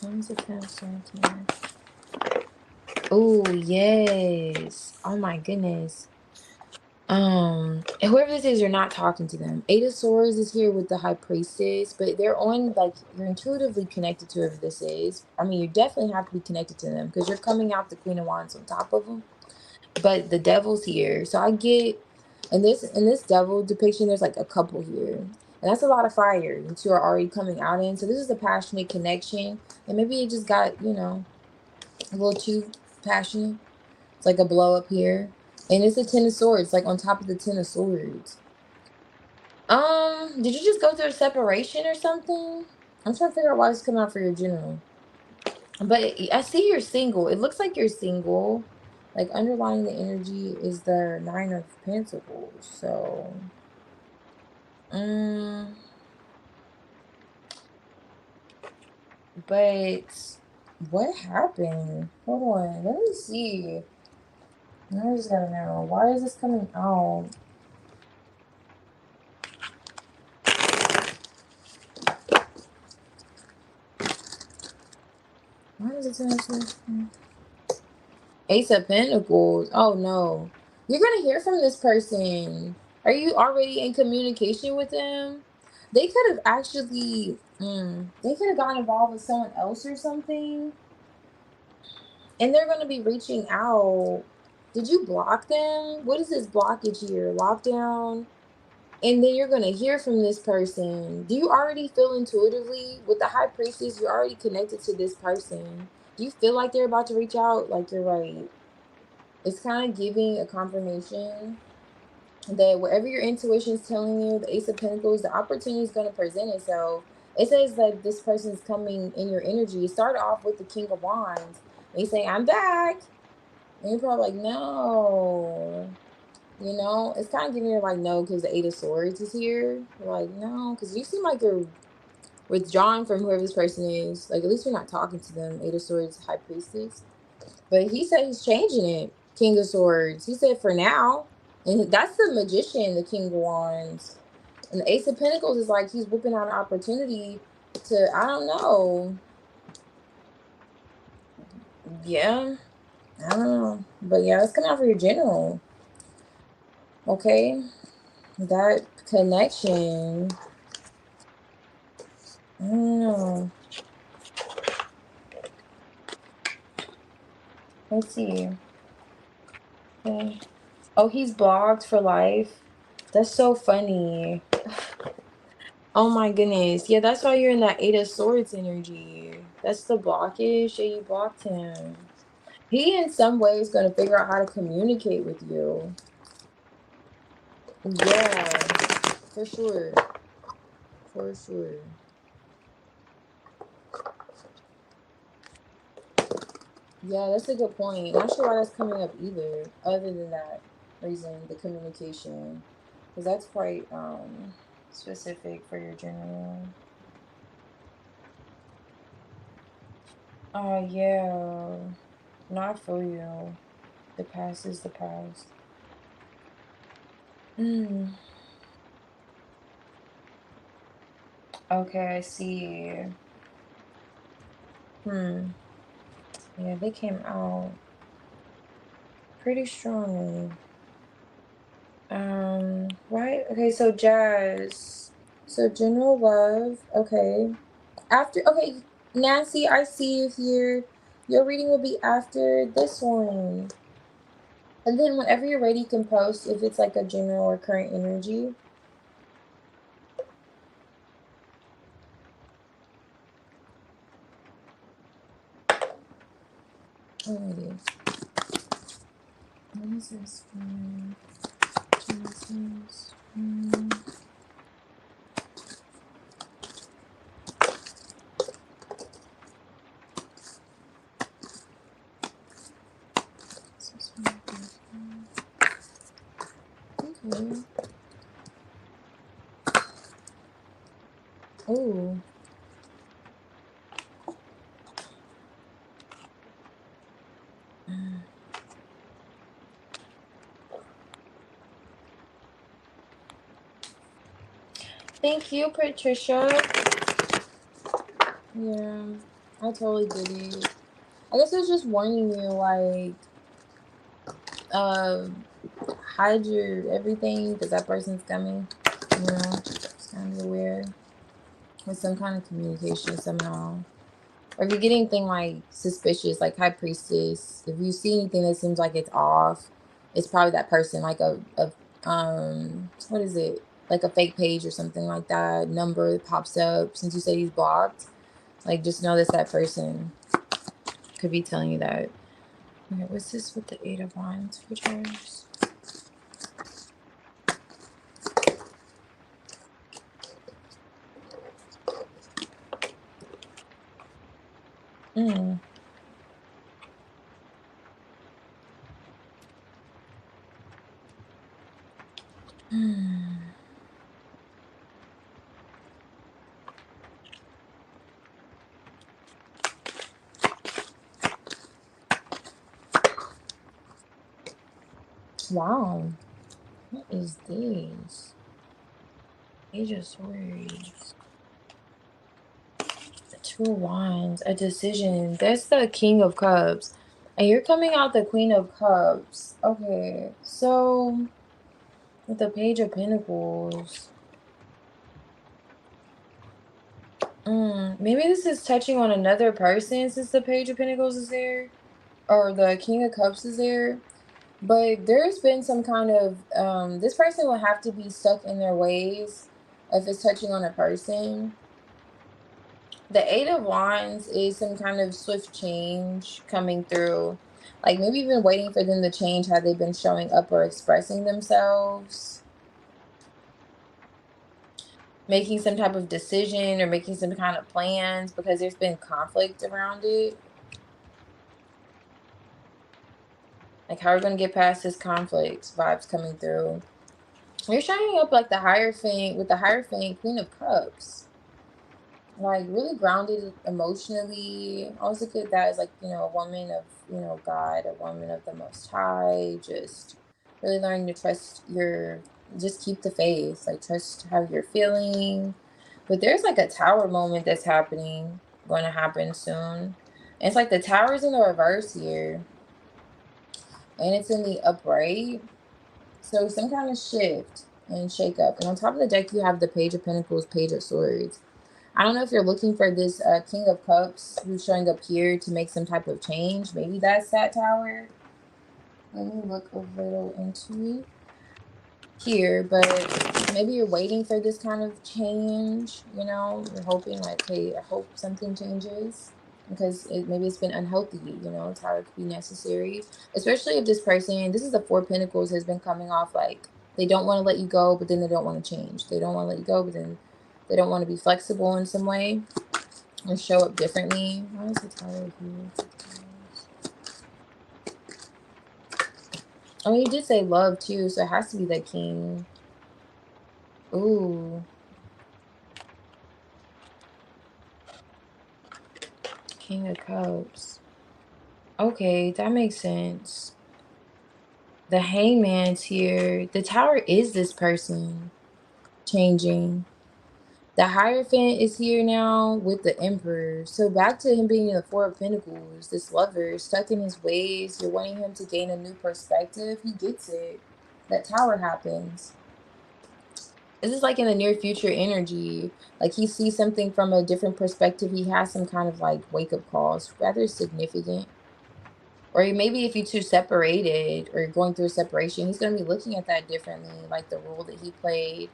A: When's the Ten of Swords here? Oh, yes. Oh my goodness. Whoever this is, you're not talking to them. Eight of Swords is here with the High Priestess, but they're on, like, you're intuitively connected to whoever this is. I mean, you definitely have to be connected to them because you're coming out the Queen of Wands on top of them. But the Devil's here. So I get, in this Devil depiction, there's like a couple here. And that's a lot of fire that you are already coming out in. So this is a passionate connection. And maybe it just got, you know, a little too passionate. It's like a blow up here. And it's a Ten of Swords, like on top of the Ten of Swords. Did you just go through a separation or something? I'm trying to figure out why this coming out for your general. But I see you're single. It looks like you're single. Like underlying the energy is the Nine of Pentacles. So, but what happened? Hold on. Let me see. I just gotta know. Why is this coming out? Why is it so much? Ace of Pentacles. Oh no. You're gonna hear from this person. Are you already in communication with them? They could have actually they could have gotten involved with someone else or something. And they're gonna be reaching out. Did you block them? What is this blockage here? Lockdown? And then you're gonna hear from this person. Do you already feel intuitively with the High Priestess? You're already connected to this person. Do you feel like they're about to reach out? Like you're right. It's kind of giving a confirmation that whatever your intuition is telling you, the Ace of Pentacles, the opportunity is going to present itself. It says that this person is coming in your energy. It started off with the King of Wands. And he's saying, I'm back. And you're probably like, no. You know, it's kind of giving you like, no, because the Eight of Swords is here. You're like, no, because you seem like you're withdrawing from whoever this person is. Like, at least you're not talking to them. Eight of Swords, High Priestess. But he said he's changing it. King of Swords. He said for now. And that's the Magician, the King of Wands. And the Ace of Pentacles is like he's whipping out an opportunity to, I don't know. Yeah. I don't know. But yeah, let's come out for your general. Okay. That connection. I don't know. Let's see. Okay. Oh, he's blocked for life. That's so funny. Oh my goodness. Yeah, that's why you're in that Eight of Swords energy. That's the blockage. Yeah, you blocked him. He in some way is going to figure out how to communicate with you. Yeah, for sure. For sure. Yeah, that's a good point. Not sure why that's coming up either, other than that reason, the communication. Because that's quite specific for your general. Oh, yeah. Not for you. The past is the past. Okay, I see. Yeah, they came out pretty strongly. Right? Okay, so Jazz. So general love. Okay. Okay, Nancy, I see you here. Your reading will be after this one. And then whenever you're ready, you can post if it's like a general or current energy. Alrighty. What is this one? Jesus. Okay. Thank you, Patricia. Yeah, I totally get it. I guess it's just warning you, like, hide your everything because that person's coming. You know, just kind of aware with some kind of communication somehow. Or if you get anything like suspicious, like High Priestess, if you see anything that seems like it's off, it's probably that person, like a what is it? Like a fake page or something like that, number that pops up since you say he's blocked. Like just know that person could be telling you that. Okay, what's this with the Eight of Wands returns? Mm. Wow. What is this? Page of Swords. The Two of Wands. A decision. That's the King of Cups. And you're coming out the Queen of Cups. Okay. So, with the Page of Pentacles. Maybe this is touching on another person since the Page of Pentacles is there. Or the King of Cups is there. But there's been some kind of this person will have to be stuck in their ways if it's touching on a person. The Eight of Wands is some kind of swift change coming through. Like maybe even waiting for them to change how they've been showing up or expressing themselves. Making some type of decision or making some kind of plans because there's been conflict around it. Like how are we going to get past this conflict vibes coming through. You're showing up like the Hierophant with the Hierophant Queen of Cups. Like really grounded emotionally. I also look at that as like, you know, a woman of, you know, God, a woman of the Most High, just really learning to trust your, just keep the faith, like trust how you're feeling. But there's like a tower moment that's happening, going to happen soon. And it's like the tower's in the reverse here and it's in the upright. So some kind of shift and shake up. And on top of the deck, you have the Page of Pentacles, Page of Swords. I don't know if you're looking for this King of Cups who's showing up here to make some type of change. Maybe that's that tower. Let me look a little into it here. But maybe you're waiting for this kind of change. You know, you're hoping like, hey, I hope something changes. Because maybe it's been unhealthy, you know, tower could be necessary. Especially if this person, this is the Four of Pentacles, has been coming off like they don't want to let you go, but then they don't want to change. They don't want to let you go, but then they don't want to be flexible in some way or show up differently. Why is the tower here? Oh, you did say love too, so it has to be the king. Ooh. King of Cups. Okay, that makes sense. The hangman's here. The tower is this person changing. The Hierophant is here now with the Emperor. So back to him being in the Four of Pentacles, this lover stuck in his ways. You're wanting him to gain a new perspective. He gets it. That tower happens. This is like in the near future energy. Like he sees something from a different perspective. He has some kind of like wake up calls, rather significant. Or maybe if you two separated or going through a separation, he's going to be looking at that differently. Like the role that he played,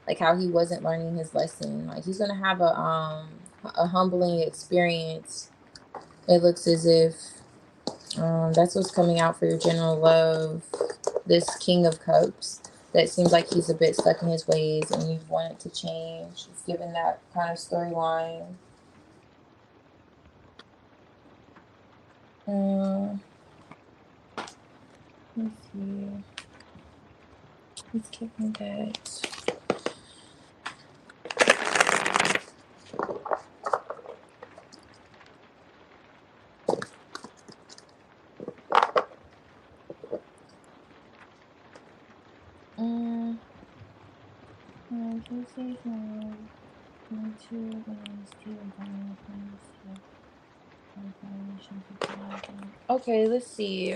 A: like how he wasn't learning his lesson. Like he's going to have a humbling experience. It looks as if that's what's coming out for your general love. This King of Cups that seems like he's a bit stuck in his ways and you want it to change. It's given that kind of storyline. Let's see. Let's give me that. Okay, let's see.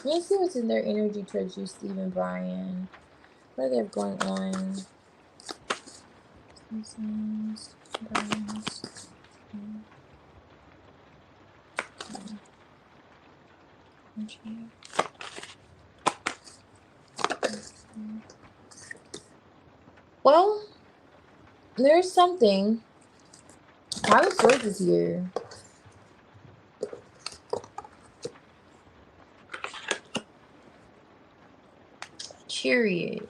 A: Let's see what's in their energy towards you, Steve and Brian. What they have going on? Well, there's something. Five of Swords is here. Chariot.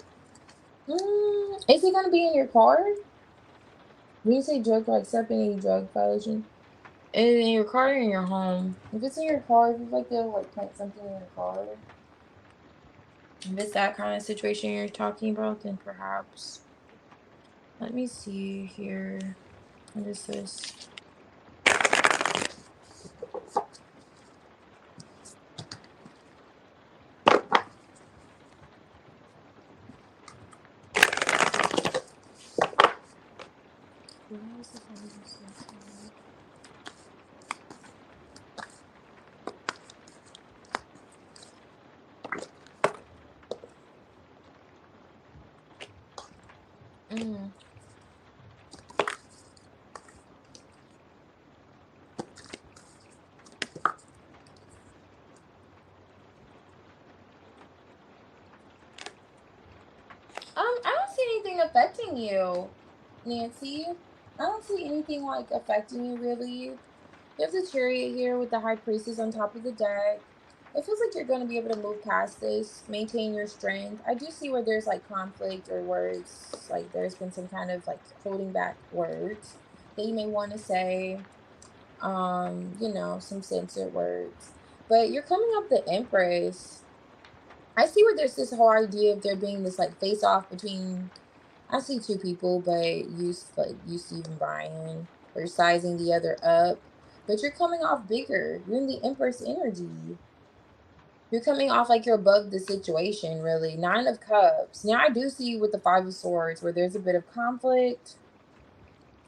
A: Is he gonna be in your car? When you say drug, like stepping any drug violation, in your car or in your home? If it's in your car, if you like they'll like plant something in your car. If it's that kind of situation you're talking about, then perhaps. Let me see here. What is this? I don't see anything affecting you, Nancy. I don't see anything like affecting you really. You have the Chariot here with the High Priestess on top of the deck. It feels like you're going to be able to move past this, maintain your strength. I do see where there's like conflict or words, like there's been some kind of like holding back words that you may want to say, you know, some censored words. But you're coming up the Empress. I see where there's this whole idea of there being this like face off between, I see two people, but you Steve and Brian, or you're sizing the other up. But you're coming off bigger. You're in the Empress energy. You're coming off like you're above the situation, really. Nine of Cups. Now I do see with the Five of Swords where there's a bit of conflict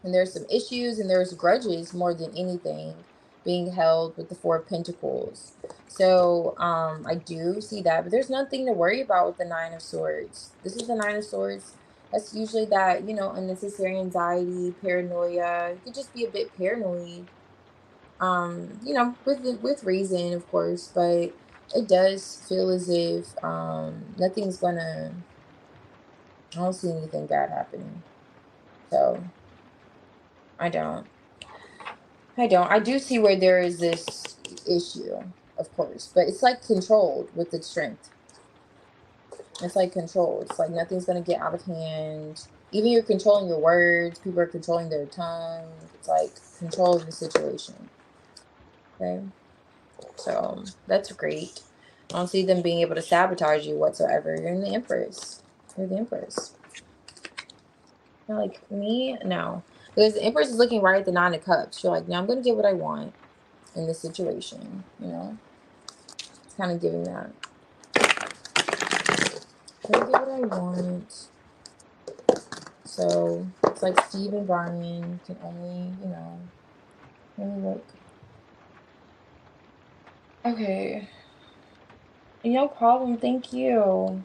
A: and there's some issues and there's grudges more than anything being held with the Four of Pentacles. So I do see that, but there's nothing to worry about with the Nine of Swords. This is the Nine of Swords. That's usually that, you know, unnecessary anxiety, paranoia. You could just be a bit paranoid, you know, with reason, of course, but it does feel as if nothing's gonna, I don't see anything bad happening. So I don't. I do see where there is this issue, of course, but it's like controlled with the strength. It's like controlled. It's like nothing's going to get out of hand. Even you're controlling your words. People are controlling their tongue. It's like control of the situation. Okay. So that's great. I don't see them being able to sabotage you whatsoever. You're in the Empress. You're the Empress. You're like, me? No. Because the Empress is looking right at the Nine of Cups. You're like, now I'm going to get what I want in this situation, you know? It's kind of giving that. Let me get what I want. So it's like Steve and Brian can only, you know, let me look. Okay. No problem. Thank you.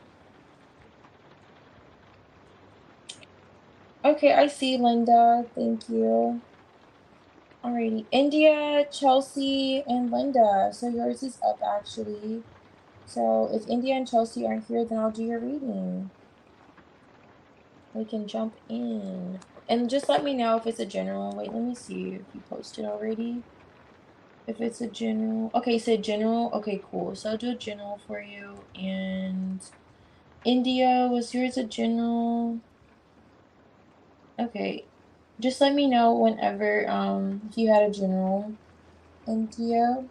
A: Okay, I see, Linda. Thank you. Alrighty. India, Chelsea, and Linda. So yours is up, actually. So if India and Chelsea aren't here, then I'll do your reading. We can jump in. And just let me know if it's a general. Wait, let me see if you posted already. If it's a general. Okay, so general. Okay, cool. So I'll do a general for you. And India, was yours a general? Okay. Just let me know whenever if you had a general. India.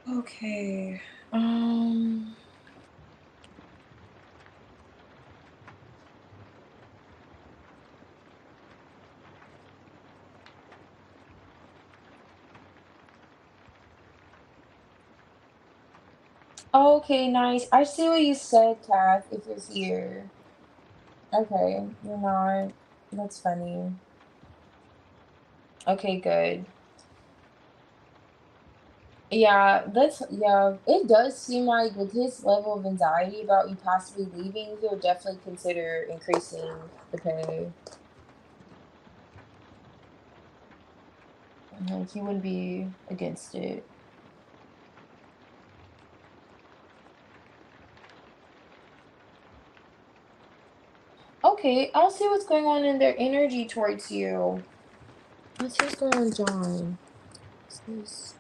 A: Okay. Okay, nice. I see what you said, Kath, if you're here. Okay, you're not. That's funny. Okay, good. Yeah, yeah, it does seem like with his level of anxiety about you possibly leaving, he'll definitely consider increasing the pay. Like, he wouldn't be against it. Okay, I'll see what's going on in their energy towards you. Let's see what's going on with John. What's this?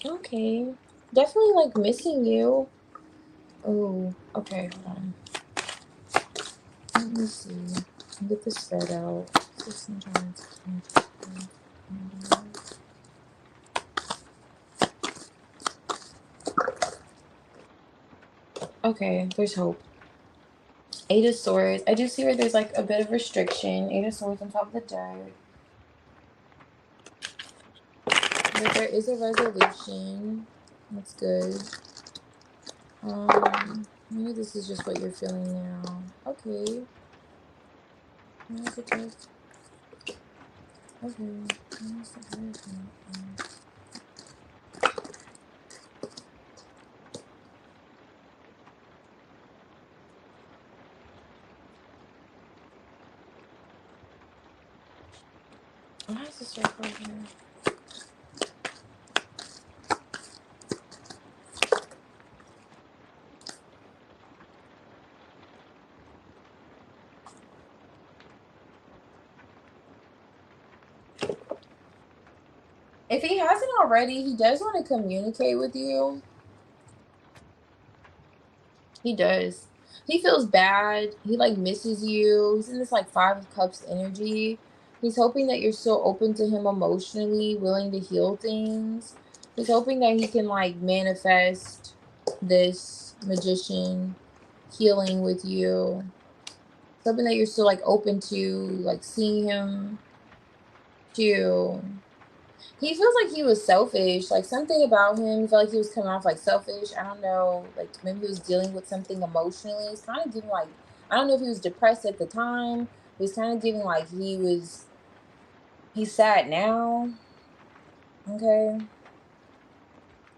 A: Okay. Definitely like missing you. Oh, okay, hold on. Let me see. Get this spread out. 16 times. Okay, there's hope. 8 of Swords. I do see where there's like a bit of restriction. 8 of Swords on top of the dirt. But there is a resolution. That's good. Maybe this is just what you're feeling now. Okay. Where's the test? Okay. Where's the hurricane? Why is the circle here? If he hasn't already, he does want to communicate with you. He does. He feels bad. He like misses you. He's in this like 5 of Cups energy. He's hoping that you're still open to him emotionally, willing to heal things. He's hoping that he can like manifest this magician healing with you. Something that you're still like open to, like seeing him too. He feels like he was selfish. Like something about him felt like he was coming off like selfish. I don't know. Like maybe he was dealing with something emotionally. It's kind of giving like, I don't know if he was depressed at the time, but it's kind of giving like he's sad now. Okay.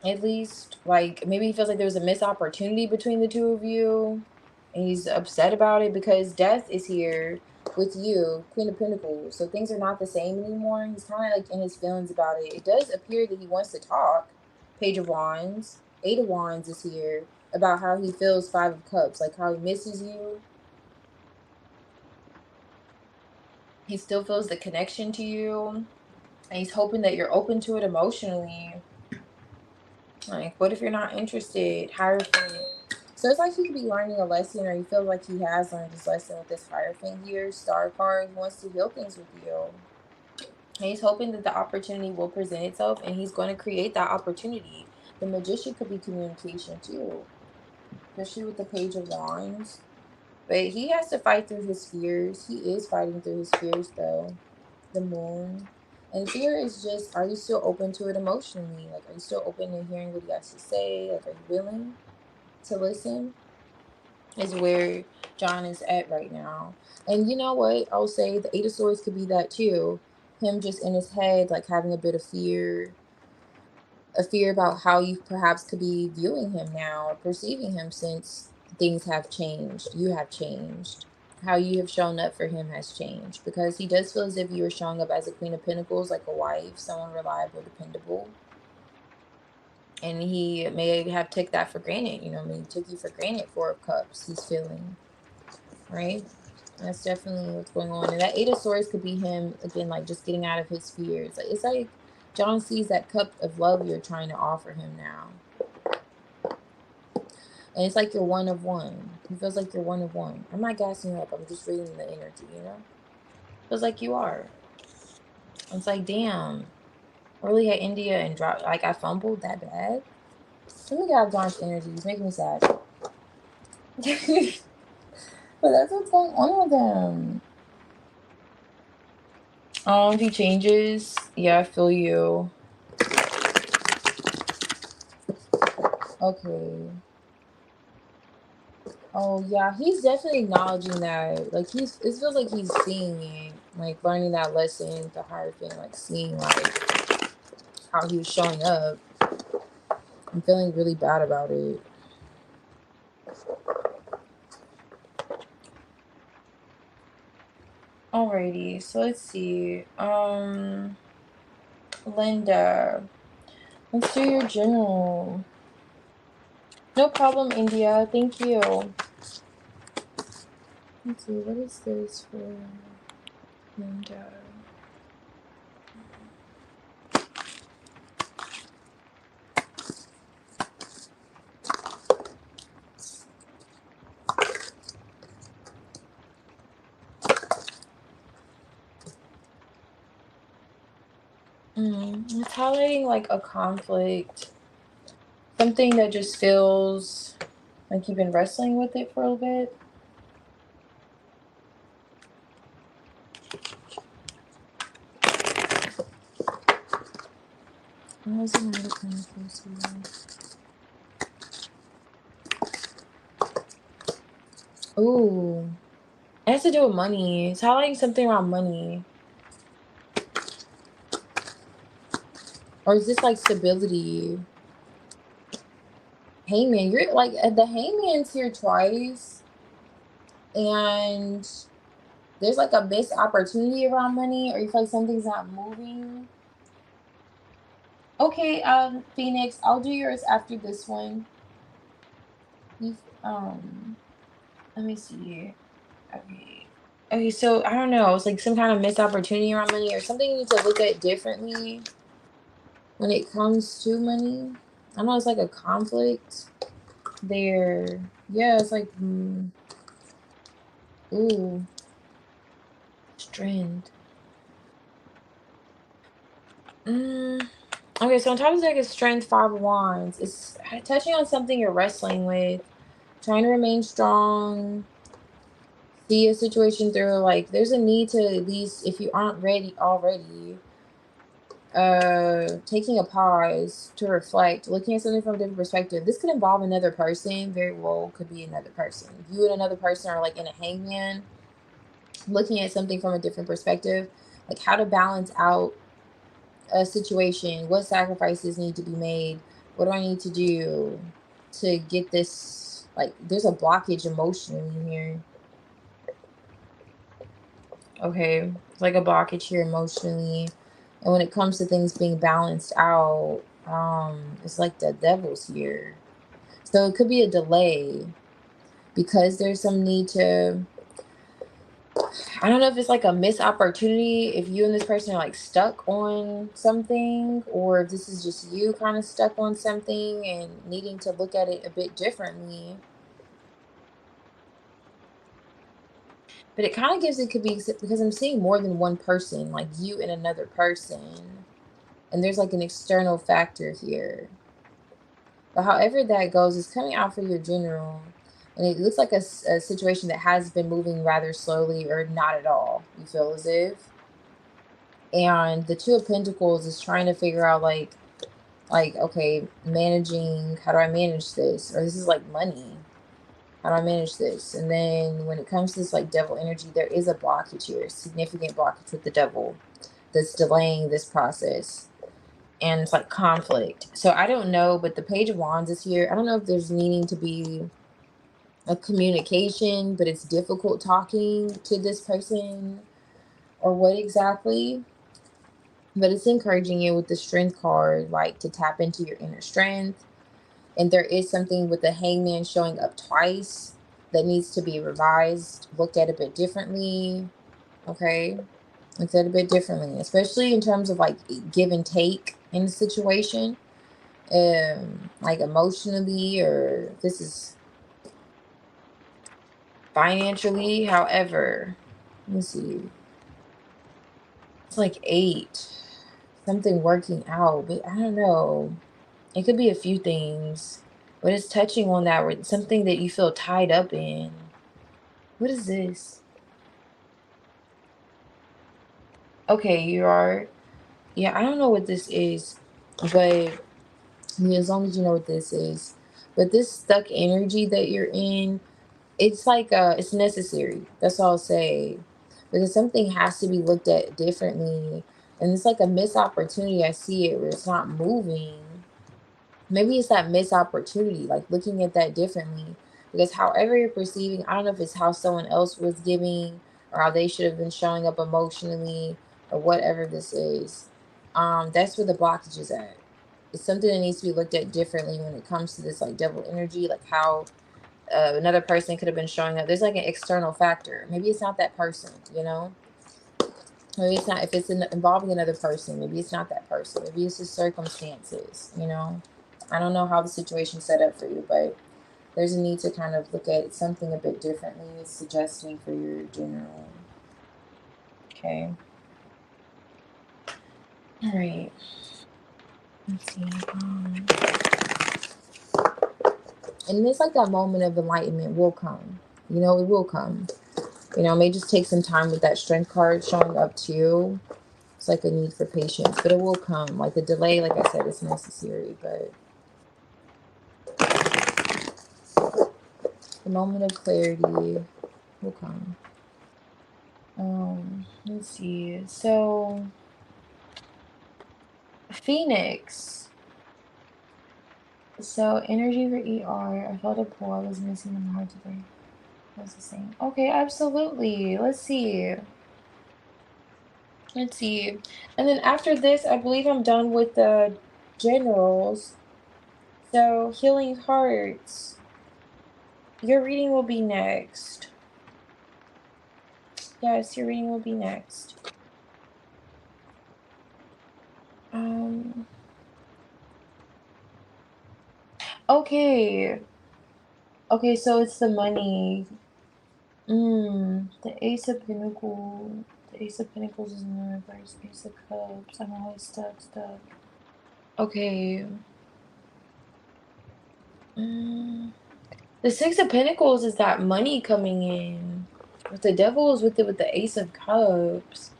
A: At least like maybe he feels like there was a missed opportunity between the two of you. And he's upset about it because death is here with you, Queen of Pentacles. So things are not the same anymore. He's kind of like in his feelings about it. It does appear that he wants to talk. Page of Wands. 8 of Wands is here about how he feels 5 of Cups, like how he misses you. He still feels the connection to you. And he's hoping that you're open to it emotionally. Like, what if you're not interested? Hierophant. So it's like he could be learning a lesson, or he feels like he has learned his lesson with this Hierophant here. Star card. He wants to heal things with you. And he's hoping that the opportunity will present itself, and he's going to create that opportunity. The Magician could be communication too, especially with the Page of Wands. But he has to fight through his fears. He is fighting through his fears, though. The Moon. And fear is just, are you still open to it emotionally? Like, are you still open to hearing what he has to say? Like, are you willing to listen? Is where John is at right now. And you know what? I'll say the 8 of Swords could be that too. Him just in his head, like having a bit of fear, a fear about how you perhaps could be viewing him now or perceiving him since things have changed. You have changed. How you have shown up for him has changed because he does feel as if you were showing up as a Queen of Pentacles, like a wife, someone reliable, dependable. And he may have took that for granted, you know, I mean, he took you for granted. 4 of Cups, he's feeling, right? That's definitely what's going on. And that 8 of Swords could be him, again, like just getting out of his fears. Like, it's like John sees that cup of love you're trying to offer him now. And it's like you're one of one. He feels like you're one of one. I'm not gassing you up. I'm just reading the energy, you know? Feels like you are. It's like, damn. Really had India and dropped, like I fumbled that bad. Let me get out John's energy. He's making me sad. But that's what's going on with him. If he changes, yeah, I feel you. Okay. Oh yeah, he's definitely acknowledging that. Like it feels like he's seeing it, like learning that lesson, the Hierophant, like seeing like how he was showing up. I'm feeling really bad about it. Alrighty, so let's see. Linda, let's do your journal. No problem, India. Thank you. Let's see, what is this for Linda? It's highlighting like a conflict, something that just feels like you've been wrestling with it for a little bit. Why is another kind of close here? Ooh, it has to do with money. It's highlighting something around money. Or is this like stability? Heyman, you're like the Heyman's here twice, and there's like a missed opportunity around money, or you feel like something's not moving. Okay, Phoenix, I'll do yours after this one. You, let me see. Okay. Okay, so I don't know. It's like some kind of missed opportunity around money, or something you need to look at differently when it comes to money. I know it's like a conflict there. Yeah, it's like, ooh, strength. Okay, so on top of the deck is Strength, Five of Wands. It's touching on something you're wrestling with, trying to remain strong, see a situation through. Like, there's a need to, at least, if you aren't ready already, taking a pause to reflect, looking at something from a different perspective. This could involve another person, very well could be another person. You and another person are like in a hangman, looking at something from a different perspective, like how to balance out a situation, what sacrifices need to be made, what do I need to do to get this, like there's a blockage emotionally here. Okay, it's like a blockage here emotionally, and when it comes to things being balanced out, it's like the devil's here, so it could be a delay because there's some need to, I don't know if it's like a missed opportunity, if you and this person are like stuck on something, or if this is just you kind of stuck on something and needing to look at it a bit differently. But it kind of gives, it could be because I'm seeing more than one person, like you and another person. And there's like an external factor here. But however that goes, it's coming out for your general. And it looks like a situation that has been moving rather slowly or not at all, you feel as if. And the Two of Pentacles is trying to figure out like okay, managing, how do I manage this? Or this is like money. How do I manage this? And then when it comes to this like devil energy, there is a blockage here, significant blockage with the devil that's delaying this process. And it's like conflict. So I don't know, but the Page of Wands is here. I don't know if there's needing to be a communication, but it's difficult talking to this person or what exactly. But it's encouraging you with the Strength card, like to tap into your inner strength. And there is something with the Hangman showing up twice that needs to be revised, looked at a bit differently. Okay, looked at a bit differently, especially in terms of like give and take in the situation, like emotionally, or this is financially. However, let me see. It's like 8, something working out, but I don't know. It could be a few things, but it's touching on that, something that you feel tied up in. What is this? Okay, you are. Yeah, I don't know what this is, but yeah, as long as you know what this is. But this stuck energy that you're in, it's like it's necessary. That's all I'll say. Because something has to be looked at differently. And it's like a missed opportunity. I see it where it's not moving. Maybe it's that missed opportunity, like looking at that differently. Because however you're perceiving, I don't know if it's how someone else was giving or how they should have been showing up emotionally or whatever this is. That's where the blockage is at. It's something that needs to be looked at differently when it comes to this like devil energy, like how another person could have been showing up. There's like an external factor. Maybe it's not that person, you know? Maybe it's not, if it's involving another person, maybe it's not that person. Maybe it's just circumstances, you know? I don't know how the situation's set up for you, but there's a need to kind of look at something a bit differently. It's suggesting for your general. Okay. All right. Let's see. And it's like that moment of enlightenment will come. You know, it will come. You know, it may just take some time with that strength card showing up too. It's like a need for patience, but it will come. Like the delay, like I said, is necessary, but the moment of clarity will come. Let's see. So, Phoenix. So, energy for ER. I felt a pull. I was missing them hard today. That's the same. Okay, absolutely. Let's see. Let's see. And then after this, I believe I'm done with the generals. So, healing hearts. Your reading will be next. Yes, your reading will be next. Okay. Okay, so it's the money. The Ace of Pentacles. The Ace of Pentacles is in the reverse. Ace of Cups. I'm always stuck. Okay. The Six of Pentacles is that money coming in. But the Devil is with it with the Ace of Cups.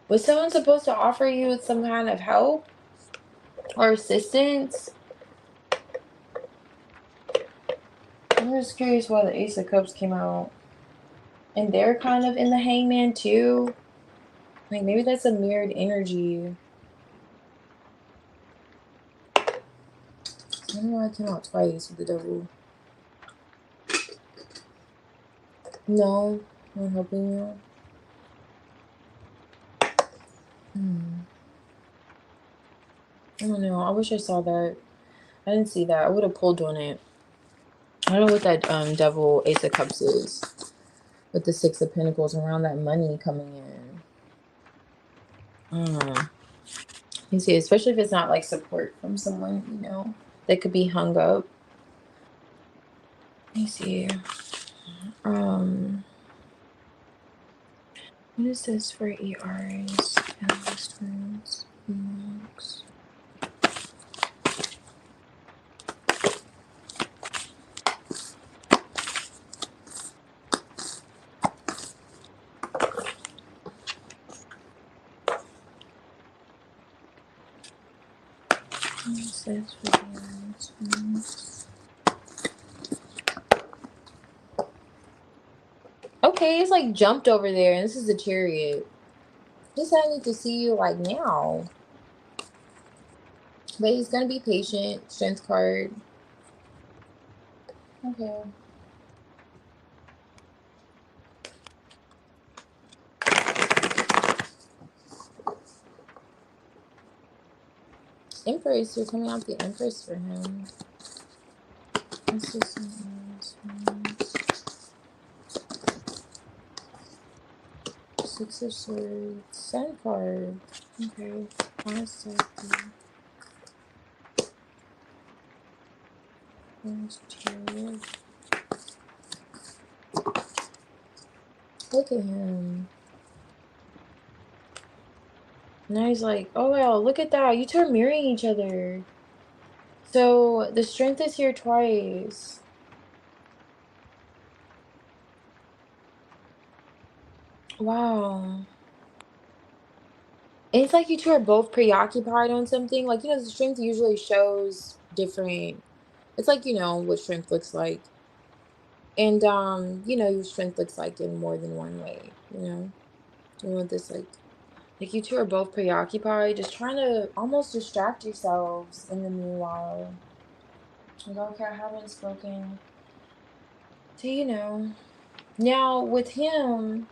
A: Was someone supposed to offer you some kind of help or assistance? I'm just curious why the Ace of Cups came out. And they're kind of in the Hangman too. Like maybe that's a mirrored energy. I don't know why I came out twice with the Devil. No, not helping you. I don't know. I wish I saw that. I didn't see that. I would have pulled on it. I don't know what that Devil Ace of Cups is. With the Six of Pentacles around that money coming in. I don't know. You see, especially if it's not like support from someone, you know, that could be hung up. Let me see. What is this for ERs? Investments, books. What is this for investments? Okay, it's like jumped over there, and this is the Chariot. Just I need to see you like now. But he's gonna be patient. Strength card. Okay. Empress, you're coming out the Empress for him. This is Six of Swords. Sun card. Okay. Honestly. Chariot. Look at him. Now he's like, oh wow, look at that. You two are mirroring each other. So the strength is here twice. Wow. And it's like you two are both preoccupied on something. Like, you know, the strength usually shows different. It's like, you know, what strength looks like. And you know, your strength looks like in more than one way, you know. You want this like you two are both preoccupied, just trying to almost distract yourselves in the meanwhile. Like, okay, I haven't spoken to, you know. Now with him,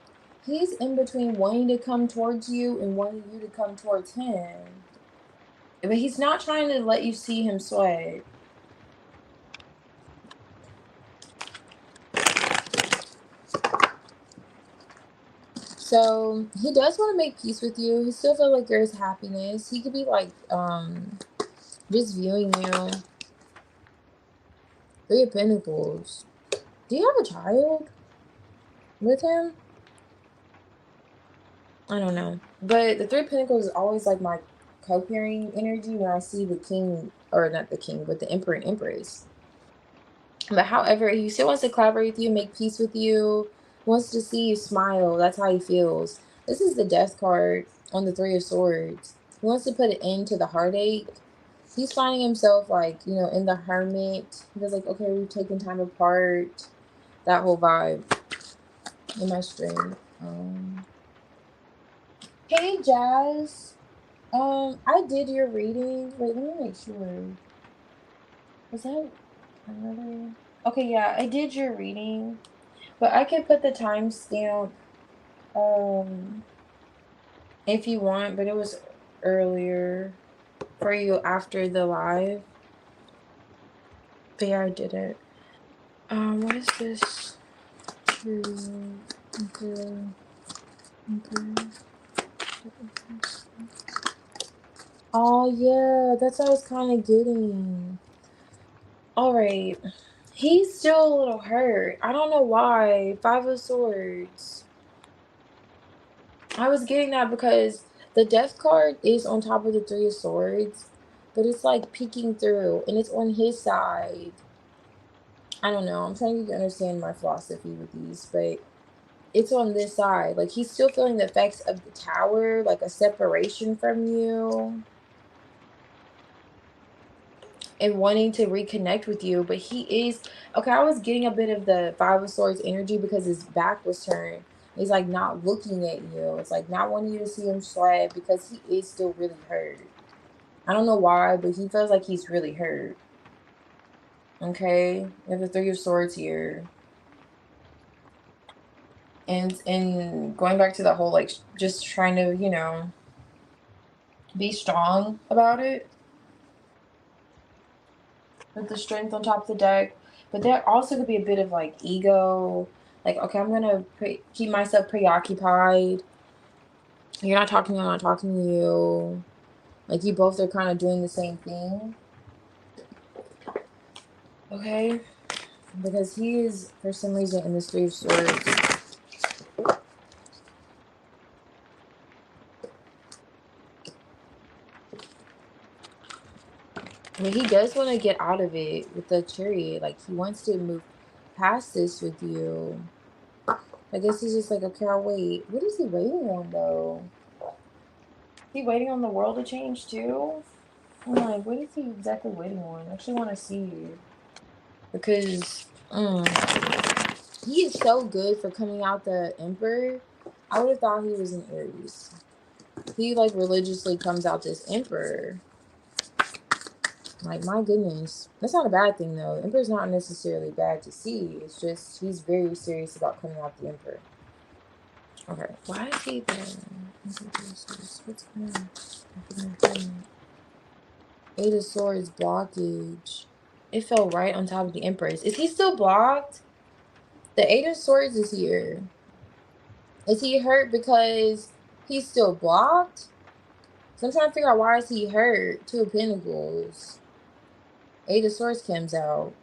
A: he's in between wanting to come towards you and wanting you to come towards him. But he's not trying to let you see him sweat. So he does want to make peace with you. He still feels like there's happiness. He could be like just viewing you. Three of Pentacles. Do you have a child with him? I don't know. But the Three of Pentacles is always like my co-parenting energy when I see the king, or not the king, but the emperor and empress. But however, he still wants to collaborate with you, make peace with you, wants to see you smile. That's how he feels. This is the Death card on the Three of Swords. He wants to put an end to the heartache. He's finding himself like, you know, in the hermit. He feels like, okay, we've taken time apart. That whole vibe in my string. Hey, Jazz. I did your reading. Wait, let me make sure. Was that another? Okay, yeah, I did your reading. But I could put the timestamp if you want, but it was earlier for you after the live. But yeah, I did it. What is this? Okay. Oh yeah, that's what I was kind of getting. All right. He's still a little hurt. I don't know why. Five of Swords. I was getting that because the Death card is on top of the Three of Swords, but it's like peeking through and it's on his side. I don't know. I'm trying to understand my philosophy with these, but it's on this side. Like he's still feeling the effects of the Tower, like a separation from you. And wanting to reconnect with you, but he is okay. I was getting a bit of the Five of Swords energy because his back was turned. He's like not looking at you. It's like not wanting you to see him sweat because he is still really hurt. I don't know why, but he feels like he's really hurt. Okay, we have the Three of Swords here, and going back to the whole like just trying to, you know, be strong about it. With the strength on top of the deck, but there also could be a bit of like ego, like, okay, I'm gonna keep myself preoccupied. You're not talking to me, I'm not talking to you. Like you both are kind of doing the same thing. Okay, because he is for some reason in this Three of Swords. But he does want to get out of it with the Chariot. Like he wants to move past this with you. I guess he's just like, okay, I'll wait. What is he waiting on though? Is he waiting on the world to change too? I'm like, what is he exactly waiting on? I actually want to see you. Because he is so good for coming out the Emperor. I would have thought he was an Aries. He like religiously comes out this Emperor. Like, my goodness. That's not a bad thing though. Emperor's not necessarily bad to see. It's just he's very serious about coming out the Emperor. Okay. Why is he there? What's going on? Eight of Swords blockage. It fell right on top of the Empress. Is he still blocked? The Eight of Swords is here. Is he hurt because he's still blocked? So I'm trying to figure out why is he hurt. Two of Pentacles. Eight of Swords comes out.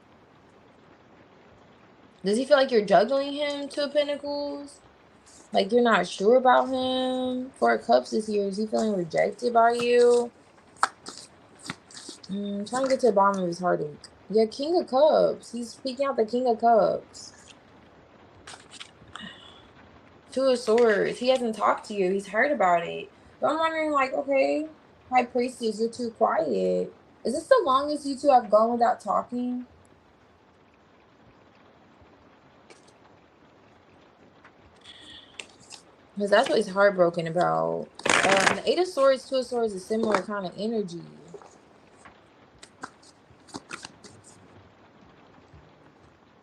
A: Does he feel like you're juggling him? Two of Pentacles? Like you're not sure about him? Four of Cups is here. Is he feeling rejected by you? Trying to get to the bottom of his heartache. Yeah, King of Cups. He's speaking out the King of Cups. Two of Swords. He hasn't talked to you. He's heard about it. But I'm wondering, like, okay, High Priestess, you're too quiet. Is this the longest you two have gone without talking? Because that's what he's heartbroken about. The Eight of Swords, Two of Swords is similar kind of energy.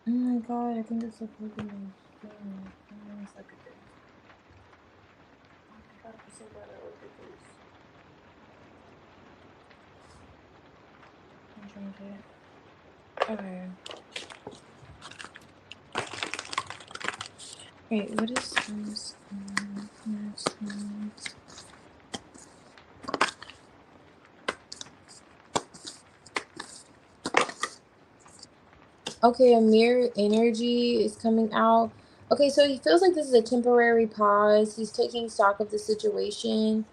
A: Oh my god, I think that's so fucking thing. One second. Oh my god, I'm so glad I looked at this. I'm trying to. Okay. Wait, what is this? Next one. Okay, a mirror energy is coming out. Okay, so he feels like this is a temporary pause. He's taking stock of the situation.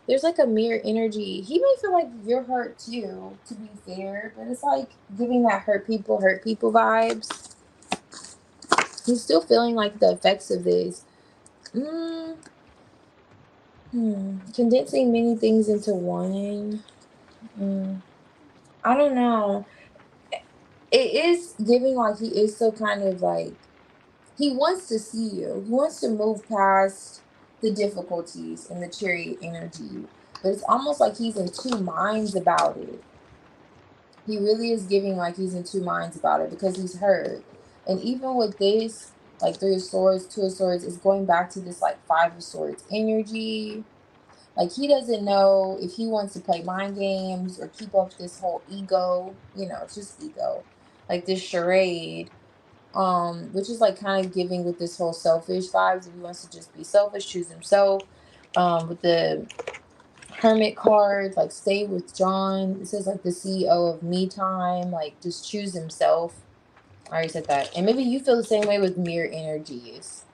A: There's like a mirror energy. He may feel like you're hurt too, to be fair, but it's like giving that hurt people vibes. He's still feeling like the effects of this. Condensing many things into one. I don't know. It is giving like he is so kind of like, he wants to see you. He wants to move past the difficulties and the Chariot energy. But it's almost like he's in two minds about it. He really is giving like he's in two minds about it because he's hurt. And even with this, like Three of Swords, Two of Swords, is going back to this like Five of Swords energy. Like he doesn't know if he wants to play mind games or keep up this whole ego. You know, it's just ego. Like this charade. Which is like kind of giving with this whole selfish vibes. If he wants to just be selfish, choose himself. With the Hermit card, like stay withdrawn. It says like the CEO of me time, like just choose himself. I already said that. And maybe you feel the same way with mirror energies.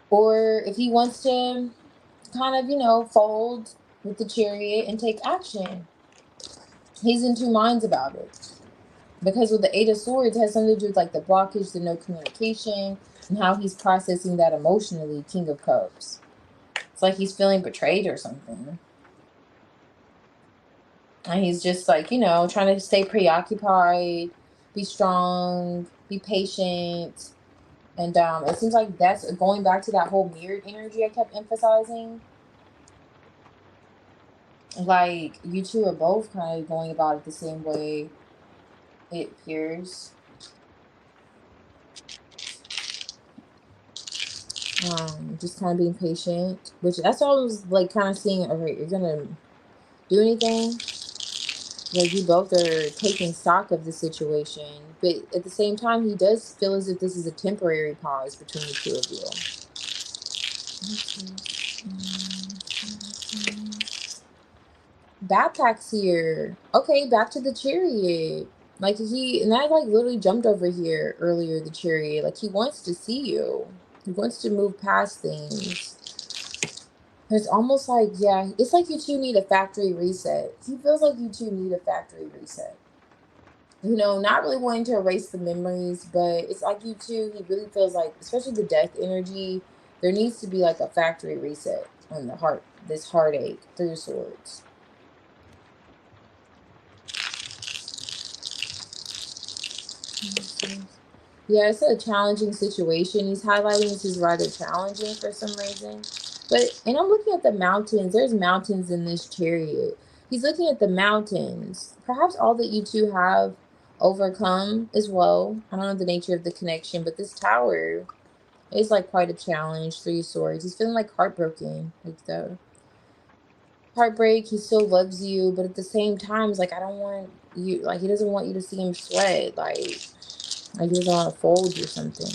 A: Or if he wants to kind of, you know, fold with the Chariot and take action. He's in two minds about it. Because with the Eight of Swords, it has something to do with like the blockage, the no communication, and how he's processing that emotionally. King of Cups. It's like he's feeling betrayed or something. And he's just like, you know, trying to stay preoccupied, be strong, be patient. And it seems like that's going back to that whole mirrored energy I kept emphasizing. Like, you two are both kind of going about it the same way, it appears. Just kind of being patient, which that's all I was like kind of seeing. Okay, you're gonna do anything? Like you both are taking stock of the situation, but at the same time, he does feel as if this is a temporary pause between the two of you. Backpacks here. Okay, back to the Chariot. Like and I like literally jumped over here earlier. The Chariot, like he wants to see you. He wants to move past things. It's almost like, yeah, it's like you two need a factory reset. He feels like you two need a factory reset. You know, not really wanting to erase the memories, but it's like you two, he really feels like, especially the death energy, there needs to be like a factory reset on the heart, this heartache, Three of Swords. Yeah, it's a challenging situation. He's highlighting this is rather challenging for some reason. But, and I'm looking at the mountains. There's mountains in this Chariot. He's looking at the mountains. Perhaps all that you two have overcome as well. I don't know the nature of the connection, but this tower is like quite a challenge. Three of Swords. He's feeling like heartbroken. Like the heartbreak. He still loves you, but at the same time, it's like, I don't want you, like he doesn't want you to see him sweat. Like he doesn't want to fold you or something.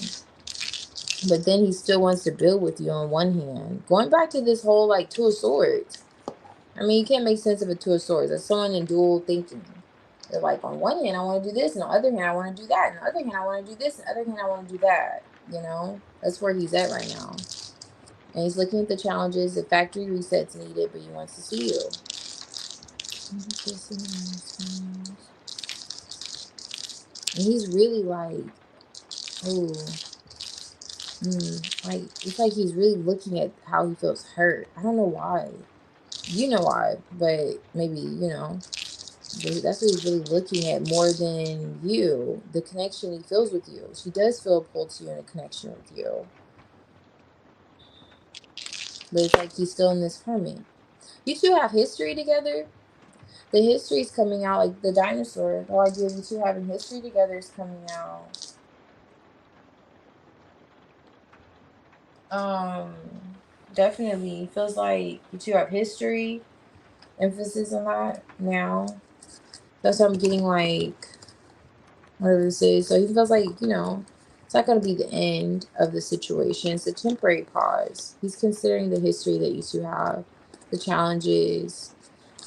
A: But then he still wants to build with you on one hand. Going back to this whole like Two of Swords. I mean, you can't make sense of a Two of Swords. That's someone in dual thinking. They're like, on one hand, I want to do this. And on the other hand, I want to do that. And on the other hand, I want to do this. And on the other hand, I want to do that. You know? That's where he's at right now. And he's looking at the challenges. The factory resets needed, but he wants to see you. And he's really like, ooh. Like, it's like he's really looking at how he feels hurt. I don't know why. You know why, but maybe, you know. But that's what he's really looking at more than you. The connection he feels with you. She does feel pulled to you in a connection with you. But it's like he's still in this hermit. You two have history together. The history is coming out, like the dinosaur. The whole idea of you two having history together is coming out. Definitely feels like you two have history. Emphasis on that now. That's what I'm getting, like, whatever this is. So he feels like, you know, it's not going to be the end of the situation. It's a temporary pause. He's considering the history that you two have, the challenges,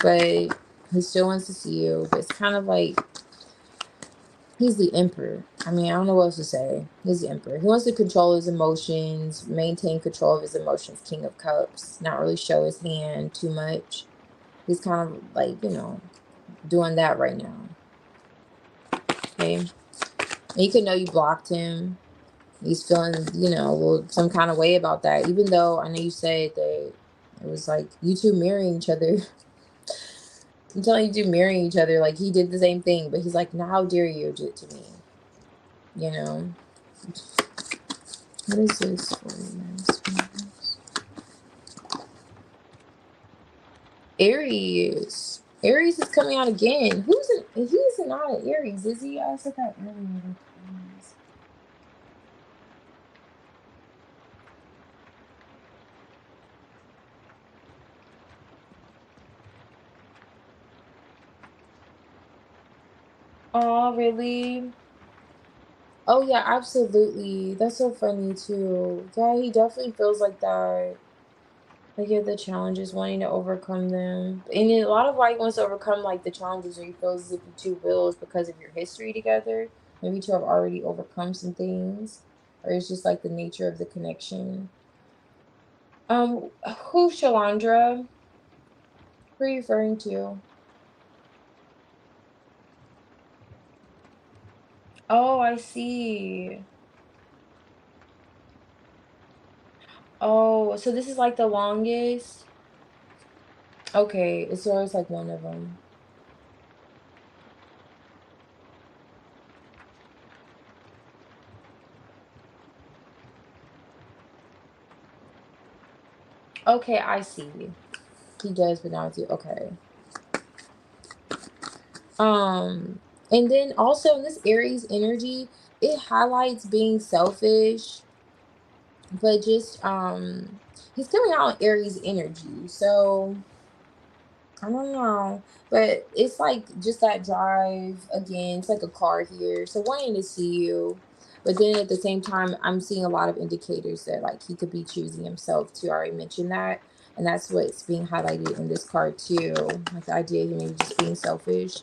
A: but he still wants to see you. But it's kind of like he's the emperor. I mean, I don't know what else to say. He's the emperor. He wants to control his emotions, maintain control of his emotions. King of Cups, not really show his hand too much. He's kind of like, you know, doing that right now. Okay. And you could know you blocked him. He's feeling, you know, a little, some kind of way about that. Even though I know you said that it was like you two marrying each other. I'm telling you two marrying each other. Like, he did the same thing, but he's like, now how dare you do it to me? You know? What is this for you guys? Aries. Aries is coming out again. He's not an Aries, is he? I said that earlier. Oh, really? Oh, yeah, absolutely. That's so funny, too. Yeah, he definitely feels like that. Like, yeah, the challenges, wanting to overcome them. And a lot of why he wants to overcome, like, the challenges, or he feels as if you two will, is because of your history together. Maybe you two have already overcome some things. Or it's just, like, the nature of the connection. Who's Shalandra? Who are you referring to? Oh, I see. Oh, so this is, like, the longest? Okay, it's always, like, one of them. Okay, I see. He does, but not with you. Okay. And then also in this Aries energy, it highlights being selfish, but just he's coming out in Aries energy. So I don't know. But it's like just that drive again. It's like a car here. So wanting to see you. But then at the same time, I'm seeing a lot of indicators that like he could be choosing himself too. I already mentioned that. And that's what's being highlighted in this card too. Like the idea of maybe just being selfish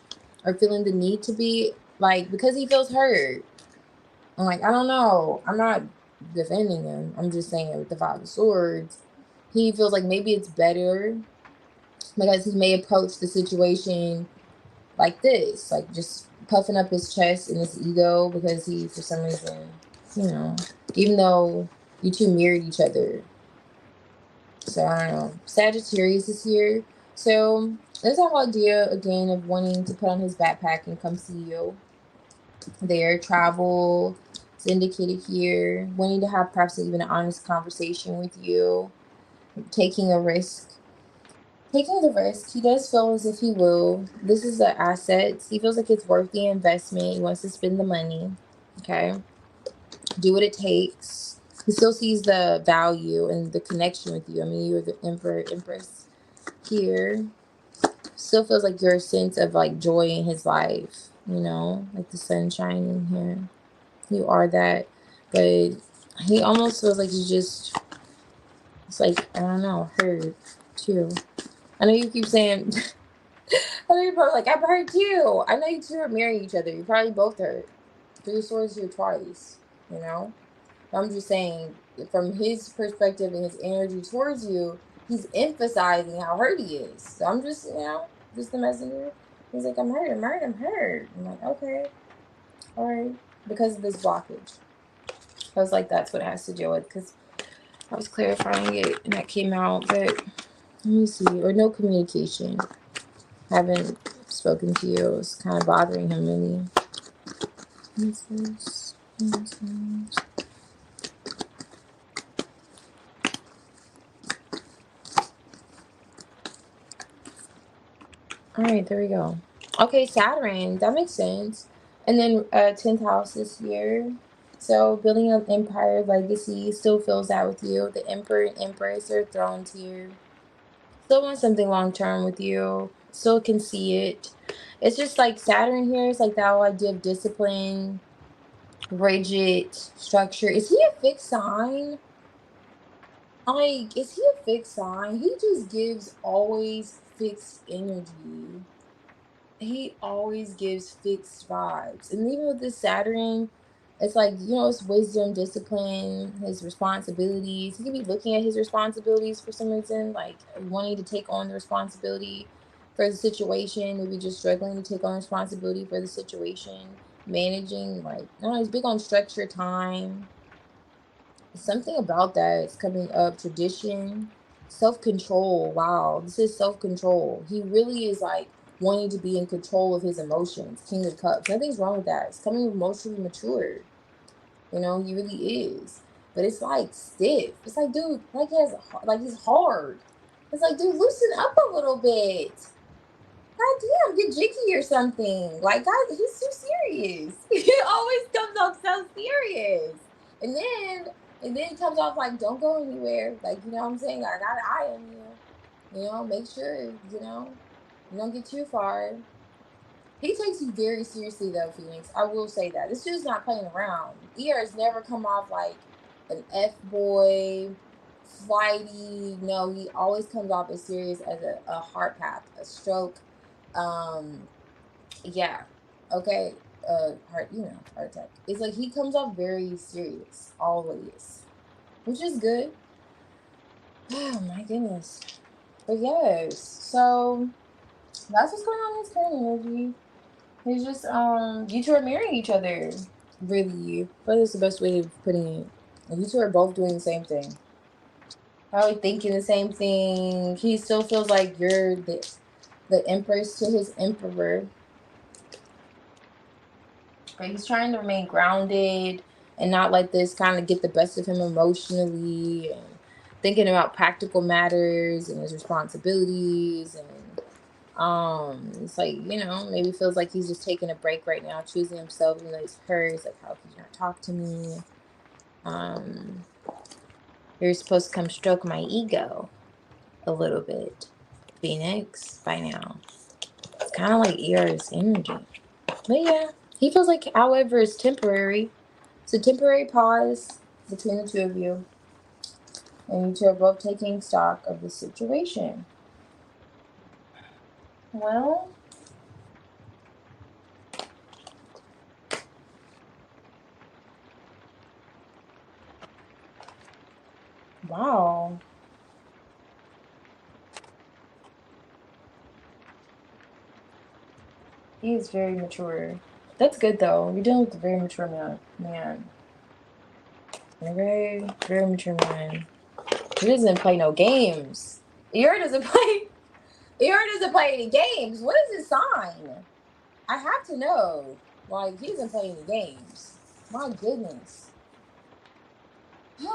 A: or feeling the need to be like because he feels hurt. I'm like, I don't know. I'm not defending him. I'm just saying with the Five of Swords, he feels like maybe it's better because he may approach the situation like this, like just puffing up his chest and his ego because he, for some reason, you know, even though you two mirrored each other. So I don't know. Sagittarius is here. So there's a whole idea again of wanting to put on his backpack and come see you there. Travel is indicated here. Wanting to have perhaps even an honest conversation with you. Taking a risk. Taking the risk, he does feel as if he will. This is the assets. He feels like it's worth the investment. He wants to spend the money. Okay. Do what it takes. He still sees the value and the connection with you. I mean, you're the emperor, empress here. Still feels like you're a sense of like joy in his life, you know, like the sun shining here. You are that. But he almost feels like he's just, it's like, I don't know, hurt too. I know you keep saying, I know you're probably like, I've hurt too. I know you two are marrying each other. You probably both hurt. Three swords here twice, you know? I'm just saying, from his perspective and his energy towards you, he's emphasizing how hurt he is. So I'm just, you know, just the messenger. He's like, I'm hurt, I'm hurt, I'm hurt. I'm like, okay, all right, because of this blockage. I was like, that's what it has to deal with, because I was clarifying it and that came out. But let me see. Or no communication. Haven't spoken to you. It's kind of bothering him, really. All right, there we go. Okay, Saturn. That makes sense. And then 10th house this year. So building an empire legacy still feels that with you. The Emperor and Empress are thrones here. Still want something long term with you. Still can see it. It's just like Saturn here is like that whole idea of discipline, rigid structure. Is he a fixed sign? Like, is he a fixed sign? He just gives always fixed energy. He always gives fixed vibes. And even with this Saturn, it's like, you know, it's wisdom, discipline, his responsibilities. He could be looking at his responsibilities for some reason, like wanting to take on the responsibility for the situation, maybe just struggling to take on responsibility for the situation, managing, like, I don't know, he's big on structure, time. Something about that is coming up. Tradition, self-control. Wow, this is self-control. He really is like wanting to be in control of his emotions. King of Cups. Nothing's wrong with that. It's coming emotionally mature. You know, he really is. But it's like stiff. It's like, dude, like he's hard. It's like, dude, loosen up a little bit. God damn, get jiggy or something. Like, God, he's too serious. He always comes off so serious. And then it comes off like, don't go anywhere. Like, you know what I'm saying? I got an eye on you. You know, make sure, you know, you don't get too far. He takes you very seriously though, Phoenix. I will say that. This dude's not playing around. ER has never come off like an F-boy, flighty. No, he always comes off as serious as a heart path, a stroke. Yeah. Okay. Heart, you know, heart attack. It's like he comes off very serious, always. Which is good. Oh my goodness. But yes, so that's what's going on in his current energy. He's just you two are marrying each other. Really. But it's the best way of putting it. And you two are both doing the same thing. Probably thinking the same thing. He still feels like you're the empress to his emperor. But he's trying to remain grounded and not let this kind of get the best of him emotionally, and thinking about practical matters and his responsibilities. And it's like, you know, maybe feels like he's just taking a break right now, choosing himself, even though he's hurt. He's like, how could you not talk to me? You're supposed to come stroke my ego a little bit, Phoenix, by now. It's kind of like ER's energy. But yeah, he feels like, however, it's temporary. It's a temporary pause between the two of you. And you two are both taking stock of the situation. Well, wow. He is very mature. That's good though. You're dealing with a very mature man. A very, very mature man. He doesn't play no games. Eeyore doesn't play. Eeyore doesn't play any games. What is his sign? I have to know. Like, he doesn't play any games. My goodness. It's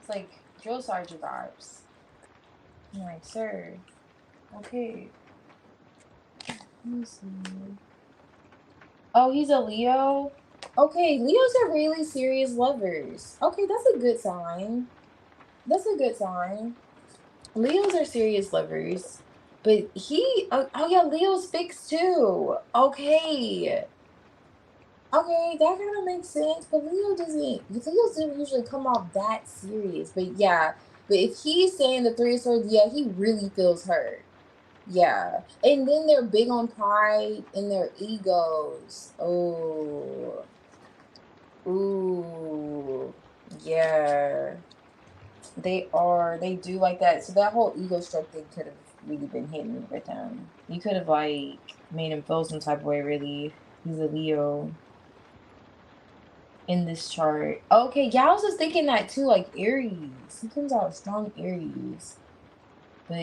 A: like drill sergeant vibes. I'm like, sir. Okay. Let me see. Oh, he's a Leo? Okay, Leos are really serious lovers. Okay, that's a good sign. That's a good sign. Leos are serious lovers. But oh yeah, Leo's fixed too. Okay. Okay, that kind of makes sense. But Leos don't usually come off that serious. But yeah, but if he's saying the three of swords, yeah, he really feels hurt. Yeah. And then they're big on pride and their egos. Oh. Ooh. Yeah. They do like that. So that whole ego stroke thing could have really been hitting with him. You could have like made him feel some type of way, really. He's a Leo. in this chart. Okay, yeah, I was just thinking that too, like Aries. He comes out strong Aries. But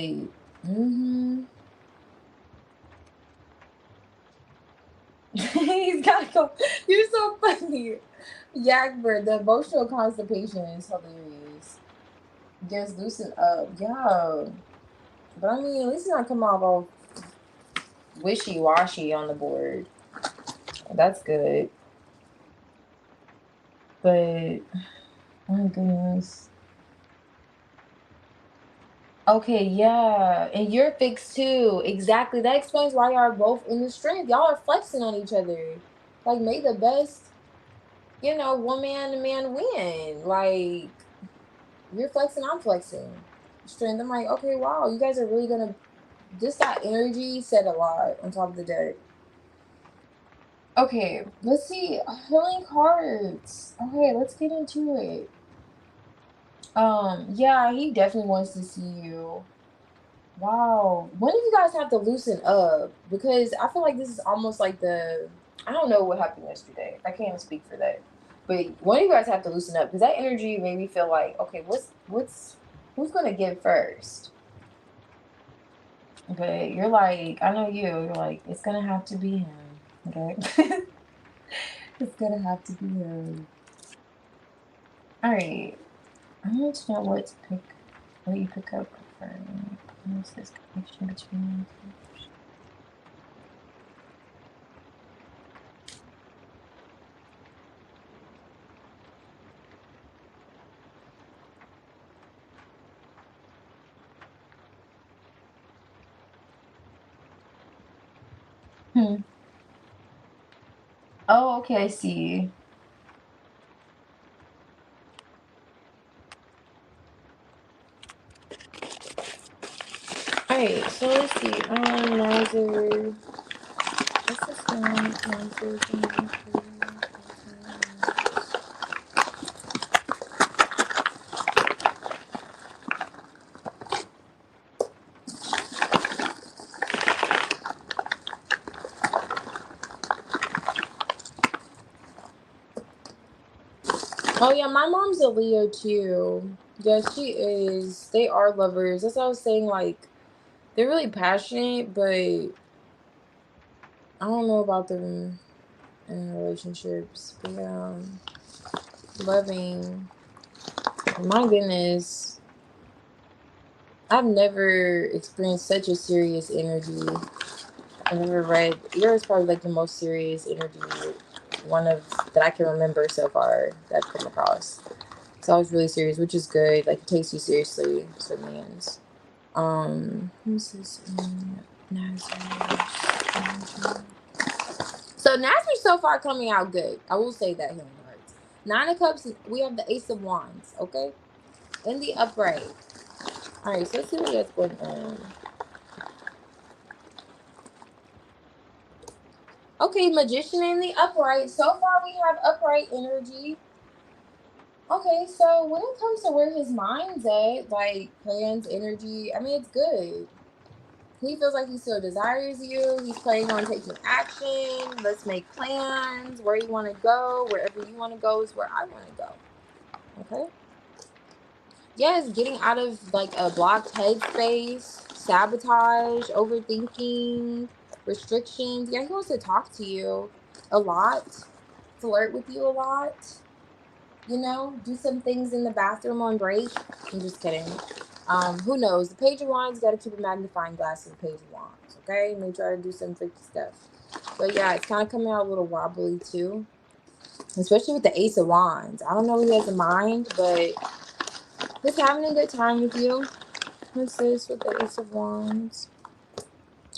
A: he's gotta go. You're so funny. Yakbird, the emotional constipation is hilarious. Just loosen up. Yeah. But I mean, at least it's not come off all wishy-washy on the board. That's good. But oh my goodness. Okay, yeah. And you're fixed too. Exactly. That explains why y'all are both in the strength. Y'all are flexing on each other. Like, may the best, one man to man win. Like, you're flexing, I'm flexing. Strength. I'm like, okay, wow, you guys are really gonna just that energy said a lot on top of the deck. Okay, let's see. Healing cards. Okay, let's get into it. Yeah, he definitely wants to see you. Wow. When do you guys have to loosen up? Because I feel like this is almost like I don't know what happened yesterday. I can't even speak for that. But when do you guys have to loosen up? Because that energy made me feel like, okay, who's gonna give first? But you're like, I know you're like, it's gonna have to be him. Okay. It's gonna have to be him. Alright. I need to know what you pick up for what's this connection between Oh, okay, I see. Alright, so let's see. Nizer. What's this one? Nizer. Oh yeah, my mom's a Leo too. Yeah, she is. They are lovers. That's what I was saying. Like, they're really passionate, but I don't know about them in relationships. But yeah, loving. My goodness, I've never experienced such a serious energy. I've never read. Yours probably like the most serious energy, one of that I can remember so far that I've come across. So I was really serious, which is good. Like, it takes you seriously, so means. Who's this? So Nasri so far coming out good. I will say that healing cards. Nine of Cups. We have the Ace of Wands. Okay, in the upright. All right. So let's see what that's going on. Okay, Magician in the upright. So far we have upright energy. Okay, so when it comes to where his mind's at, like plans, energy, I mean, it's good. He feels like he still desires you. He's planning on taking action. Let's make plans. Where you want to go, wherever you want to go is where I want to go. Okay? Yes, getting out of like a blocked headspace, sabotage, overthinking, restrictions. Yeah, he wants to talk to you a lot, flirt with you a lot. Do some things in the bathroom on break. I'm just kidding. Who knows? The Page of Wands, got to keep a magnifying glass of the Page of Wands, okay? May try to do some freaky stuff. But yeah, it's kind of coming out a little wobbly too, especially with the Ace of Wands. I don't know what he has in mind, but he's having a good time with you. What's this with the Ace of Wands?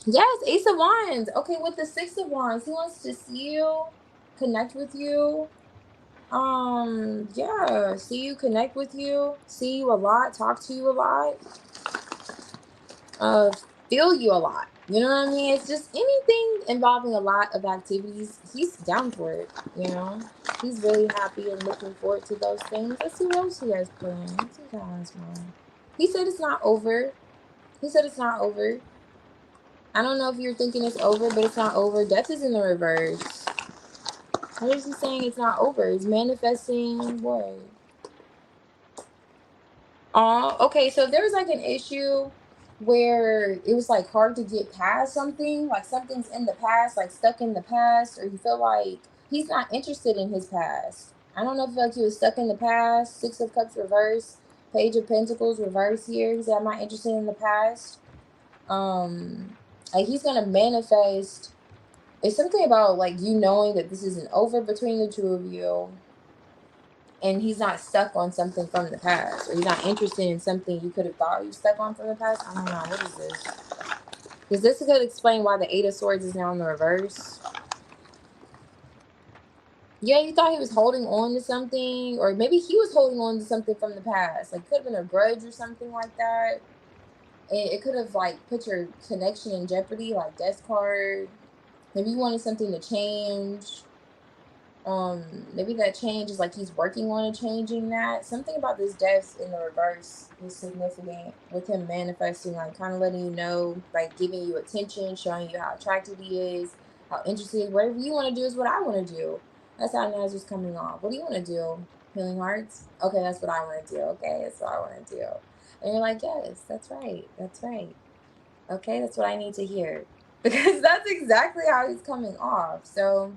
A: Yes, Ace of Wands. Okay, with the Six of Wands, he wants to see you, connect with you. Yeah, see you, connect with you, see you a lot, talk to you a lot, feel you a lot. You know what I mean? It's just anything involving a lot of activities. He's down for it, you know? He's really happy and looking forward to those things. Let's see what else he has planned. Let's see what on his mind. He said it's not over. He said it's not over. I don't know if you're thinking it's over, but it's not over. Death is in the reverse. What is he saying? It's not over. It's manifesting what? Okay, so if there was like an issue where it was like hard to get past something, like something's in the past, like stuck in the past, or you feel like he's not interested in his past. I don't know if like he was stuck in the past. Six of Cups reverse, Page of Pentacles reverse here. He said, I'm not interested in the past. Like he's gonna manifest. It's something about like you knowing that this isn't over between the two of you, and he's not stuck on something from the past, or he's not interested in something you could have thought you stuck on from the past. I don't know. What is this? Because this could explain why the Eight of Swords is now in the reverse. Yeah, you thought he was holding on to something, or maybe he was holding on to something from the past. Like, could have been a grudge or something like that. It could have, like, put your connection in jeopardy, like Death card. Maybe you wanted something to change. Maybe that change is like he's working on changing that. Something about this death in the reverse is significant with him manifesting, like kind of letting you know, like giving you attention, showing you how attractive he is, how interested. Whatever you want to do is what I want to do. That's how Naz was coming off. What do you want to do? Healing hearts? Okay, that's what I want to do. Okay, that's what I want to do. And you're like, yes, that's right. That's right. Okay, that's what I need to hear. Because that's exactly how he's coming off. So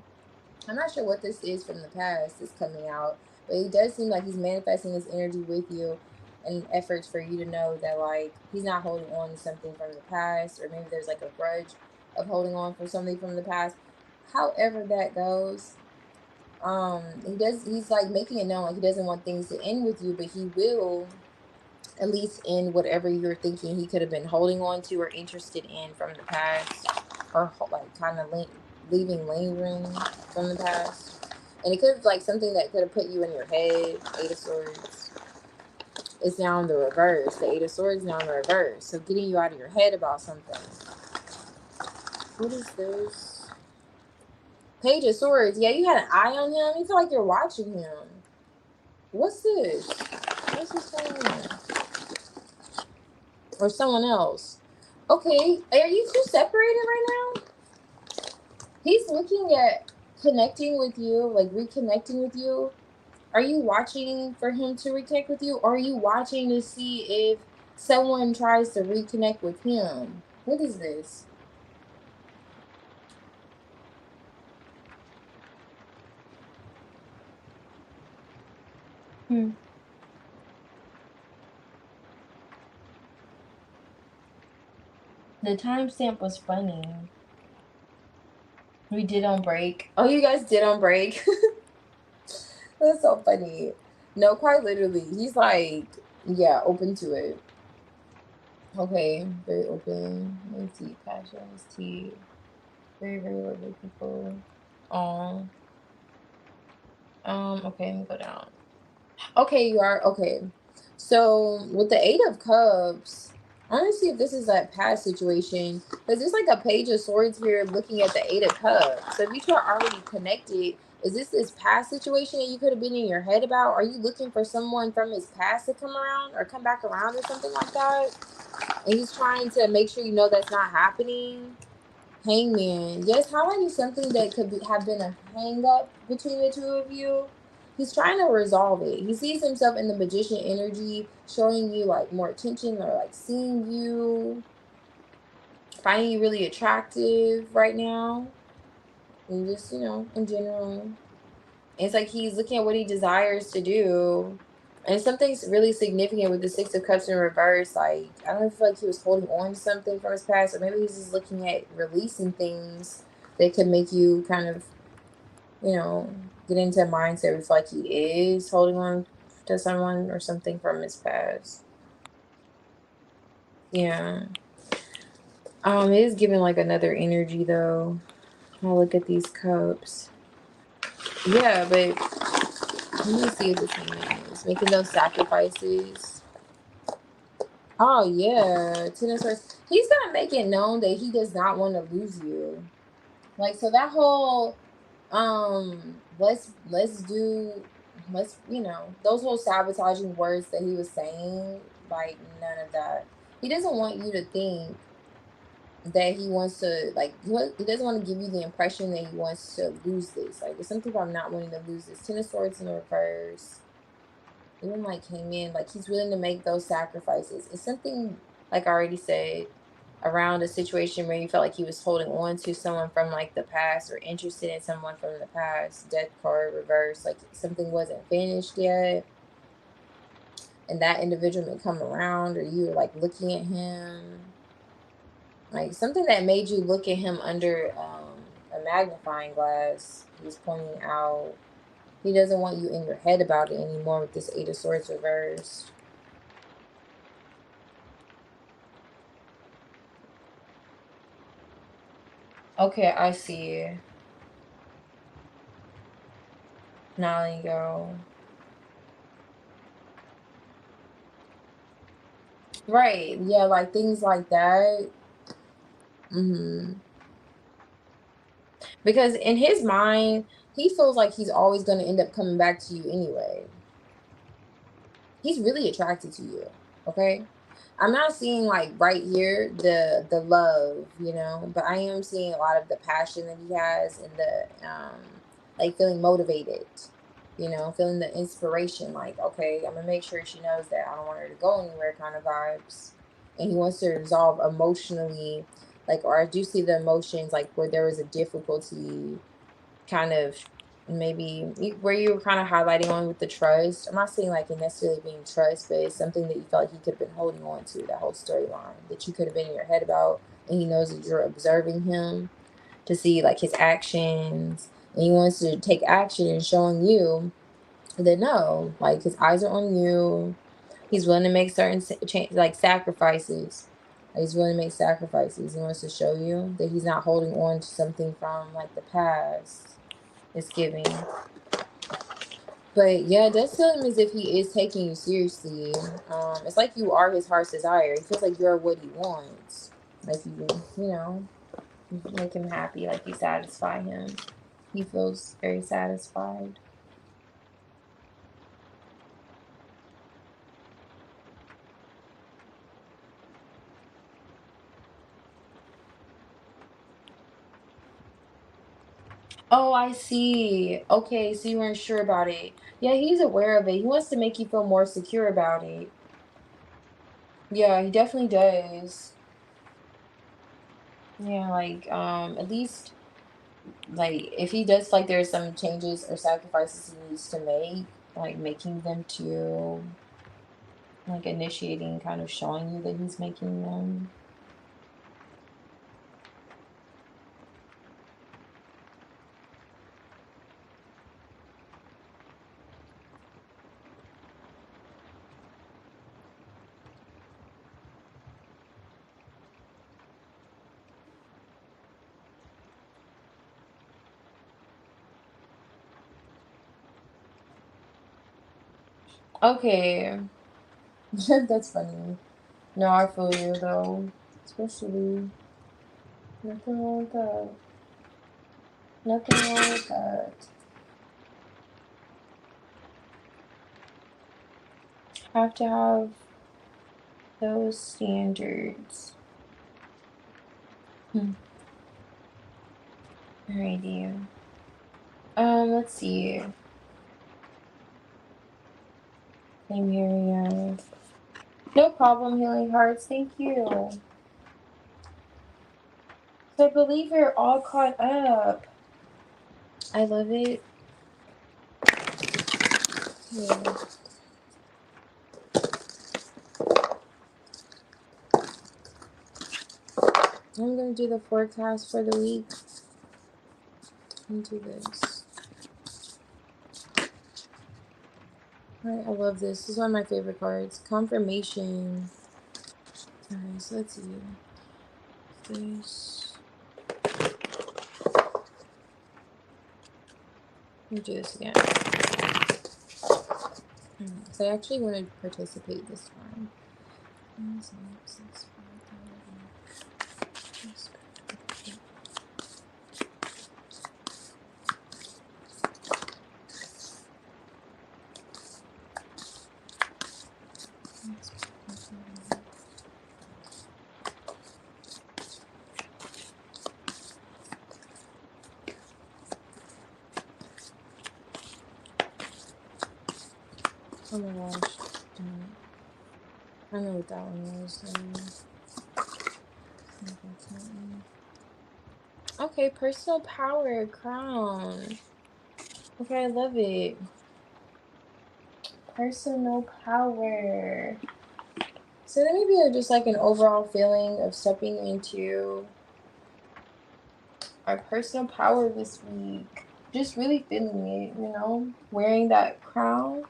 A: I'm not sure what this is from the past that's coming out, but it does seem like he's manifesting this energy with you and efforts for you to know that, like, he's not holding on to something from the past, or maybe there's like a grudge of holding on for something from the past. However that goes, he's like making it known like he doesn't want things to end with you, but he will at least end whatever you're thinking he could have been holding on to or interested in from the past, or like kind of leaving lingering from the past. And it could have like something that could have put you in your head. Eight of Swords is now in the reverse. The Eight of Swords now in the reverse. So getting you out of your head about something. What is this? Page of Swords. Yeah, you had an eye on him. You feel like you're watching him. What's this? What's this going on? Or someone else. Okay, are you two separated right now? He's looking at connecting with you, like reconnecting with you. Are you watching for him to reconnect with you, or are you watching to see if someone tries to reconnect with him? What is this? The timestamp was funny. We did on break. Oh, you guys did on break. That's so funny. No, quite literally. He's like, yeah, open to it. Okay, very open. Let me see. Passions, tea. Very, very lovely people. Okay, let me go down. Okay, you are okay. So with the Eight of Cups, I want to see if this is that past situation. Because there's like a Page of Swords here looking at the Eight of Cups. So if you two are already connected, is this past situation that you could have been in your head about? Are you looking for someone from his past to come around or come back around or something like that? And he's trying to make sure you know that's not happening. Hangman. Yes, highlighting something that could have been a hang up between the two of you. He's trying to resolve it. He sees himself in the magician energy, showing you like more attention, or like seeing you, finding you really attractive right now. And just, in general. And it's like he's looking at what he desires to do. And something's really significant with the Six of Cups in reverse. Like, I don't feel like he was holding on to something from his past, or maybe he's just looking at releasing things that could make you kind of, get into a mindset where it's like he is holding on to someone or something from his past. Yeah. It is giving like another energy though. I'll look at these cups. Yeah, but let me see if this man is making those sacrifices. Oh yeah, Ten of Swords. He's gonna make it known that he does not want to lose you. Like, so that whole those whole sabotaging words that he was saying, like, none of that. He doesn't want you to think
B: that he wants to, like, he doesn't want to give you the impression that he wants to lose this. Like, there's something about not wanting to lose this. Ten of Swords in the reverse. Even like came in, like he's willing to make those sacrifices. It's something, like I already said, around a situation where you felt like he was holding on to someone from like the past or interested in someone from the past. Death card reverse, like something wasn't finished yet, and that individual may come around, or you were like looking at him, like something that made you look at him under a magnifying glass. He's pointing out he doesn't want you in your head about it anymore with this Eight of Swords reversed. Okay, I see. Now you go. Right. Yeah, like things like that. Because in his mind, he feels like he's always going to end up coming back to you anyway. He's really attracted to you. Okay. I'm not seeing like right here the love, but I am seeing a lot of the passion that he has, and the like feeling motivated, feeling the inspiration, like, okay, I'm gonna make sure she knows that I don't want her to go anywhere kind of vibes. And he wants to resolve emotionally, like, or I do see the emotions like where there was a difficulty, kind of, maybe where you were kind of highlighting on with the trust. I'm not saying like it necessarily being trust, but it's something that you felt like he could have been holding on to, that whole storyline that you could have been in your head about, and he knows that you're observing him to see like his actions, and he wants to take action and showing you that no, like his eyes are on you. He's willing to make certain like sacrifices. Like, he's willing to make sacrifices. He wants to show you that he's not holding on to something from like the past. It's giving. But yeah, it does tell him as if he is taking you seriously. It's like you are his heart's desire. He feels like you're what he wants. Like you make him happy, like you satisfy him. He feels very satisfied. Oh, I see. Okay, so you weren't sure about it. Yeah, he's aware of it. He wants to make you feel more secure about it. Yeah, he definitely does. Yeah, like at least, like, if he does like there's some changes or sacrifices he needs to make, like making them to, like, initiating, kind of showing you that he's making them. Okay. That's funny. No, I feel you though. Especially, nothing wrong with that. Nothing wrong with that. Have to have those standards. Hmm. Alrighty. Let's see. Same here, yeah. No problem, healing hearts. Thank you. So I believe we're all caught up. I love it. Yeah. I'm gonna do the forecast for the week. Let me do this. Alright, I love this. This is one of my favorite cards. Confirmation. Alright, so let's see. This. Let me do this again. So I actually want to participate this time. Oh my gosh. Dang. I know what that one was. Unfortunately. Okay, personal power, crown. Okay, I love it. Personal power. So then maybe just like an overall feeling of stepping into our personal power this week. Just really feeling it, you know? Wearing that crown,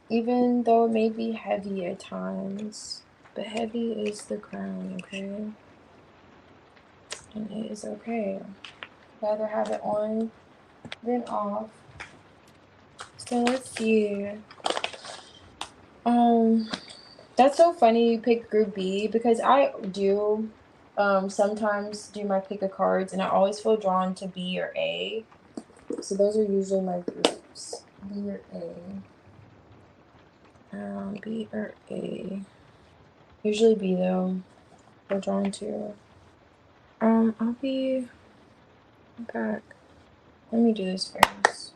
B: even though it may be heavy at times. But heavy is the crown, okay? And it is okay. Rather have it on than off. So let's see. That's so funny you pick group B because I do sometimes do my pick of cards and I always feel drawn to B or A. So those are usually my groups. B or A. B or A. Usually B though. Feel drawn to. I'll be back. Let me do this first.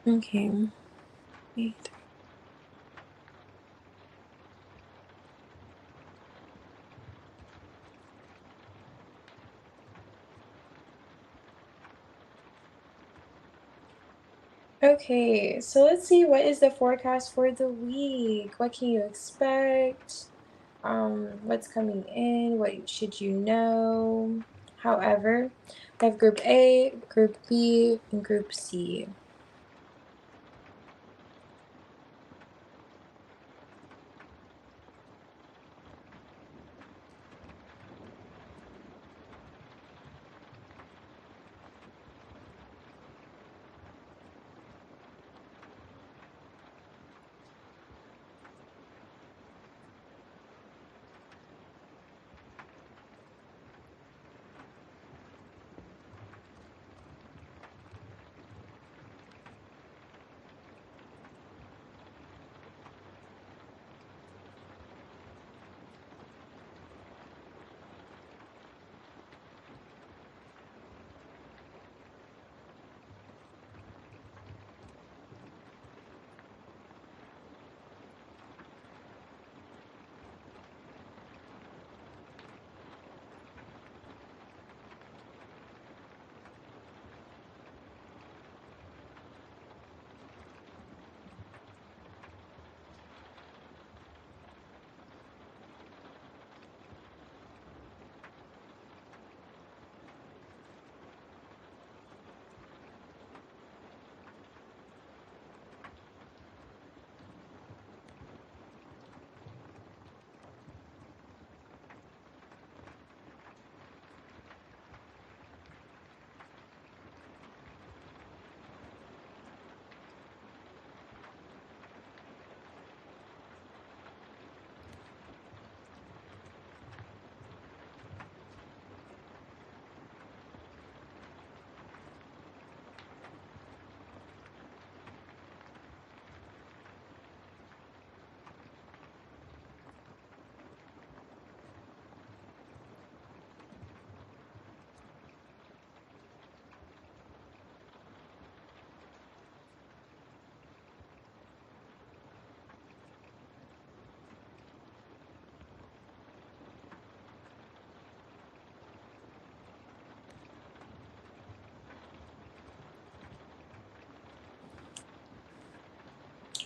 B: Okay. Wait. Okay, so let's see what is the forecast for the week. What can you expect? What's coming in? What should you know? However, we have Group A, Group B, and Group C.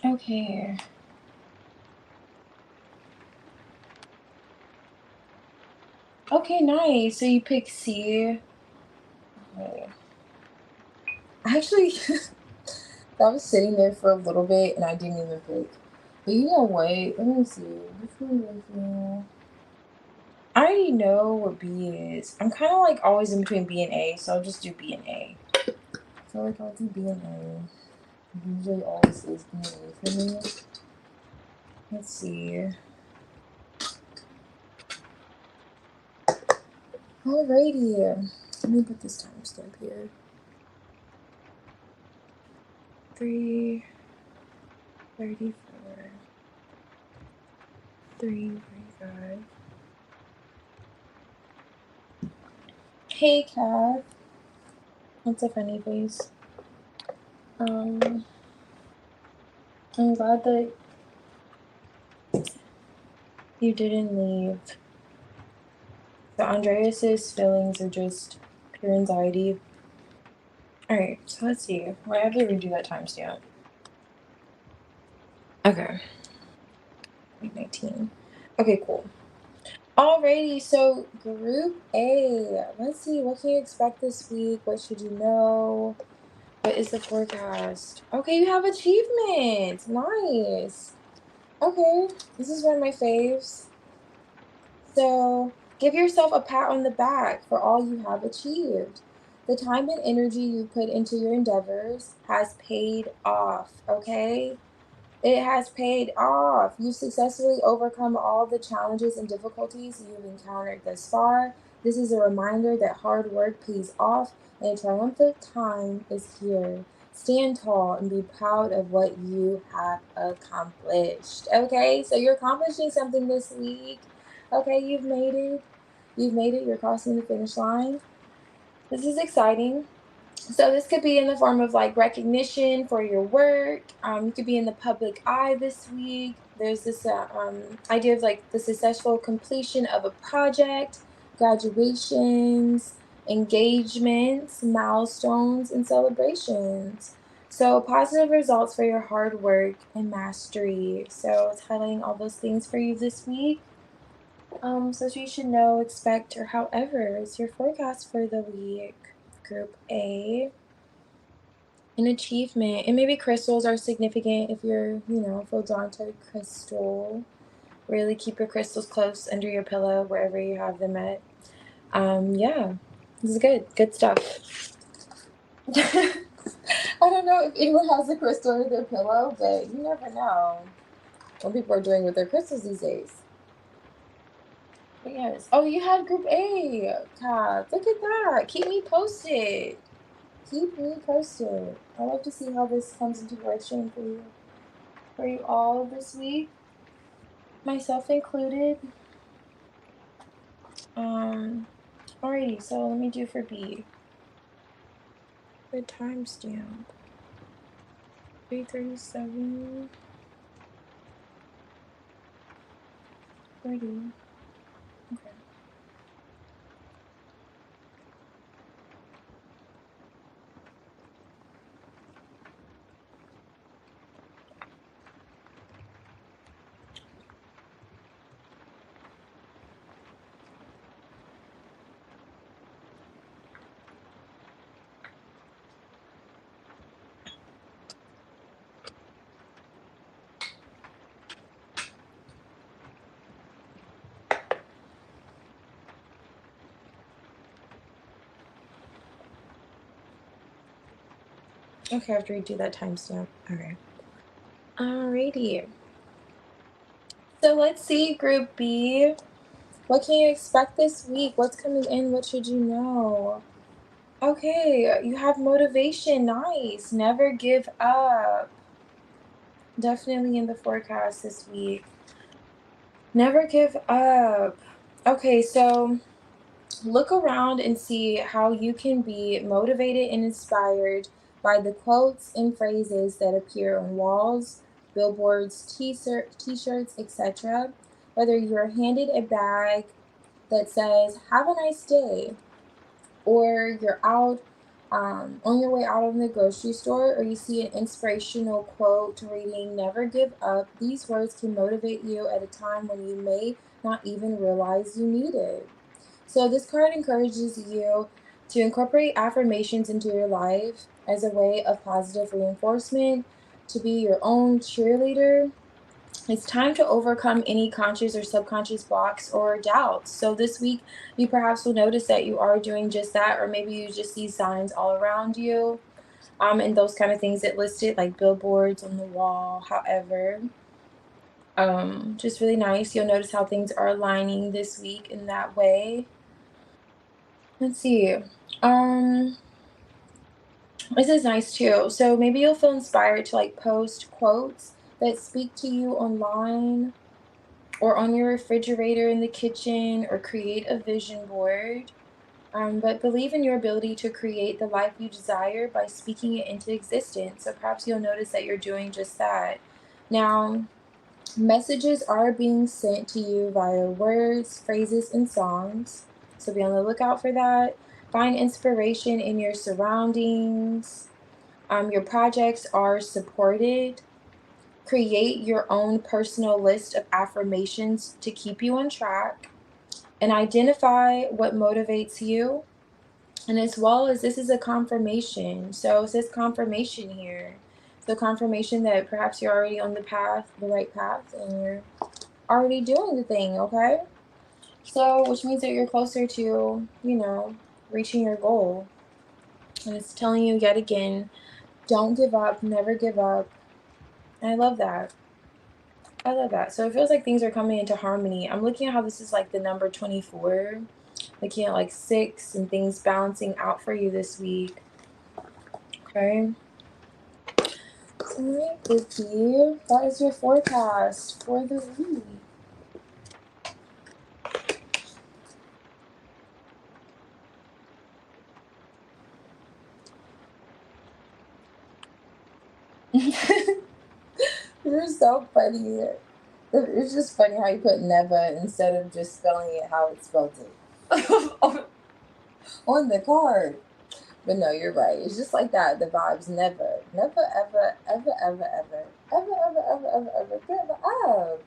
B: Okay. Okay, nice. So you pick C. Okay. Actually, I was sitting there for a little bit and I didn't even pick. But you know what? Let me see. Which one was it? I already know what B is. I'm kind of like always in between B and A, so I'll just do B and A. feel like I'll do B and A. It usually always is B and A for me. Let's see. Alrighty. Let me put this timestamp here. 3:34. 3:45. Hey, Kat. That's a funny face. I'm glad that you didn't leave. So Andreas's feelings are just pure anxiety. Alright, so let's see. I have to redo that timestamp. Okay. 19. Okay, cool. Alrighty, so Group A. Let's see, what can you expect this week? What should you know? What is the forecast? Okay, you have achievements. Nice. Okay, this is one of my faves. So give yourself a pat on the back for all you have achieved. The time and energy you put into your endeavors has paid off, okay? It has paid off. You've successfully overcome all the challenges and difficulties you've encountered thus far. This is a reminder that hard work pays off and a triumphant time is here. Stand tall and be proud of what you have accomplished. Okay, so you're accomplishing something this week. Okay, you've made it. You've made it. You're crossing the finish line. This is exciting. So this could be in the form of like recognition for your work. You could be in the public eye this week. There's this idea of like the successful completion of a project, graduations, engagements, milestones, and celebrations. So positive results for your hard work and mastery. So it's highlighting all those things for you this week. So you should know, expect, or however is your forecast for the week. Group A. An achievement, and maybe crystals are significant if you're, feel drawn to a crystal. Really keep your crystals close under your pillow wherever you have them at. Yeah, this is good stuff. I don't know if anyone has a crystal under their pillow, but you never know what people are doing with their crystals these days. But yes. Oh, you had Group A, Kat. Look at that. Keep me posted. Keep me posted. I love to see how this comes into fruition for you all this week, myself included. Alrighty, so let me do for B. The timestamp. 3:37. 40. Okay. Okay, I have to redo that timestamp. Okay. Alrighty. So let's see, Group B. What can you expect this week? What's coming in? What should you know? Okay, you have motivation. Nice. Never give up. Definitely in the forecast this week. Never give up. Okay, so look around and see how you can be motivated and inspired by the quotes and phrases that appear on walls, billboards, t-shirts, etc. Whether you're handed a bag that says, "Have a nice day," or you're out on your way out of the grocery store, or you see an inspirational quote reading, "Never give up." These words can motivate you at a time when you may not even realize you need it. So this card encourages you to incorporate affirmations into your life as a way of positive reinforcement, to be your own cheerleader. It's time to overcome any conscious or subconscious blocks or doubts. So this week, you perhaps will notice that you are doing just that, or maybe you just see signs all around you.
A: and those kind of things that listed, like billboards on the wall. However, just really nice. You'll notice how things are aligning this week in that way. Let's see. This is nice too. So maybe you'll feel inspired to like post quotes that speak to you online or on your refrigerator in the kitchen, or create a vision board. But believe in your ability to create the life you desire by speaking it into existence. So perhaps you'll notice that you're doing just that. Now, messages are being sent to you via words, phrases, and songs. So be on the lookout for that. Find inspiration in your surroundings. Your projects are supported. Create your own personal list of affirmations to keep you on track, and identify what motivates you. And as well as, this is a confirmation. So it says confirmation here. So confirmation that perhaps you're already on the path, the right path, and you're already doing the thing, okay? So, which means that you're closer to, reaching your goal. And it's telling you yet again, don't give up, never give up. And I love that. I love that. So it feels like things are coming into harmony. I'm looking at how this is like the number 24. Looking at like 6 and things balancing out for you this week. Okay. So, alright, Vicky, that is your forecast for the week. You're so funny. It's just funny how you put never instead of just spelling it how it spelled it on the card. But no, you're right. It's just like that. The vibes never, ever, ever, give up.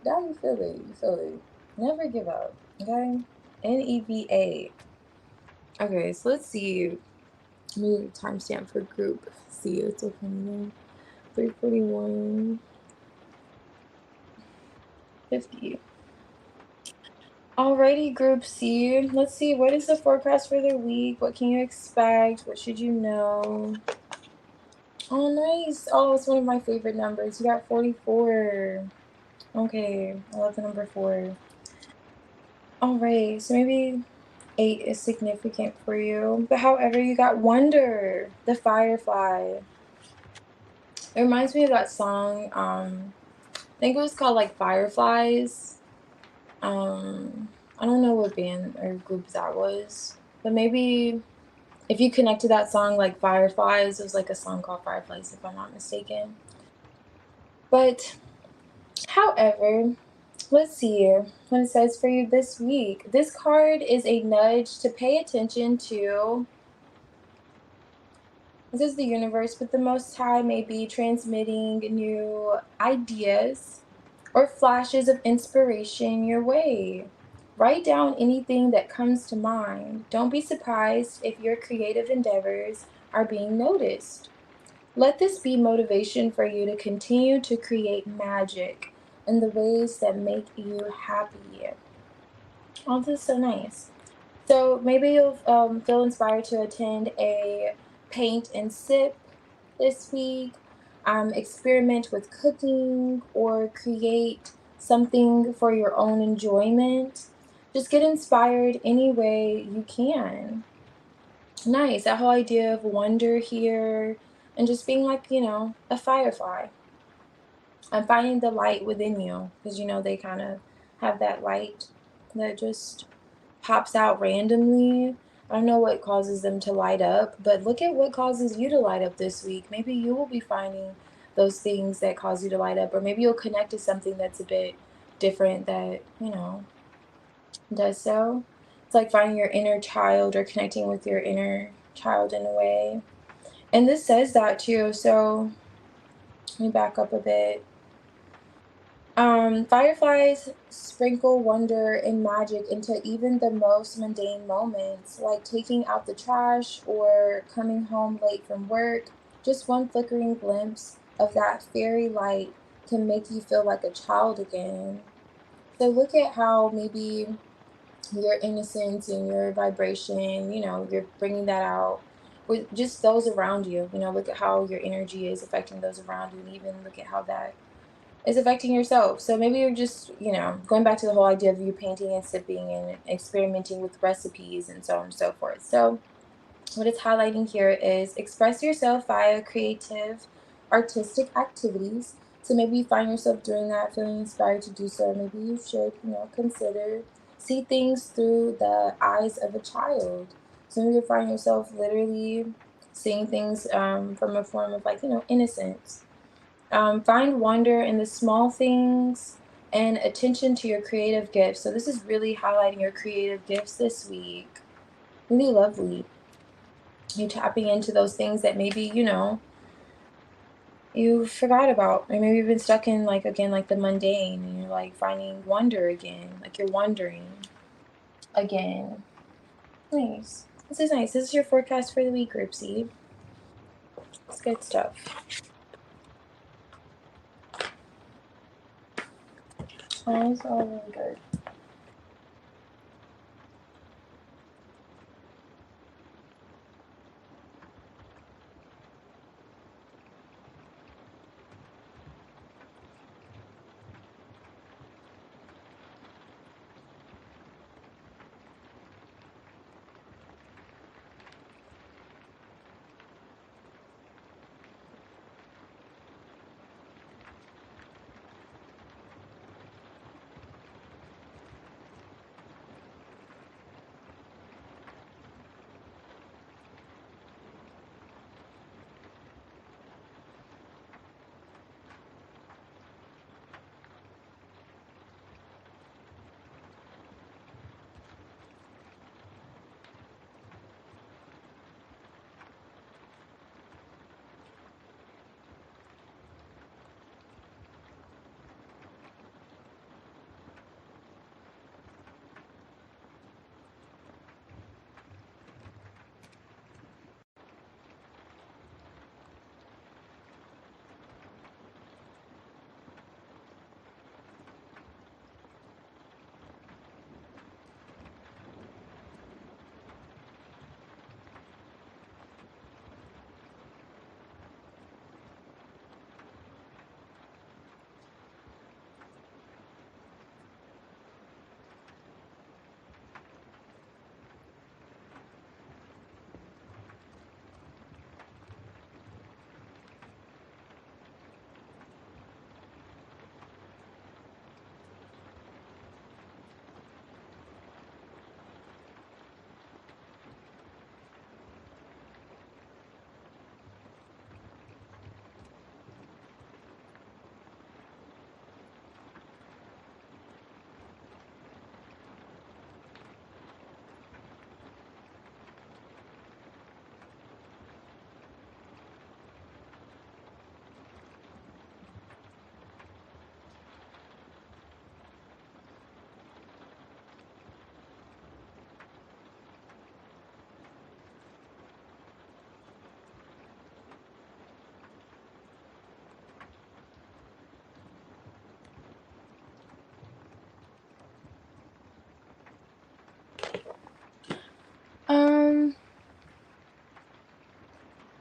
A: Now you feel it. You feel it. Never give up. Okay? NEVA. Okay, so let's see. Let me timestamp for group. See, it's so funny. 341. 50. Alrighty, Group C. Let's see, what is the forecast for the week? What can you expect? What should you know? Oh, nice. Oh, it's one of my favorite numbers. You got 44. Okay, I love the number 4. Alright, so maybe 8 is significant for you. But however, you got Wonder, the Firefly. It reminds me of that song. I think it was called like Fireflies. I don't know what band or group that was, but maybe if you connect to that song like Fireflies, it was like a song called Fireflies, if I'm not mistaken. But however, let's see here what it says for you this week. This card is a nudge to pay attention to. This is the universe, but the Most High may be transmitting new ideas or flashes of inspiration your way. Write down anything that comes to mind. Don't be surprised if your creative endeavors are being noticed. Let this be motivation for you to continue to create magic in the ways that make you happy. Oh, this is so nice. So maybe you'll feel inspired to attend a paint and sip this week, experiment with cooking, or create something for your own enjoyment. Just get inspired any way you can. Nice. That whole idea of wonder here, and just being like, a firefly. And finding the light within you, because, they kind of have that light that just pops out randomly. I don't know what causes them to light up, but look at what causes you to light up this week. Maybe you will be finding those things that cause you to light up, or maybe you'll connect to something that's a bit different that, does so. It's like finding your inner child or connecting with your inner child in a way. And this says that too, so let me back up a bit. Fireflies sprinkle wonder and magic into even the most mundane moments, like taking out the trash or coming home late from work. Just one flickering glimpse of that fairy light can make you feel like a child again. So look at how maybe your innocence and your vibration, you're bringing that out with just those around you. You know, look at how your energy is affecting those around you, and even look at how that is affecting yourself. So maybe you're just, you know, going back to the whole idea of you painting and sipping and experimenting with recipes and so on and so forth. So what it's highlighting here is express yourself via creative, artistic activities. So maybe you find yourself doing that, feeling inspired to do so. Maybe you should, you know, consider see things through the eyes of a child. So maybe you find yourself literally seeing things from a form of, like, you know, innocence. Find wonder in the small things and attention to your creative gifts. So this is really highlighting your creative gifts this week. Really lovely. You're tapping into those things that maybe, you know, you forgot about. Or maybe you've been stuck in, like, again, like the mundane, and you're like finding wonder again. Like you're wondering again. Nice. This is nice. This is your forecast for the week, Group C. It's good stuff. Oh, it's all really good.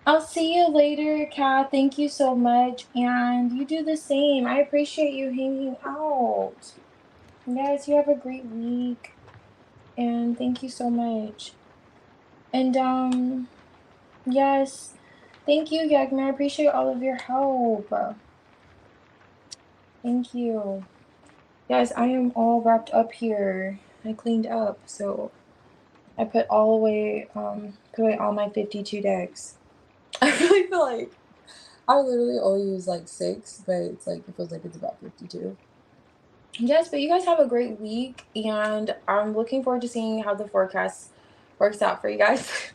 A: I'll see you later, Kat. Thank you so much. And you do the same. I appreciate you hanging out. Yes, you have a great week. And thank you so much. And yes. Thank you, Yagmer. I appreciate all of your help. Thank you. Guys, I am all wrapped up here. I cleaned up, so I put away all my 52 decks.
B: I really feel like I literally only use like 6, but it's like it feels like it's about 52.
A: Yes, but you guys have a great week, and I'm looking forward to seeing how the forecast works out for you guys.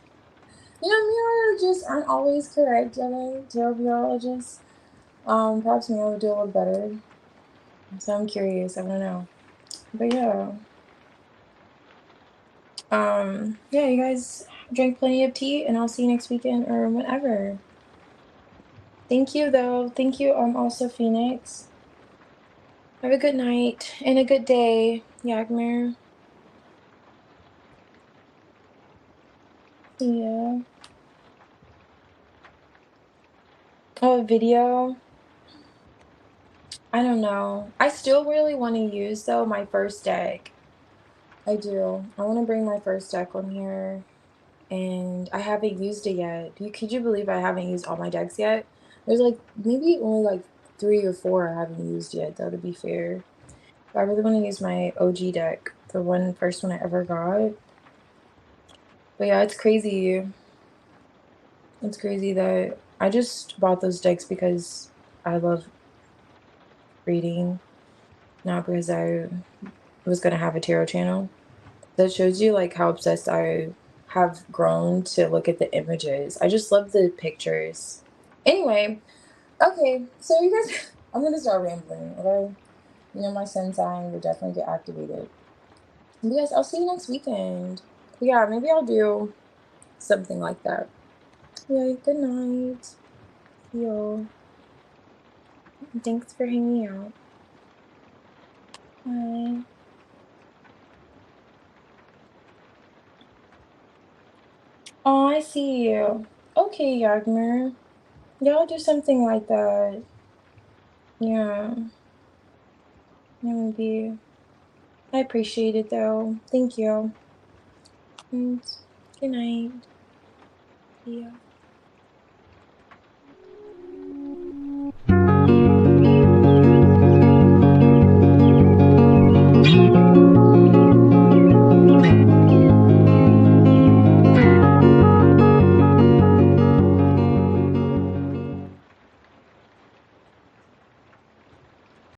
B: You know, meteorologists aren't always correct, tarot meteorologists. Perhaps Mira would do a little better.
A: So I'm curious. I don't know. But yeah. Yeah, you guys drink plenty of tea, and I'll see you next weekend or whenever. Thank you, though. Thank you, also, Phoenix. Have a good night and a good day, Yagmer. See ya. Oh, a video? I don't know. I still really want to use, though, my first deck. I do. I want to bring my first deck on here, and I haven't used it yet. Could you believe I haven't used all my decks yet? There's like maybe only like 3 or 4 I haven't used yet, though, to be fair. I really want to use my OG deck, the first one I ever got. But yeah, it's crazy. It's crazy that I just bought those decks because I love reading, not because I was gonna have a tarot channel. That shows you like how obsessed I have grown to look at the images. I just love the pictures. Anyway, okay, so you guys, I'm gonna start rambling, okay? You know, my sun sign will definitely get activated. But yes, I'll see you next weekend. But yeah, maybe I'll do something like that. Yeah, good night. See y'all. Thanks for hanging out. Bye. Oh, I see you. Okay, Yagmer. Yeah, I'll do something like that. Yeah. Yeah, maybe. I appreciate it though. Thank you. And good night. See ya.